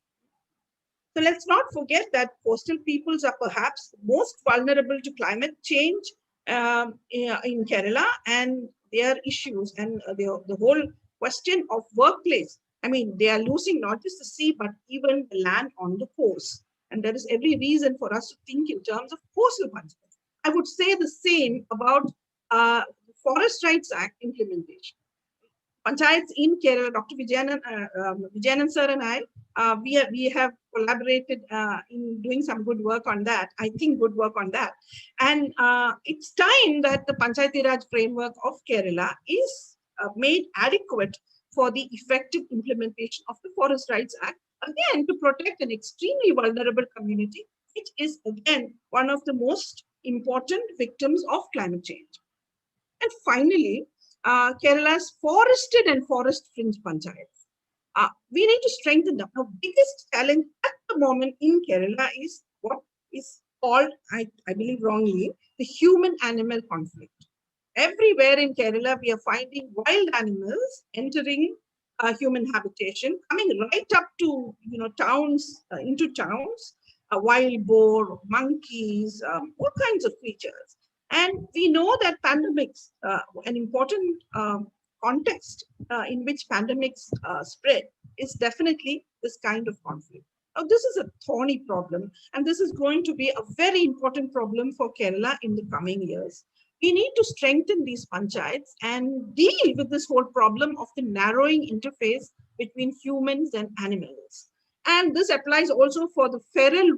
So let's not forget that coastal peoples are perhaps most vulnerable to climate change in Kerala, and their issues and the whole question of workplace. I mean, they are losing not just the sea, but even the land on the coast. And there is every reason for us to think in terms of coastal panchayats. I would say the same about Forest Rights Act implementation. Panchayats in Kerala, Dr. Vijayanan sir and I, we have collaborated in doing some good work on that. I think good work on that. And it's time that the Panchayati Raj framework of Kerala is made adequate for the effective implementation of the Forest Rights Act, again, to protect an extremely vulnerable community, which is, again, one of the most important victims of climate change. And finally, Kerala's forested and forest fringe panchayats. We need to strengthen them. The biggest challenge at the moment in Kerala is what is called, I believe wrongly, the human-animal conflict. Everywhere in Kerala, we are finding wild animals entering human habitation, coming right up to towns, into towns, wild boar, monkeys, all kinds of creatures. And we know that pandemics, an important context in which pandemics spread is definitely this kind of conflict. Now, this is a thorny problem, and this is going to be a very important problem for Kerala in the coming years. We need to strengthen these panchayats and deal with this whole problem of the narrowing interface between humans and animals. And this applies also for the feral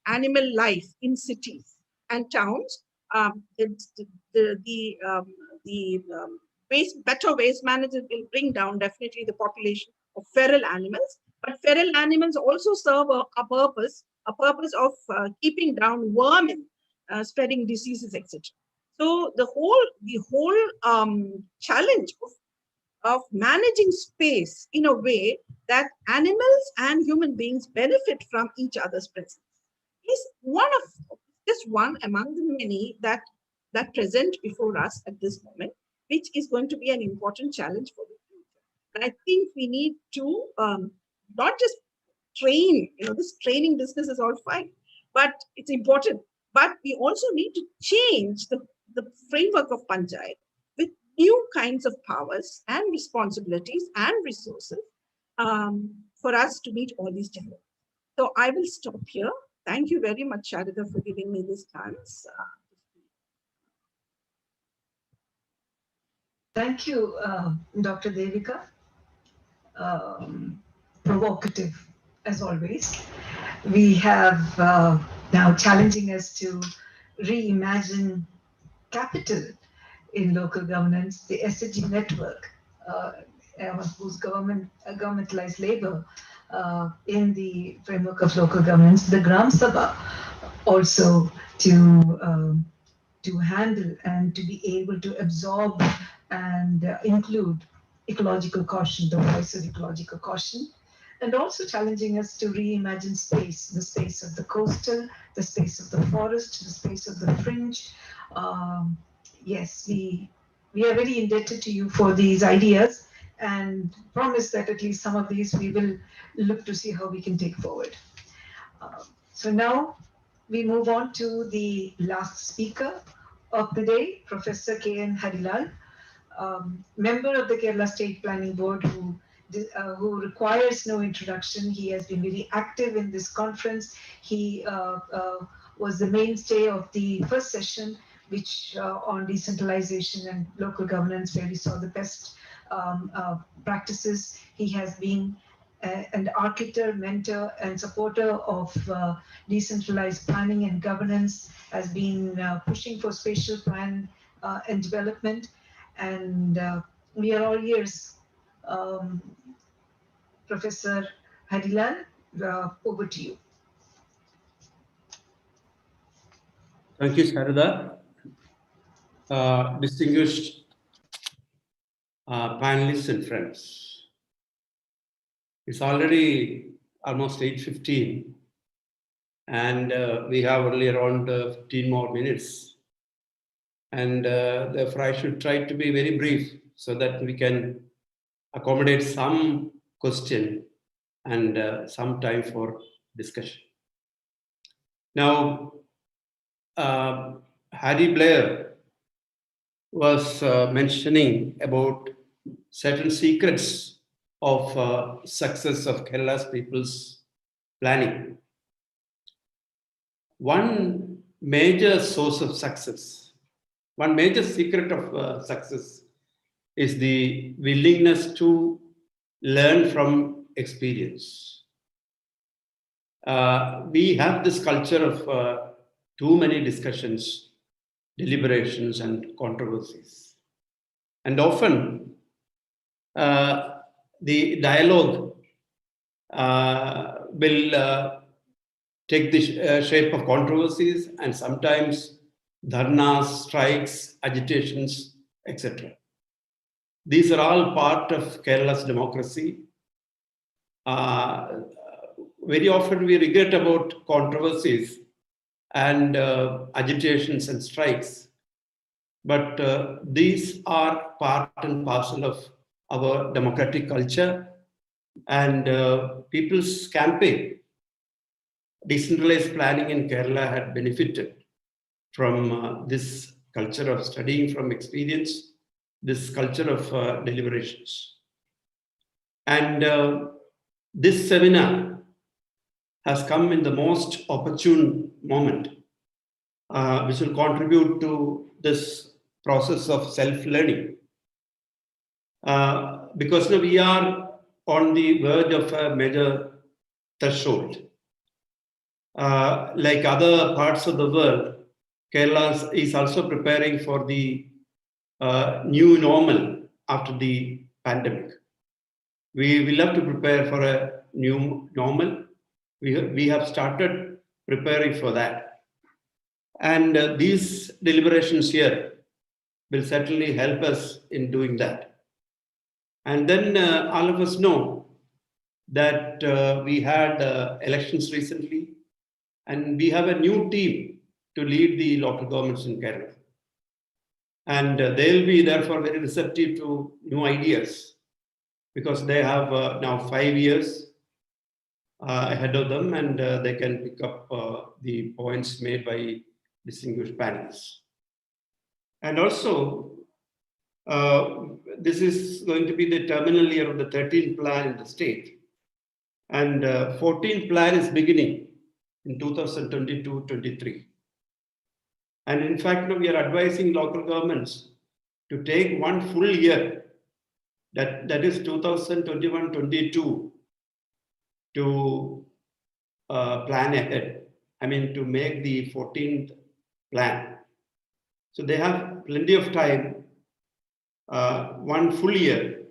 animal life in cities and towns. Better waste management will bring down definitely the population of feral animals. But feral animals also serve a purpose of keeping down vermin, spreading diseases, etc. So the whole challenge of managing space in a way that animals and human beings benefit from each other's presence is one among the many that present before us at this moment, which is going to be an important challenge for the future. And I think we need to not just train, this training business is all fine, but it's important. But we also need to change the framework of panchayat with new kinds of powers and responsibilities and resources for us to meet all these challenges. So I will stop here. Thank you very much, Sharada, for giving me this chance. Thank you, Dr. Devika. Provocative, as always. We have now challenging us to reimagine capital in local governance, the SHG network, whose governmentalized labor in the framework of local governance, the Gram Sabha, also to handle and to be able to absorb and include ecological caution, the voice of ecological caution, and also challenging us to reimagine space, the space of the coastal, the space of the forest, the space of the fringe. Yes, we are very indebted to you for these ideas and promise that at least some of these we will look to see how we can take forward. So now we move on to the last speaker of the day, Professor K.N. Harilal, member of the Kerala State Planning Board who requires no introduction. He has been very active in this conference. He was the mainstay of the first session, which on decentralization and local governance, where we saw the best practices. He has been an architect, mentor, and supporter of decentralized planning and governance, has been pushing for spatial plan and development. And we are all ears. Professor Harilal, over to you. Thank you, Sharada. Distinguished panelists and friends. It's already almost 8:15, and we have only around 15 more minutes. And therefore, I should try to be very brief so that we can accommodate some question and some time for discussion. Now, Harry Blair was mentioning about certain secrets of success of Kerala's people's planning. One major source of success, one major secret of success is the willingness to learn from experience. We have this culture of too many discussions, deliberations, and controversies. And often the dialogue will take the shape of controversies and sometimes dharnas, strikes, agitations, etc. These are all part of Kerala's democracy. Very often we regret about controversies and agitations and strikes, but these are part and parcel of our democratic culture, and people's campaign, decentralized planning in Kerala had benefited from this culture of studying from experience, this culture of deliberations. And this seminar has come in the most opportune moment, which will contribute to this process of self-learning. Because now we are on the verge of a major threshold. Like other parts of the world, Kerala is also preparing for the new normal after the pandemic. We will have to prepare for a new normal. We have started preparing for that. And these deliberations here will certainly help us in doing that. And then all of us know that we had elections recently, and we have a new team to lead the local governments in Kerala. And they'll be therefore very receptive to new ideas, because they have now 5 years ahead of them, and they can pick up the points made by distinguished panelists. And also, this is going to be the terminal year of the 13th plan in the state. And 14th plan is beginning in 2022-23. And in fact, we are advising local governments to take one full year, that is 2021-22, to plan ahead. I mean, to make the 14th plan. So they have plenty of time, one full year,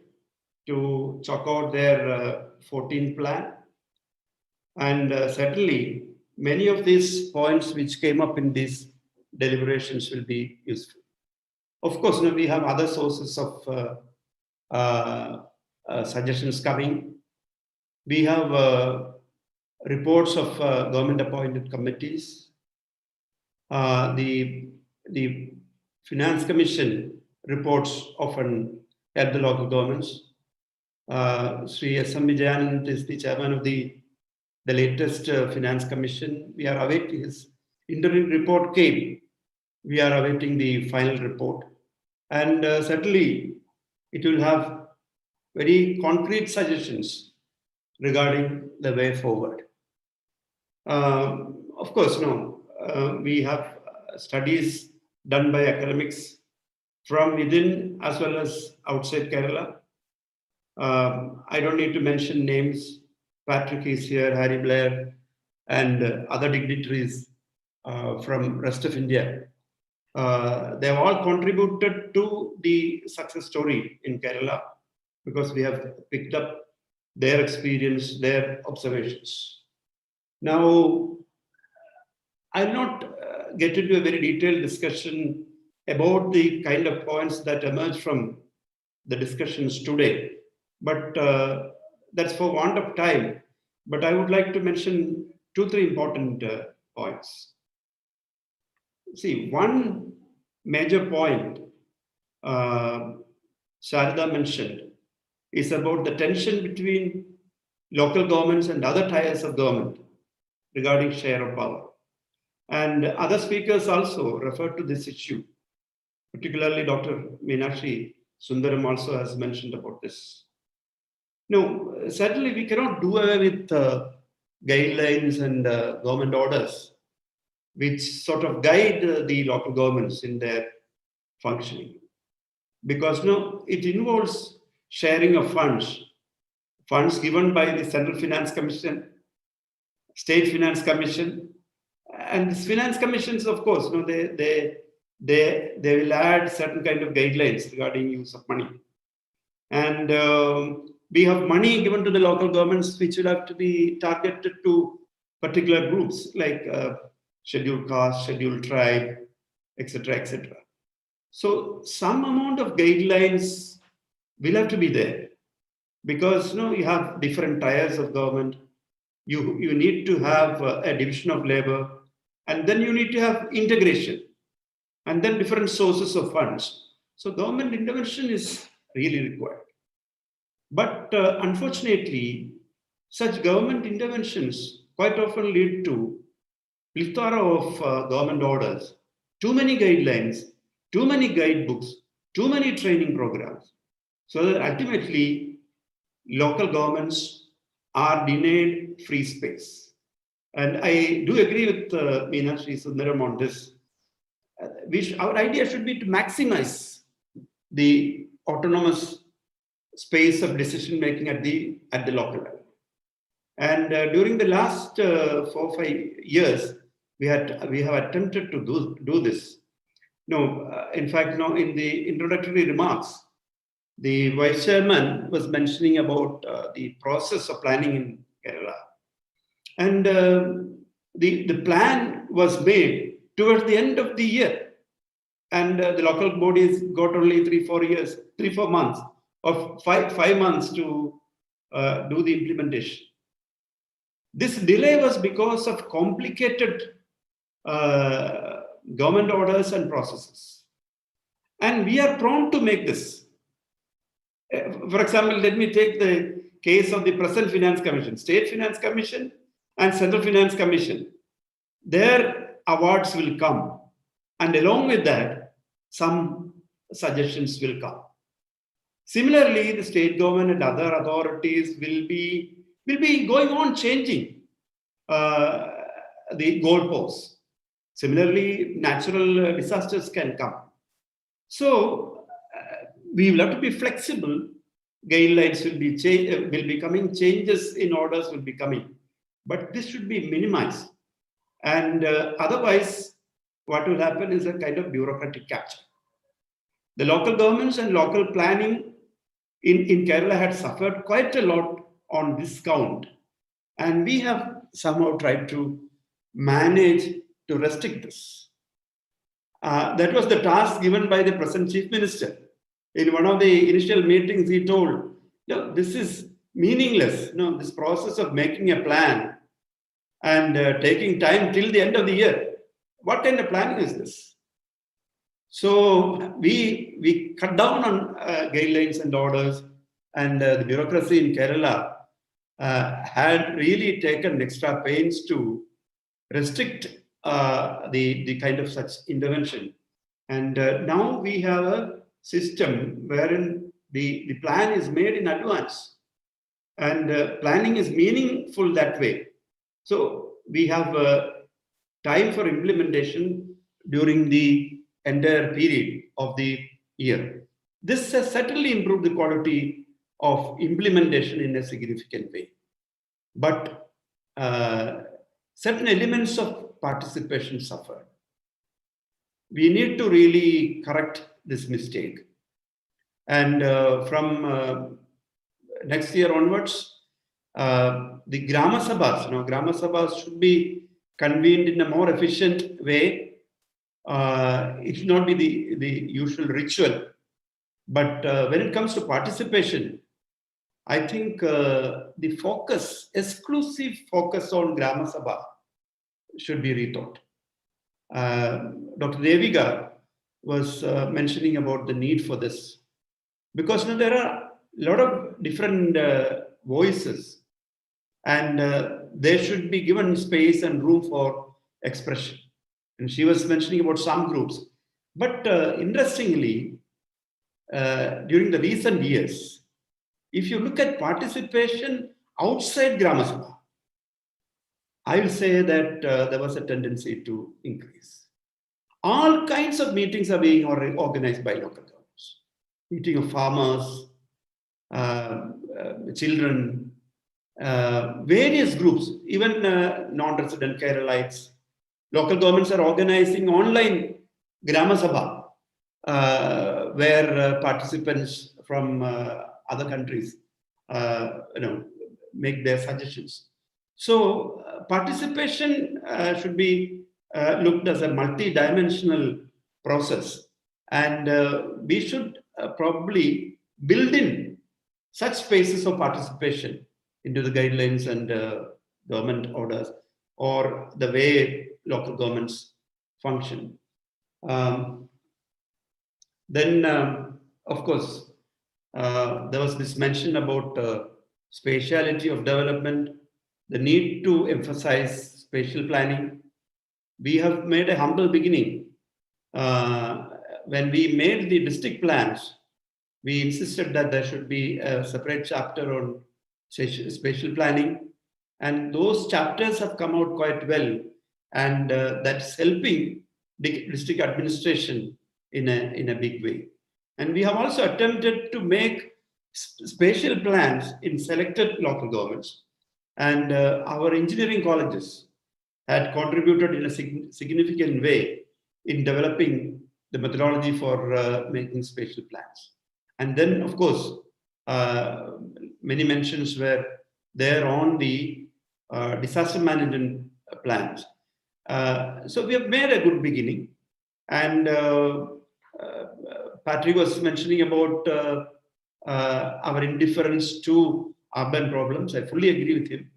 to chalk out their 14th plan. And certainly, many of these points which came up in these deliberations will be useful. Of course, we have other sources of suggestions coming. We have reports of government-appointed committees. The Finance Commission reports often help the local governments. Sri S.M. Vijayanand is the chairman of the latest Finance Commission. We are awaiting his interim report came. We are awaiting the final report. And certainly, it will have very concrete suggestions regarding the way forward. Of course, we have studies done by academics from within as well as outside Kerala. I don't need to mention names. Patrick is here, Harry Blair, and other dignitaries from rest of India. They have all contributed to the success story in Kerala, because we have picked up their experience, their observations. Now, I'll not get into a very detailed discussion about the kind of points that emerge from the discussions today, but that's for want of time. But I would like to mention 2-3 important points. See, one major point Sharda mentioned is about the tension between local governments and other tiers of government regarding share of power. And other speakers also referred to this issue, particularly Dr. Meenakshi Sundaram also has mentioned about this. No, certainly we cannot do away with guidelines and government orders which sort of guide the local governments in their functioning. Because it involves sharing of funds given by the Central Finance Commission, State Finance Commission, and these finance commissions, of course, they will add certain kind of guidelines regarding use of money. And we have money given to the local governments which will have to be targeted to particular groups like scheduled caste, scheduled tribe, etc., etc. So some amount of guidelines will have to be there, because you have different tiers of government. You need to have a division of labor, and then you need to have integration, and then different sources of funds. So government intervention is really required. But unfortunately, such government interventions quite often lead to plethora of government orders, too many guidelines, too many guidebooks, too many training programs. So that ultimately, local governments are denied free space. And I do agree with Meenakshi Sundaram on this. Our idea should be to maximize the autonomous space of decision making at the local level. And during the last 4 or 5 years, we have attempted to do this. In fact, in the introductory remarks, the vice chairman was mentioning about the process of planning in Kerala. And the plan was made towards the end of the year. And the local bodies got only 3-4 months of 5 months to do the implementation. This delay was because of complicated government orders and processes. And we are prone to make this. For example, let me take the case of the present Finance Commission, State Finance Commission and Central Finance Commission. Their awards will come. And along with that, some suggestions will come. Similarly, the state government and other authorities will be going on changing the goalposts. Similarly, natural disasters can come. So we will have to be flexible. Guidelines will be coming, changes in orders will be coming, but this should be minimized. And otherwise, what will happen is a kind of bureaucratic capture. The local governments and local planning in Kerala had suffered quite a lot on this count. And we have somehow tried to manage to restrict this. That was the task given by the present Chief Minister. In one of the initial meetings, he told, no, this is meaningless. No, this process of making a plan and taking time till the end of the year. What kind of planning is this? So we cut down on guidelines and orders, and the bureaucracy in Kerala had really taken extra pains to restrict the kind of such intervention. And now we have a system wherein the plan is made in advance, and planning is meaningful that way. So we have time for implementation during the entire period of the year. This has certainly improved the quality of implementation in a significant way. But certain elements of participation suffer. We need to really correct this mistake. And from next year onwards, the Grama Sabhas, Grama Sabhas should be convened in a more efficient way. It should not be the usual ritual. But when it comes to participation, I think the focus, exclusive focus on Grama Sabha should be rethought. Dr. Devika was mentioning about the need for this, because there are a lot of different voices, and they should be given space and room for expression. And she was mentioning about some groups. But interestingly, during the recent years, if you look at participation outside Grama Sabha, I will say that there was a tendency to increase. All kinds of meetings are being organized by local governments. Meeting of farmers, children, various groups, even non-resident Keralites. Local governments are organizing online Grama Sabha, where participants from other countries make their suggestions. So participation should be looked as a multi-dimensional process, and we should probably build in such spaces of participation into the guidelines and government orders, or the way local governments function. Then, of course, there was this mention about spatiality of development, the need to emphasize spatial planning. We have made a humble beginning. When we made the district plans, we insisted that there should be a separate chapter on spatial planning. And those chapters have come out quite well. And that's helping the district administration in a big way. And we have also attempted to make spatial plans in selected local governments. And our engineering colleges had contributed in a significant way in developing the methodology for making spatial plans. And then, of course, many mentions were there on the disaster management plans. So we have made a good beginning. And Patrick was mentioning about our indifference to urban problems. I fully agree with him.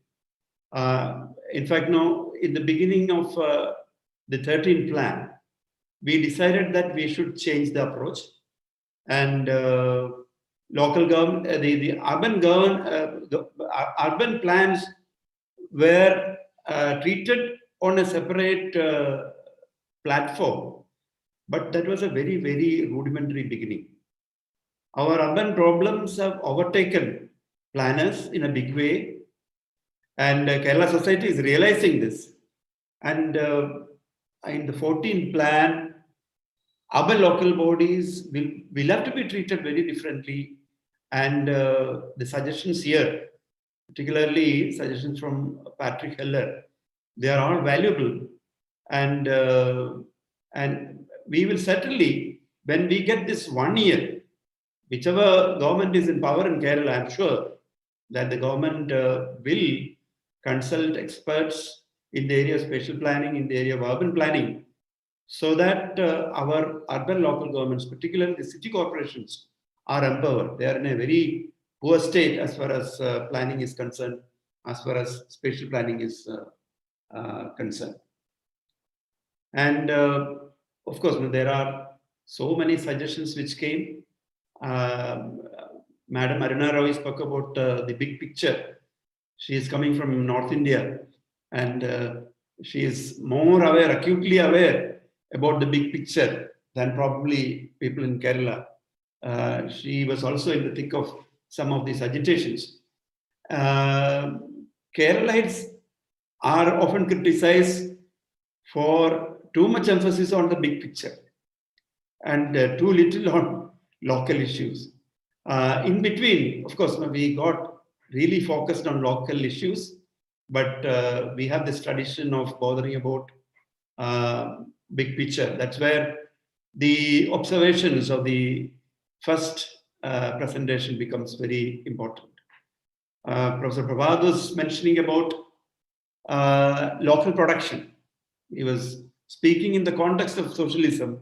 In fact, now in the beginning of the 13th plan, we decided that we should change the approach, and local government, the urban plans were treated on a separate platform, but that was a very, very rudimentary beginning. Our urban problems have overtaken planners in a big way, and Kerala society is realizing this. And in the 14th plan, urban local bodies will have to be treated very differently. And the suggestions here, particularly suggestions from Patrick Heller, they are all valuable. And we will certainly, when we get this 1 year, whichever government is in power in Kerala, I'm sure that the government will consult experts in the area of spatial planning, in the area of urban planning, so that our urban local governments, particularly the city corporations, are empowered. They are in a very poor state as far as planning is concerned, as far as spatial planning is concerned. And of course, there are so many suggestions which came. Madam Aruna Roy spoke about the big picture. She is coming from North India, and she is more aware, acutely aware about the big picture than probably people in Kerala. She was also in the thick of some of these agitations. Keralites are often criticized for too much emphasis on the big picture and too little on local issues. In between, of course, we got really focused on local issues, but we have this tradition of bothering about big picture. That's where the observations of the first presentation becomes very important. Professor Prabhat was mentioning about local production. He was speaking in the context of socialism,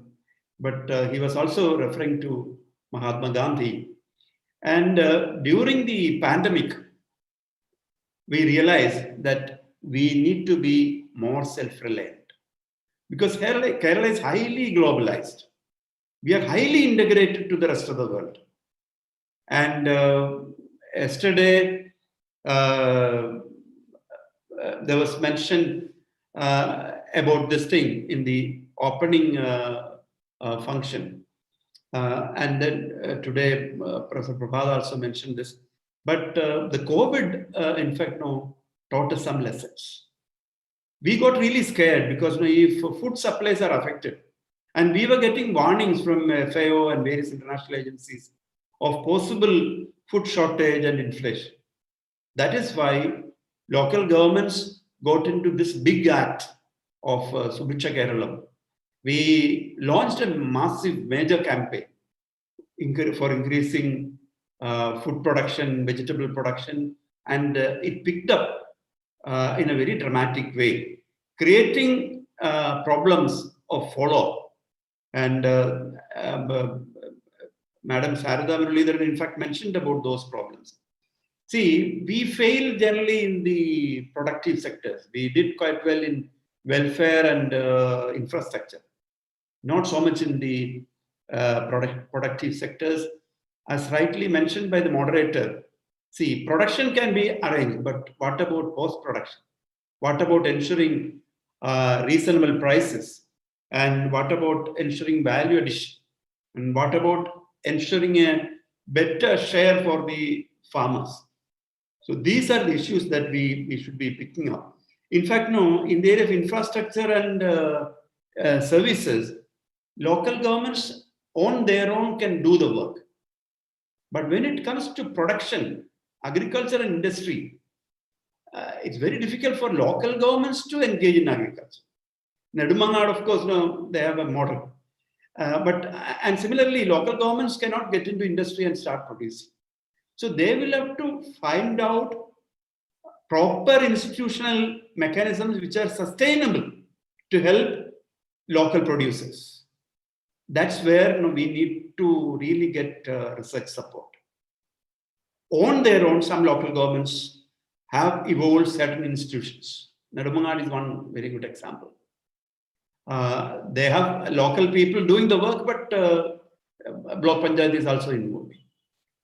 but he was also referring to Mahatma Gandhi. And during the pandemic, we realized that we need to be more self-reliant, because Kerala is highly globalized. We are highly integrated to the rest of the world. And yesterday, there was mention about this thing in the opening function. And then today, Professor Prabhat also mentioned this. But the COVID, in fact, taught us some lessons. We got really scared because if food supplies are affected, and we were getting warnings from FAO and various international agencies of possible food shortage and inflation. That is why local governments got into this big act of Subiksha Keralam. We launched a massive major campaign for increasing food production, vegetable production, and it picked up in a very dramatic way, creating problems of follow-up. And Madam Sarada Muralidharan, in fact, mentioned about those problems. See, we fail generally in the productive sectors. We did quite well in welfare and infrastructure, not so much in the productive sectors. As rightly mentioned by the moderator, see, production can be arranged, but what about post-production? What about ensuring reasonable prices? And what about ensuring value addition? And what about ensuring a better share for the farmers? So these are the issues that we should be picking up. In fact, no, in the area of infrastructure and services, local governments on their own can do the work. But when it comes to production, agriculture and industry, it's very difficult for local governments to engage in agriculture. Nedumangad, of course, no, they have a model. And similarly, local governments cannot get into industry and start producing. So they will have to find out proper institutional mechanisms which are sustainable to help local producers. That's where we need to really get research support. On their own, some local governments have evolved certain institutions. Nedumangad is one very good example. They have local people doing the work, but Block Panchayat is also involved.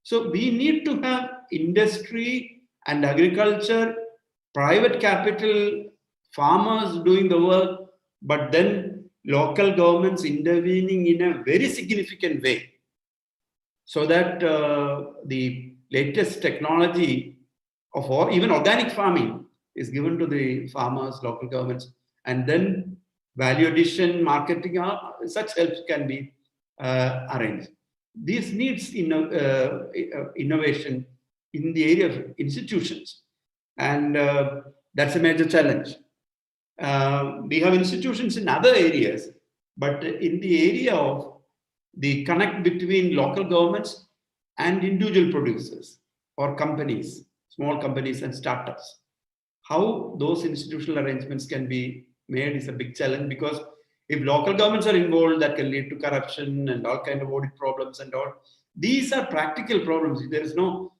So we need to have industry and agriculture, private capital, farmers doing the work, but then local governments intervening in a very significant way so that the latest technology of even organic farming is given to the farmers, local governments, and then value addition, marketing, such helps can be arranged. This needs innovation in the area of institutions, and that's a major challenge. We have institutions in other areas, but in the area of the connect between local governments and individual producers or companies, small companies and startups, how those institutional arrangements can be made is a big challenge, because if local governments are involved, that can lead to corruption and all kind of audit problems and all. These are practical problems. There is no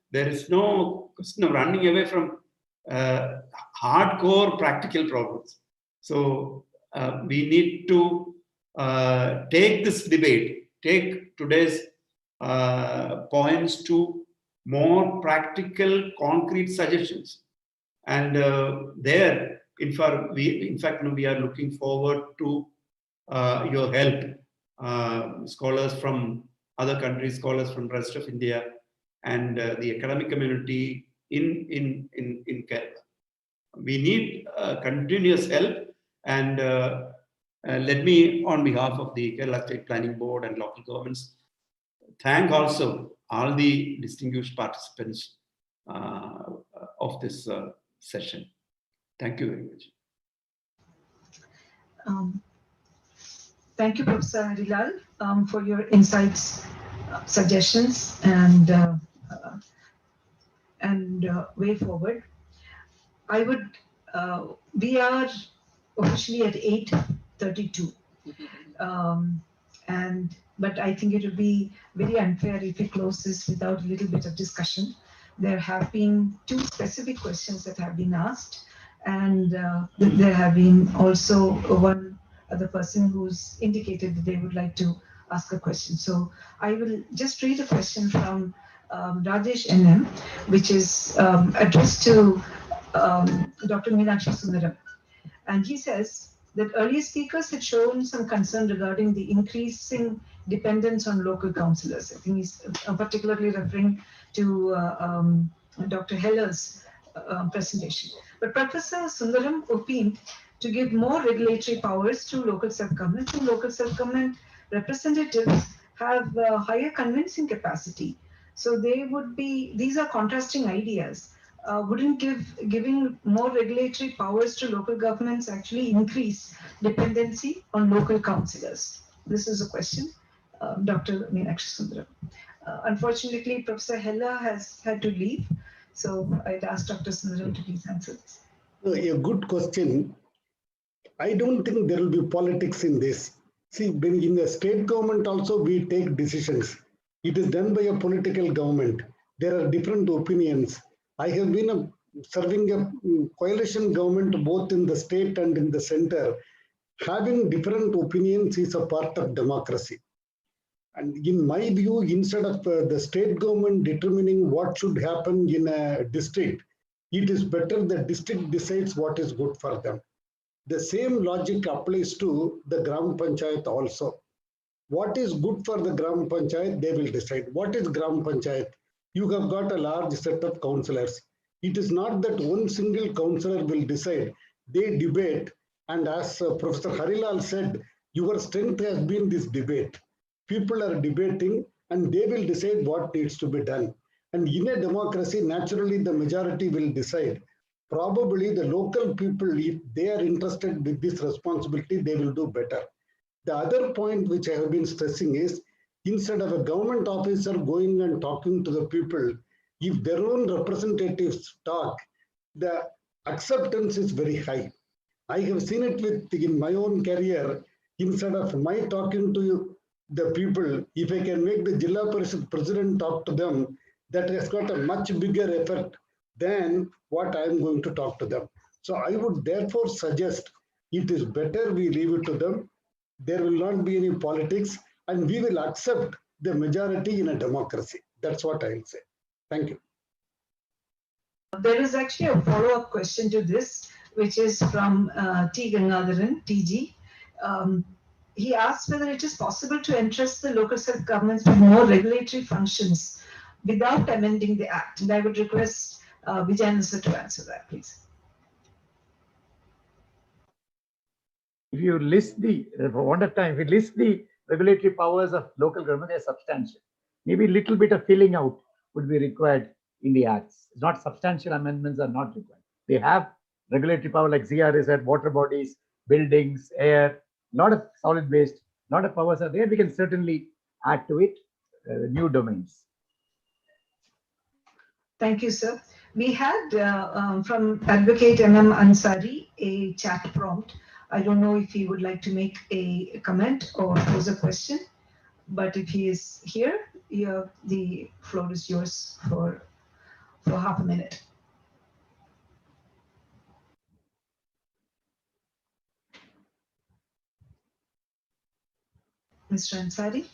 question of running away from hardcore practical problems. So we need to take this debate, take today's points to more practical, concrete suggestions. And there, in fact, we are looking forward to your help, scholars from other countries, scholars from the rest of India, and the academic community in Kerala. We need continuous help, and let me, on behalf of the Kerala State Planning Board and local governments, thank also all the distinguished participants of this session. Thank you very much. Thank you, Professor Harilal, for your insights, suggestions, and way forward. I would. We are officially at 8:32, but I think it would be very unfair if we close this without a little bit of discussion. There have been 2 specific questions that have been asked, and there have been also one other person who's indicated that they would like to ask a question. So I will just read a question from Rajesh NM, which is addressed to Dr. Meenakshi Sundaram. And he says that earlier speakers had shown some concern regarding the increasing dependence on local councillors. I think he's particularly referring to Dr. Heller's presentation. But Professor Sundaram opined to give more regulatory powers to local self-government, and local self-government representatives have higher convincing capacity. So they would be, these are contrasting ideas. Wouldn't giving more regulatory powers to local governments actually increase dependency on local councillors? This is a question, Dr. Meenakshi Sundaram. Unfortunately, Professor Heller has had to leave, so I'd ask Dr. Sundaram to please answer this. A good question. I don't think there will be politics in this. See, when in the state government also we take decisions. It is done by a political government. There are different opinions. I have been serving a coalition government both in the state and in the center. Having different opinions is a part of democracy. And in my view, instead of the state government determining what should happen in a district, it is better the district decides what is good for them. The same logic applies to the Gram Panchayat also. What is good for the Gram Panchayat, they will decide. What is Gram Panchayat? You have got a large set of councillors. It is not that one single councillor will decide. They debate, and as Professor Harilal said, your strength has been this debate. People are debating and they will decide what needs to be done. And in a democracy, naturally the majority will decide. Probably the local people, if they are interested with this responsibility, they will do better. The other point which I have been stressing is, instead of a government officer going and talking to the people, if their own representatives talk, the acceptance is very high. I have seen it in my own career. Instead of my talking to the people, if I can make the Jilla Parishad president talk to them, that has got a much bigger effect than what I am going to talk to them. So I would therefore suggest it is better we leave it to them. There will not be any politics, and we will accept the majority in a democracy. That's what I will say. Thank you. There is actually a follow-up question to this, which is from T. Gangadharan, TG. He asks whether it is possible to entrust the local self-governments with more regulatory functions without amending the Act. And I would request Vijayanand sir to answer that, please. If you list for want of time, if you list the regulatory powers of local government, they are substantial. Maybe a little bit of filling out would be required in the acts. It's not substantial amendments are not required. They have regulatory power like ZRA said, water bodies, buildings, air, lot of solid waste, lot of powers are there. We can certainly add to it new domains. Thank you, sir. We had from Advocate M.M. Ansari a chat prompt. I don't know if he would like to make a comment or pose a question, but if he is here, the floor is yours for half a minute. Mr. Ansari?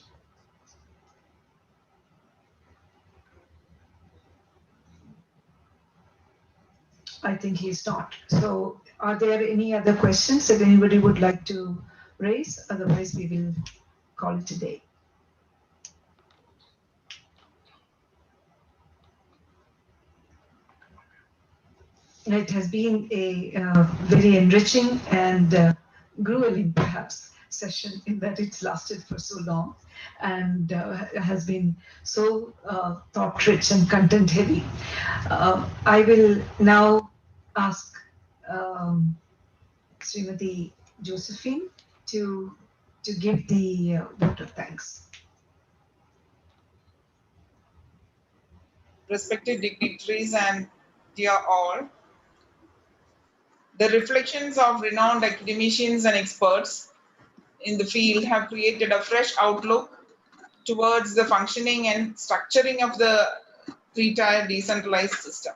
I think he's not. So are there any other questions that anybody would like to raise? Otherwise, we will call it a day. It has been a very enriching and grueling, perhaps, session in that it's lasted for so long and has been so thought-rich and content-heavy. I will now ask Srimati Josephine to give the vote of thanks. Respected dignitaries and dear all, the reflections of renowned academicians and experts in the field have created a fresh outlook towards the functioning and structuring of the three-tier decentralized system.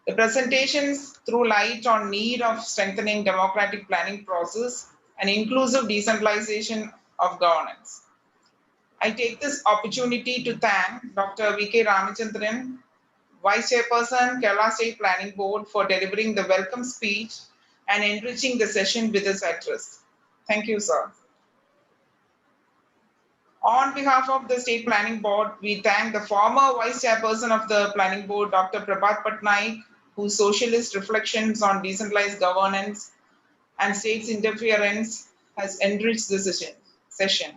The presentations threw light on need of strengthening democratic planning process and inclusive decentralization of governance. I take this opportunity to thank Dr. V.K. Ramachandran, Vice Chairperson, Kerala State Planning Board, for delivering the welcome speech and enriching the session with his address. Thank you, sir. On behalf of the State Planning Board, we thank the former Vice Chairperson of the Planning Board, Dr. Prabhat Patnaik, whose socialist reflections on decentralized governance and states' interference has enriched the session.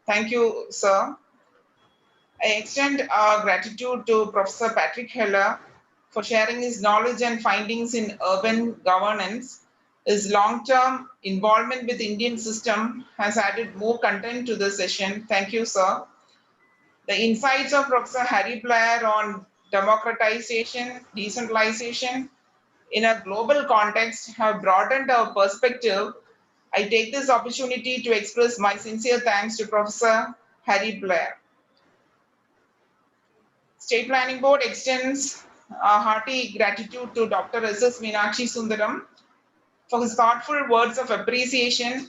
Thank you, sir. I extend our gratitude to Professor Patrick Heller for sharing his knowledge and findings in urban governance. His long-term involvement with the Indian system has added more content to the session. Thank you, sir. The insights of Professor Harry Blair on democratization, decentralization in a global context have broadened our perspective. I take this opportunity to express my sincere thanks to Professor Harry Blair. State Planning Board extends a hearty gratitude to Dr. S.S. Meenakshi Sundaram for his thoughtful words of appreciation.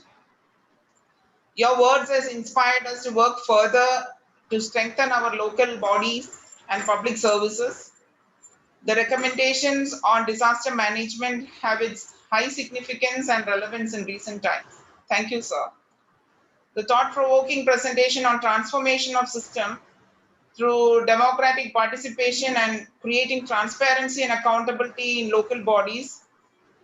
Your words has inspired us to work further to strengthen our local bodies and public services. The recommendations on disaster management have its high significance and relevance in recent times. Thank you, sir. The thought-provoking presentation on transformation of system through democratic participation and creating transparency and accountability in local bodies,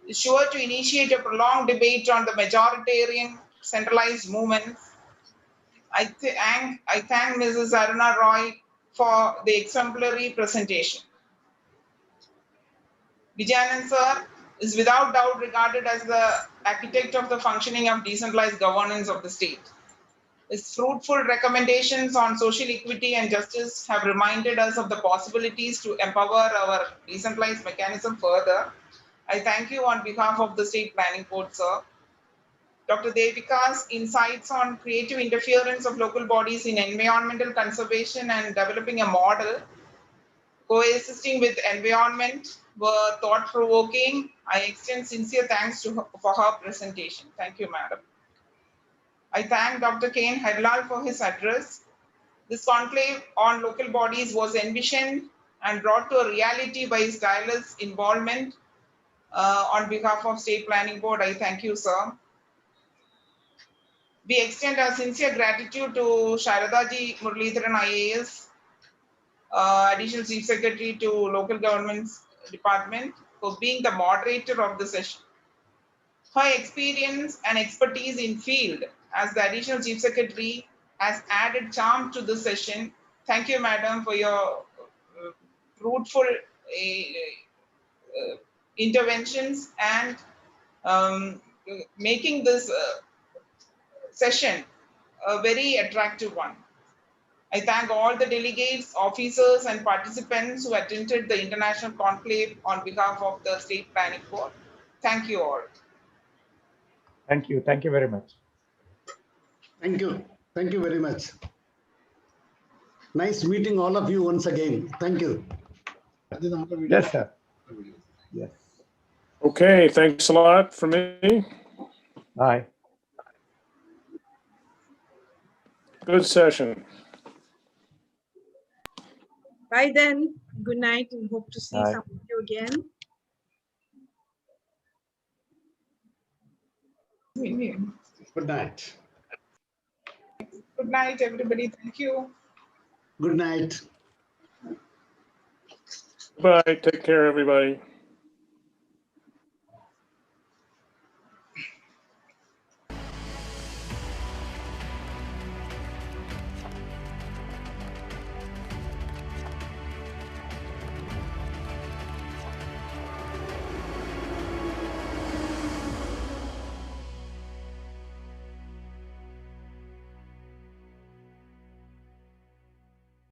is sure to initiate a prolonged debate on the majoritarian centralized movement. I thank Mrs. Aruna Roy for the exemplary presentation. Vijayanand sir is without doubt regarded as the architect of the functioning of decentralized governance of the state. His fruitful recommendations on social equity and justice have reminded us of the possibilities to empower our decentralized mechanism further. I thank you on behalf of the State Planning Board, sir. Dr. Devika's insights on creative interference of local bodies in environmental conservation and developing a model coexisting with environment were thought-provoking. I extend sincere thanks to her for her presentation. Thank you, madam. I thank Dr. Kane Harlal for his address. This conclave on local bodies was envisioned and brought to a reality by his tireless involvement. On behalf of State Planning Board, I thank you, sir. We extend our sincere gratitude to Sharadaji Muralidharan IAS, Additional Chief Secretary to Local Governments Department, for being the moderator of the session. Her experience and expertise in field as the Additional Chief Secretary has added charm to the session. Thank you, madam, for your fruitful interventions and making this session a very attractive one. I thank all the delegates, officers, and participants who attended the International Conclave on behalf of the State Planning Board. Thank you all. Thank you. Thank you very much. Thank you. Thank you very much. Nice meeting all of you once again. Thank you. Yes, sir. Yes. Okay, thanks a lot for me. Bye. Good session. Bye then. Good night and hope to see Bye. some of you again. Good night. Good night, everybody. Thank you. Good night. Bye. Take care, everybody.